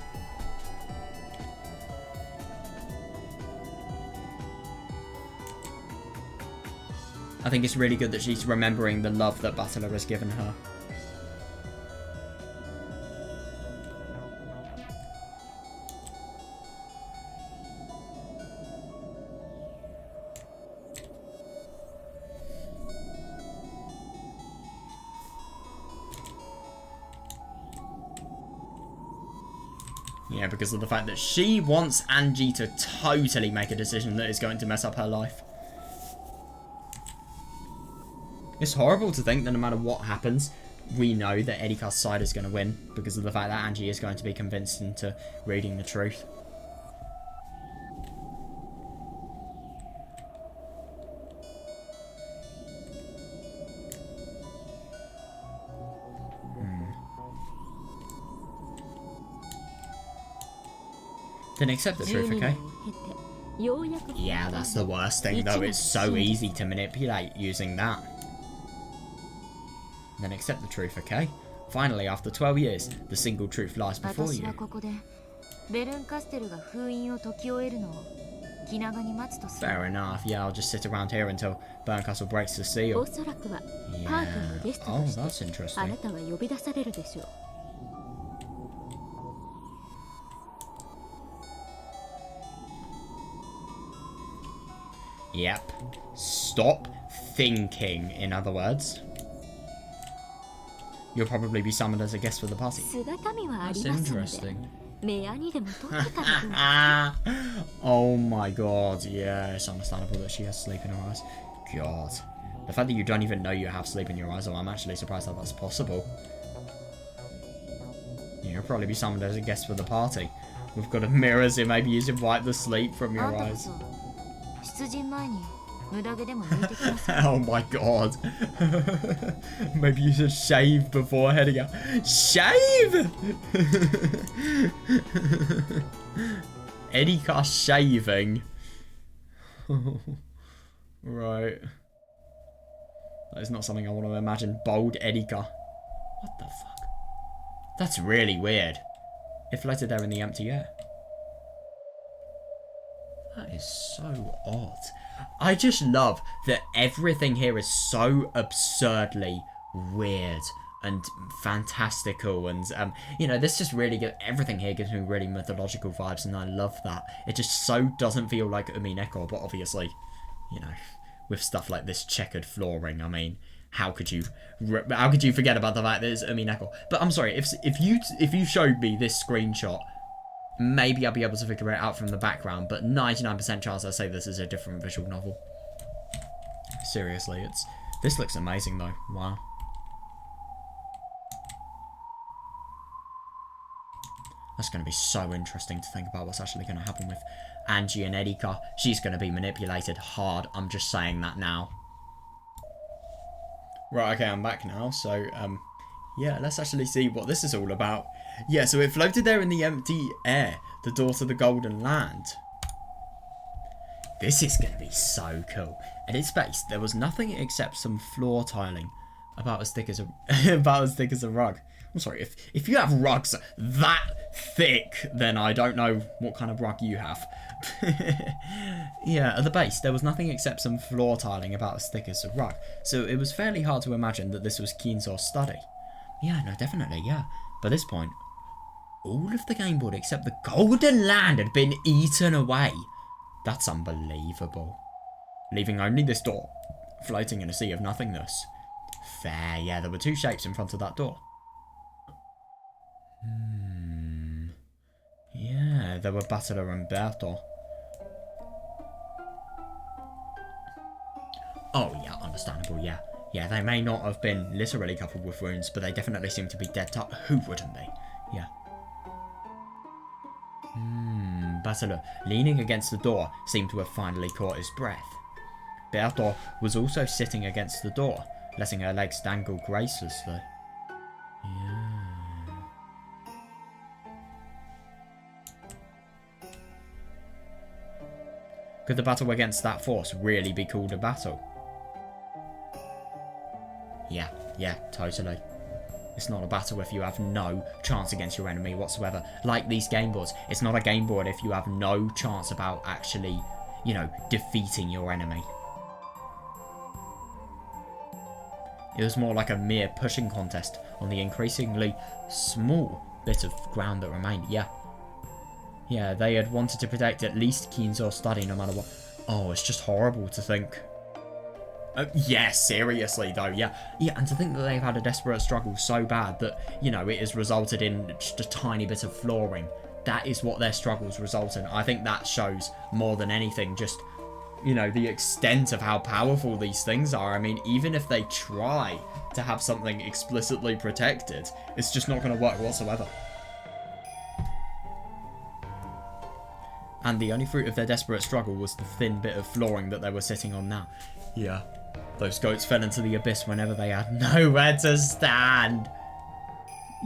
I think it's really good that she's remembering the love that Butler has given her. Yeah, because of the fact that she wants Angie to totally make a decision that is going to mess up her life. It's horrible to think that no matter what happens, we know that Erika's side is going to win because of the fact that Angie is going to be convinced into reading the truth. Then accept the truth, okay? Yeah, that's the worst thing though, it's so easy to manipulate using that. Then accept the truth, okay? Finally, after 12 years, the single truth lies before you. Fair enough, yeah, I'll just sit around here until Berncastle breaks the seal. Yeah. Oh, that's interesting. Yep. Stop thinking, in other words. You'll probably be summoned as a guest for the party. That's interesting. Oh my god, yeah, it's understandable that she has sleep in her eyes. God. The fact that you don't even know you have sleep in your eyes, I'm actually surprised that that's possible. You'll probably be summoned as a guest for the party. We've got a mirror, so maybe you should wipe the sleep from your eyes. Oh my god. Maybe you should shave before heading out. Shave! Erika shaving. Right. That is not something I want to imagine. Bold Erika. What the fuck? That's really weird. It floated there in the empty air. That is so odd. I just love that everything here is so absurdly weird and fantastical, and you know, this just really everything here gives me really mythological vibes, and I love that. It just so doesn't feel like Umineko, but obviously, you know, with stuff like this checkered flooring, I mean, how could you forget about the fact that it's Umineko? But I'm sorry, if you showed me this screenshot, maybe I'll be able to figure it out from the background, but 99% chance I'll say this is a different visual novel. Seriously, this looks amazing though. Wow. That's going to be so interesting to think about what's actually going to happen with Angie and Erika. She's going to be manipulated hard. I'm just saying that now. Right, okay, I'm back now. So, yeah, let's actually see what this is all about. Yeah, so it floated there in the empty air, the door to the Golden Land. This is going to be so cool. At its base, there was nothing except some floor tiling about as thick as a rug. I'm sorry, if you have rugs that thick, then I don't know what kind of rug you have. Yeah, at the base, there was nothing except some floor tiling about as thick as a rug. So it was fairly hard to imagine that this was Kinzo's study. Yeah, no, definitely, yeah. By this point, all of the game board except the Golden Land had been eaten away. That's unbelievable. Leaving only this door, floating in a sea of nothingness. Fair, yeah, there were two shapes in front of that door. Yeah, there were Battler and Berto. Oh, yeah, understandable, yeah. Yeah, they may not have been literally covered with wounds, but they definitely seem to be dead. Who wouldn't be? Yeah. Battler, leaning against the door, seemed to have finally caught his breath. Berto was also sitting against the door, letting her legs dangle gracelessly. Yeah. Could the battle against that force really be called a battle? Yeah, totally. It's not a battle if you have no chance against your enemy whatsoever. Like these game boards, it's not a game board if you have no chance about actually, you know, defeating your enemy. It was more like a mere pushing contest on the increasingly small bit of ground that remained. Yeah. Yeah, they had wanted to protect at least Kinzo's study no matter what. Oh, it's just horrible to think. Yeah, seriously though, yeah. Yeah, and to think that they've had a desperate struggle so bad that, you know, it has resulted in just a tiny bit of flooring. That is what their struggles result in. I think that shows more than anything just, you know, the extent of how powerful these things are. I mean, even if they try to have something explicitly protected, it's just not going to work whatsoever. And the only fruit of their desperate struggle was the thin bit of flooring that they were sitting on now. Yeah. Those goats fell into the abyss whenever they had nowhere to stand.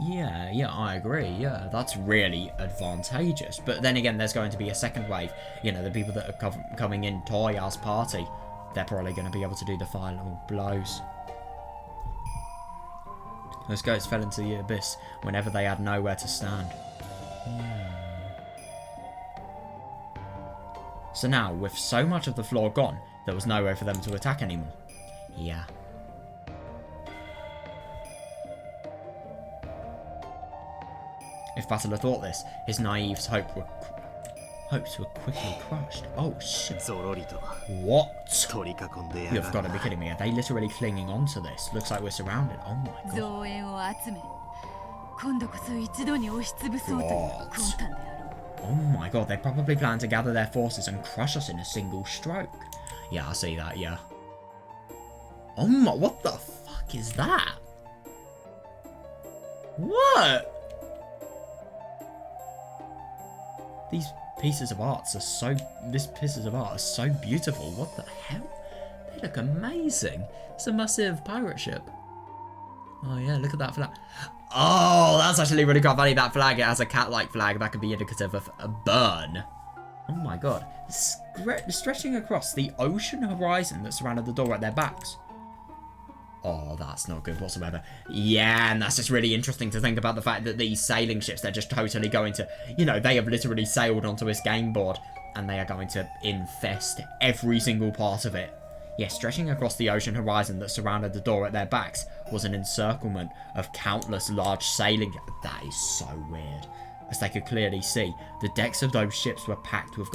Yeah, I agree. Yeah, that's really advantageous. But then again, there's going to be a second wave. You know, the people that are coming in Toya's party, they're probably going to be able to do the final blows. Those goats fell into the abyss whenever they had nowhere to stand. Yeah. So now, with so much of the floor gone, there was nowhere for them to attack anymore. Yeah. If Battler thought this, his naive hopes were quickly crushed. Oh shit. What? You've got to be kidding me. Are they literally clinging onto this? Looks like we're surrounded. Oh my god. Oh my god, they probably plan to gather their forces and crush us in a single stroke. Yeah, I see that, yeah. Oh my, what the fuck is that? What? These pieces of art are so, beautiful. What the hell? They look amazing. It's a massive pirate ship. Oh yeah, look at that flag. Oh, that's actually really quite funny. That flag, it has a cat-like flag. That could be indicative of a burn. Oh my god. Stretching across the ocean horizon that surrounded the door at their backs. Oh, that's not good whatsoever. Yeah, and that's just really interesting to think about the fact that these sailing ships, they're just totally going to, you know, they have literally sailed onto this game board and they are going to infest every single part of it. Yes, stretching across the ocean horizon that surrounded the door at their backs was an encirclement of countless large sailing... That is so weird. As they could clearly see, the decks of those ships were packed with...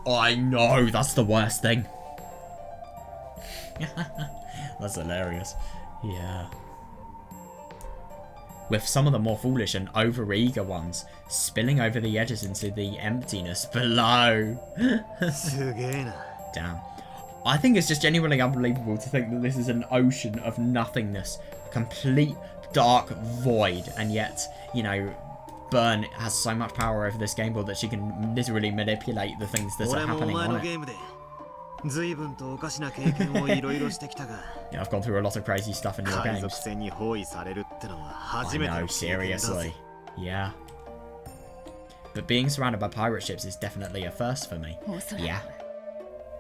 Oh, I know, that's the worst thing. That's hilarious. Yeah. With some of the more foolish and overeager ones spilling over the edges into the emptiness below. Damn. I think it's just genuinely unbelievable to think that this is an ocean of nothingness. A complete dark void. And yet, you know, Byrne has so much power over this game board that she can literally manipulate the things that are happening on it. Yeah, I've gone through a lot of crazy stuff in your games. I know, seriously. Yeah. But being surrounded by pirate ships is definitely a first for me. Yeah.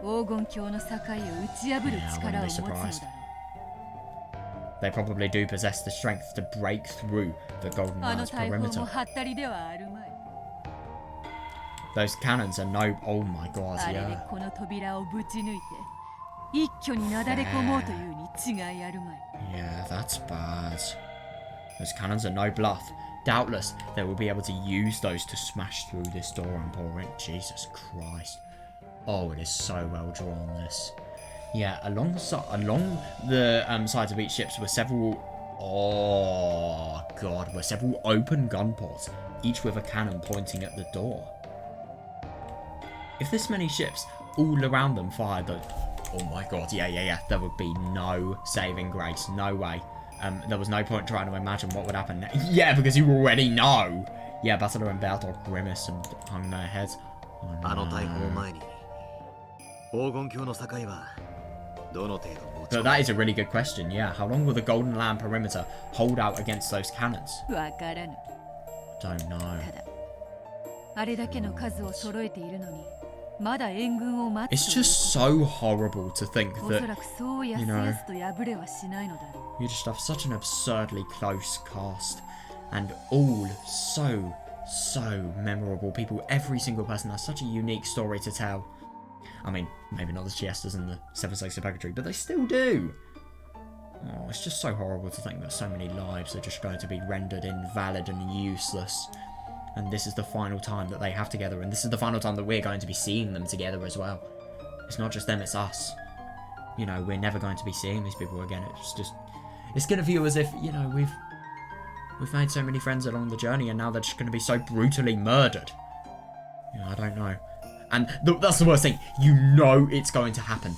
Yeah, I wouldn't be surprised. They probably do possess the strength to break through the Golden Land's perimeter. Those cannons are no... Oh my god, yeah. Yeah, that's bad. Those cannons are no bluff. Doubtless, they will be able to use those to smash through this door and pour in. Jesus Christ. Oh, it is so well drawn, this. Yeah, along the sides of each ship were several... Oh, God. Were several open gun ports, each with a cannon pointing at the door. If this many ships all around them fired the... Oh my god, yeah. There would be no saving grace. No way. There was no point trying to imagine what would happen next. Yeah, because you already know. Yeah, Battler and Baltor grimace and hung their heads. Oh, no. But that is a really good question, yeah. How long will the Golden Land perimeter hold out against those cannons? Don't know. It's just so horrible to think that, you know, you just have such an absurdly close cast and all so memorable people. Every single person has such a unique story to tell. I mean, maybe not the Chiestas and the Seven Slaves of Purgatory, but they still do. Oh, it's just so horrible to think that so many lives are just going to be rendered invalid and useless. And this is the final time that they have together, and this is the final time that we're going to be seeing them together as well. It's not just them, it's us. You know, we're never going to be seeing these people again. It's going to feel as if, you know, we've made so many friends along the journey, and now they're just going to be so brutally murdered. You know, I don't know. And that's the worst thing. You know it's going to happen.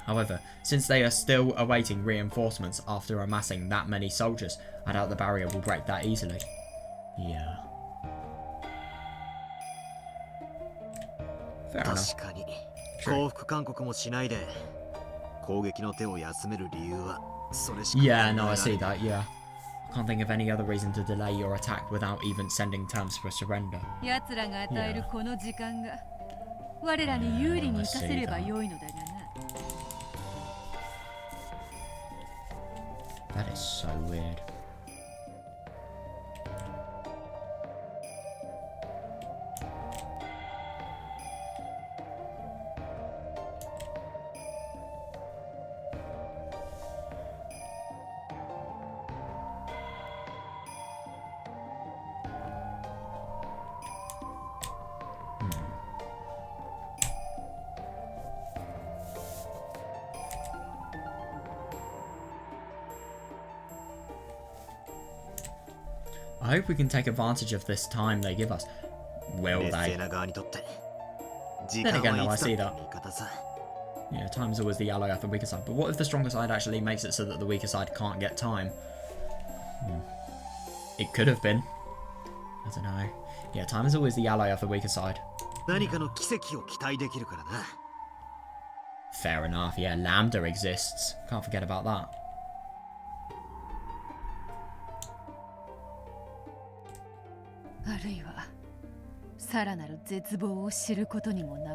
However, since they are still awaiting reinforcements after amassing that many soldiers, I doubt the barrier will break that easily. Yeah. Fair enough. True. Yeah, no, I see that, yeah. Can't think of any other reason to delay your attack without even sending terms for surrender. Yeah. That is so weird. I hope we can take advantage of this time they give us. Will they? Then again, no, I see that. Yeah, time's always the ally of the weaker side. But what if the stronger side actually makes it so that the weaker side can't get time? It could have been. I don't know. Yeah, time is always the ally of the weaker side. Fair enough, yeah, Lambda exists. Can't forget about that.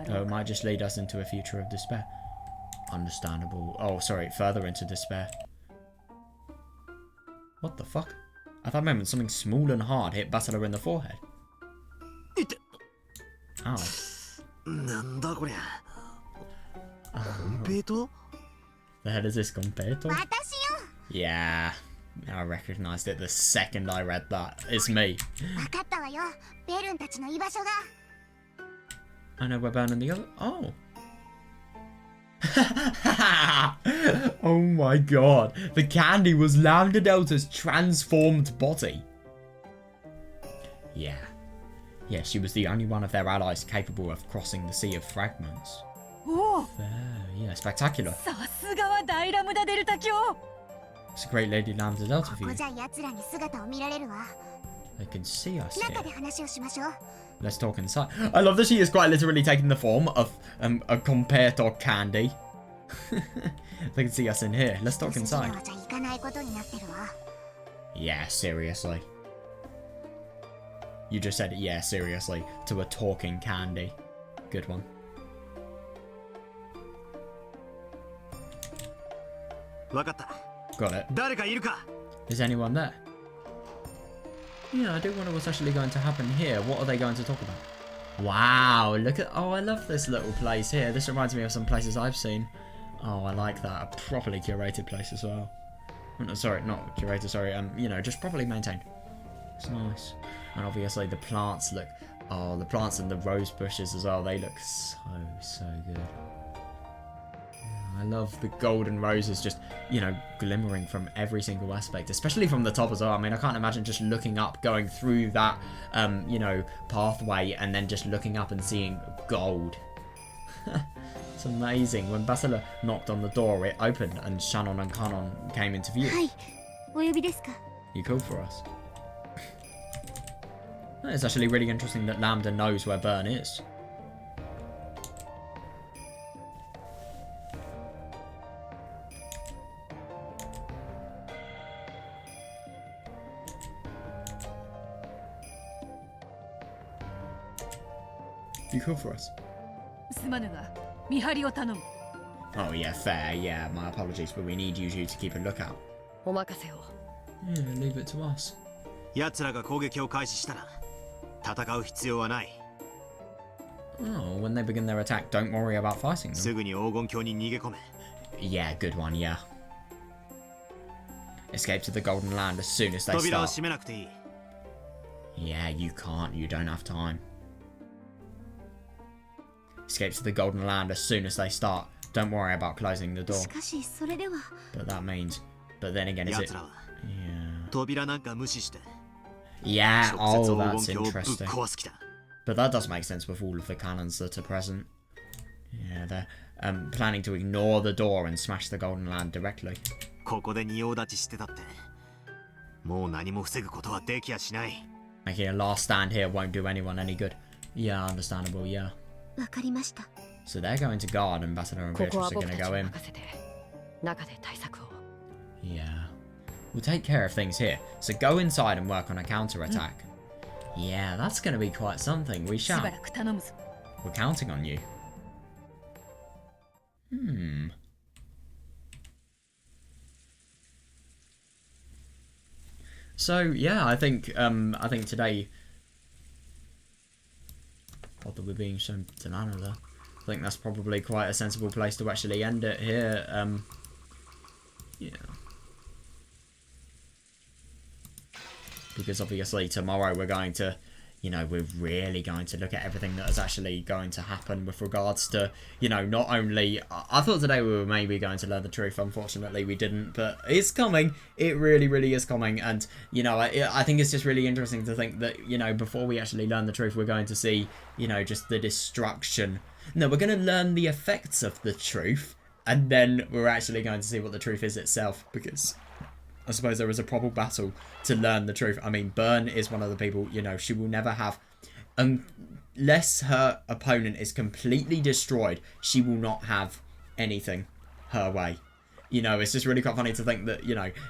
Oh, it might just lead us into a future of despair. Understandable. Oh, sorry, further into despair. What the fuck? At that moment, something small and hard hit Butler in the forehead. Ow. The hell is this, Competo? Yeah, I recognised it the second I read that. It's me. I know we're burning the other. Oh. Oh my god. The candy was Lambda Delta's transformed body. Yeah. Yeah, she was the only one of their allies capable of crossing the Sea of Fragments. Yeah, spectacular. It's a great Lady Lambda Delta for you. They can see us here. Let's talk inside. I love that she is quite literally taking the form of a Competo candy. They can see us in here. Let's talk inside. Yeah, seriously. You just said, yeah, seriously, to a talking candy. Good one. Got it. Is anyone there? Yeah, I do wonder what's actually going to happen here. What are they going to talk about? Wow, look at... Oh, I love this little place here. This reminds me of some places I've seen. Oh, I like that. A properly curated place as well. Oh, no, sorry, not curated, sorry. You know, just properly maintained. It's nice. And obviously the plants look... Oh, the plants and the rose bushes as well. They look so good. I love the golden roses just, you know, glimmering from every single aspect, especially from the top as well. I mean, I can't imagine just looking up, going through that, you know, pathway and then just looking up and seeing gold. It's amazing. When Basila knocked on the door, it opened and Shannon and Kanon came into view. You called for us. It's actually really interesting that Lambda knows where Byrne is. You call for us? Oh yeah, fair, yeah, my apologies, but we need you two to keep a lookout. Yeah, leave it to us. Oh, when they begin their attack, don't worry about fighting them. Yeah, good one, yeah. Escape to the Golden Land as soon as they 扉を start. 閉めなくていい。 Yeah, you can't. You don't have time. Escape to the Golden Land as soon as they start. Don't worry about closing the door. しかしそれでは But that means... But then again, is 奴 it... らは Yeah. 扉なんか無視して Yeah, 直接 oh, 黄 that's 金鏡をぶっ interesting. 壊す気だ。 But that does make sense with all of the cannons that are present. Yeah, they're planning to ignore the door and smash the Golden Land directly. ここで仁王立ちしてたってもう何も防ぐことはできやしない。 Making a last stand here won't do anyone any good. Yeah, understandable, yeah. わかりました。 So they're going to guard and Bastila and ここ Beatrice は are 僕 going た to ち go に in. 任せて中で対策を。 Yeah. We'll take care of things here. So go inside and work on a counter-attack. Yeah, that's going to be quite something. We しば shall. らく頼むぞ。 We're counting on you. So yeah, I think today. What that we're being shown to Nana there. I think that's probably quite a sensible place to actually end it here. Yeah. Because obviously tomorrow we're going to, we're really going to look at everything that is actually going to happen with regards to, not only... I thought today we were maybe going to learn the truth. Unfortunately, we didn't. But it's coming. It really, really is coming. And, I think it's just really interesting to think that, before we actually learn the truth, we're going to see, just the destruction. No, we're going to learn the effects of the truth. And then we're actually going to see what the truth is itself. Because... I suppose there is a proper battle to learn the truth. I mean, Byrne is one of the people, she will never have... Unless her opponent is completely destroyed, she will not have anything her way. It's just really quite funny to think that,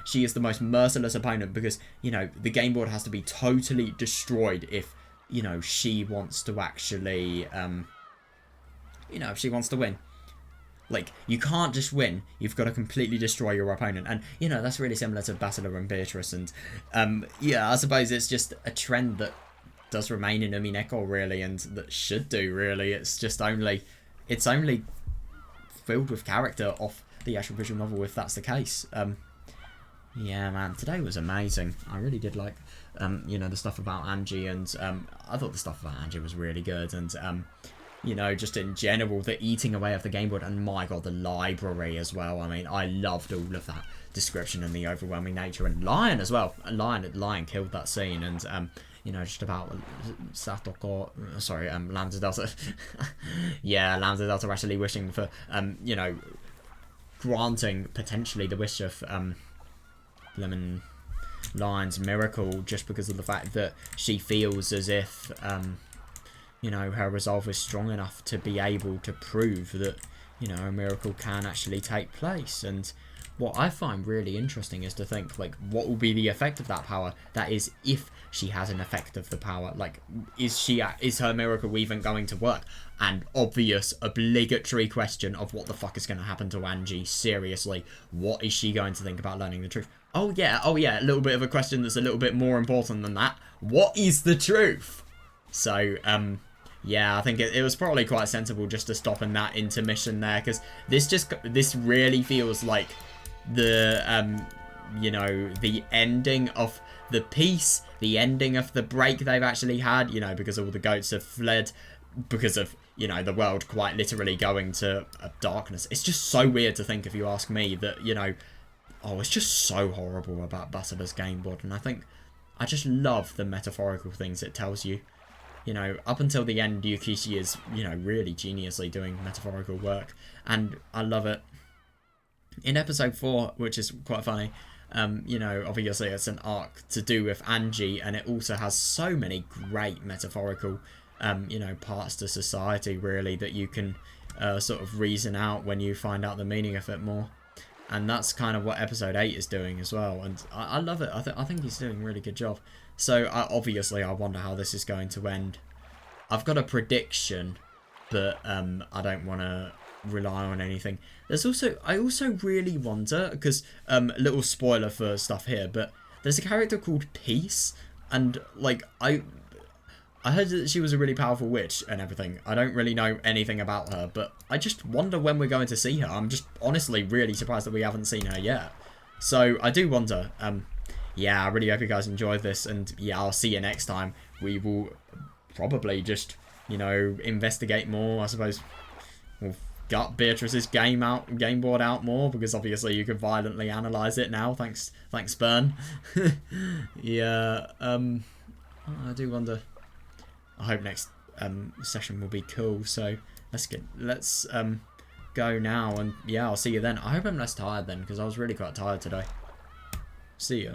she is the most merciless opponent because, the game board has to be totally destroyed if, she wants to actually, if she wants to win. Like, you can't just win. You've got to completely destroy your opponent. And, that's really similar to Bastila and Beatrice. And, yeah, I suppose it's just a trend that does remain in Umineko, really, and that should do, really. It's just only... It's only filled with character off the actual visual novel, if that's the case. Yeah, man, today was amazing. I really did like, the stuff about Angie, and I thought the stuff about Angie was really good. And, just in general, the eating away of the game board, and my god, the library as well. I mean, I loved all of that description and the overwhelming nature, and Lion as well. Lion killed that scene, and just about Satoko, sorry, Lambda Delta. Yeah, Lambda Delta actually wishing for, granting potentially the wish of Lemon Lion's miracle, just because of the fact that she feels as if her resolve is strong enough to be able to prove that, a miracle can actually take place. And what I find really interesting is to think, like, what will be the effect of that power? That is, if she has an effect of the power, like, is her miracle even going to work? And obvious, obligatory question of what the fuck is going to happen to Angie. Seriously, what is she going to think about learning the truth? Oh yeah, a little bit of a question that's a little bit more important than that. What is the truth? So, yeah, I think it was probably quite sensible just to stop in that intermission there, because this really feels like the, the ending of the piece, the ending of the break they've actually had, because all the goats have fled, because of, the world quite literally going to darkness. It's just so weird to think, if you ask me, that, it's just so horrible about Basila's game board, and I just love the metaphorical things it tells you. Up until the end, Yukishi is, really geniusly doing metaphorical work, and I love it. In episode 4, which is quite funny, obviously it's an arc to do with Angie, and it also has so many great metaphorical, parts to society, really, that you can sort of reason out when you find out the meaning of it more. And that's kind of what episode 8 is doing as well, and I love it. I think he's doing a really good job. So, obviously, I wonder how this is going to end. I've got a prediction, but I don't want to rely on anything. I also really wonder, because, little spoiler for stuff here, but there's a character called Peace, and, like, I heard that she was a really powerful witch and everything. I don't really know anything about her, but I just wonder when we're going to see her. I'm just honestly really surprised that we haven't seen her yet. So I do wonder, yeah, I really hope you guys enjoyed this, and yeah, I'll see you next time. We will probably just, you know, investigate more. I suppose we'll gut Beatrice's game board out more, because obviously you could violently analyze it now. Thanks Burn. Yeah, I do wonder. I hope next session will be cool. So let's go now, and yeah, I'll see you then. I hope I'm less tired then, because I was really quite tired today. See ya.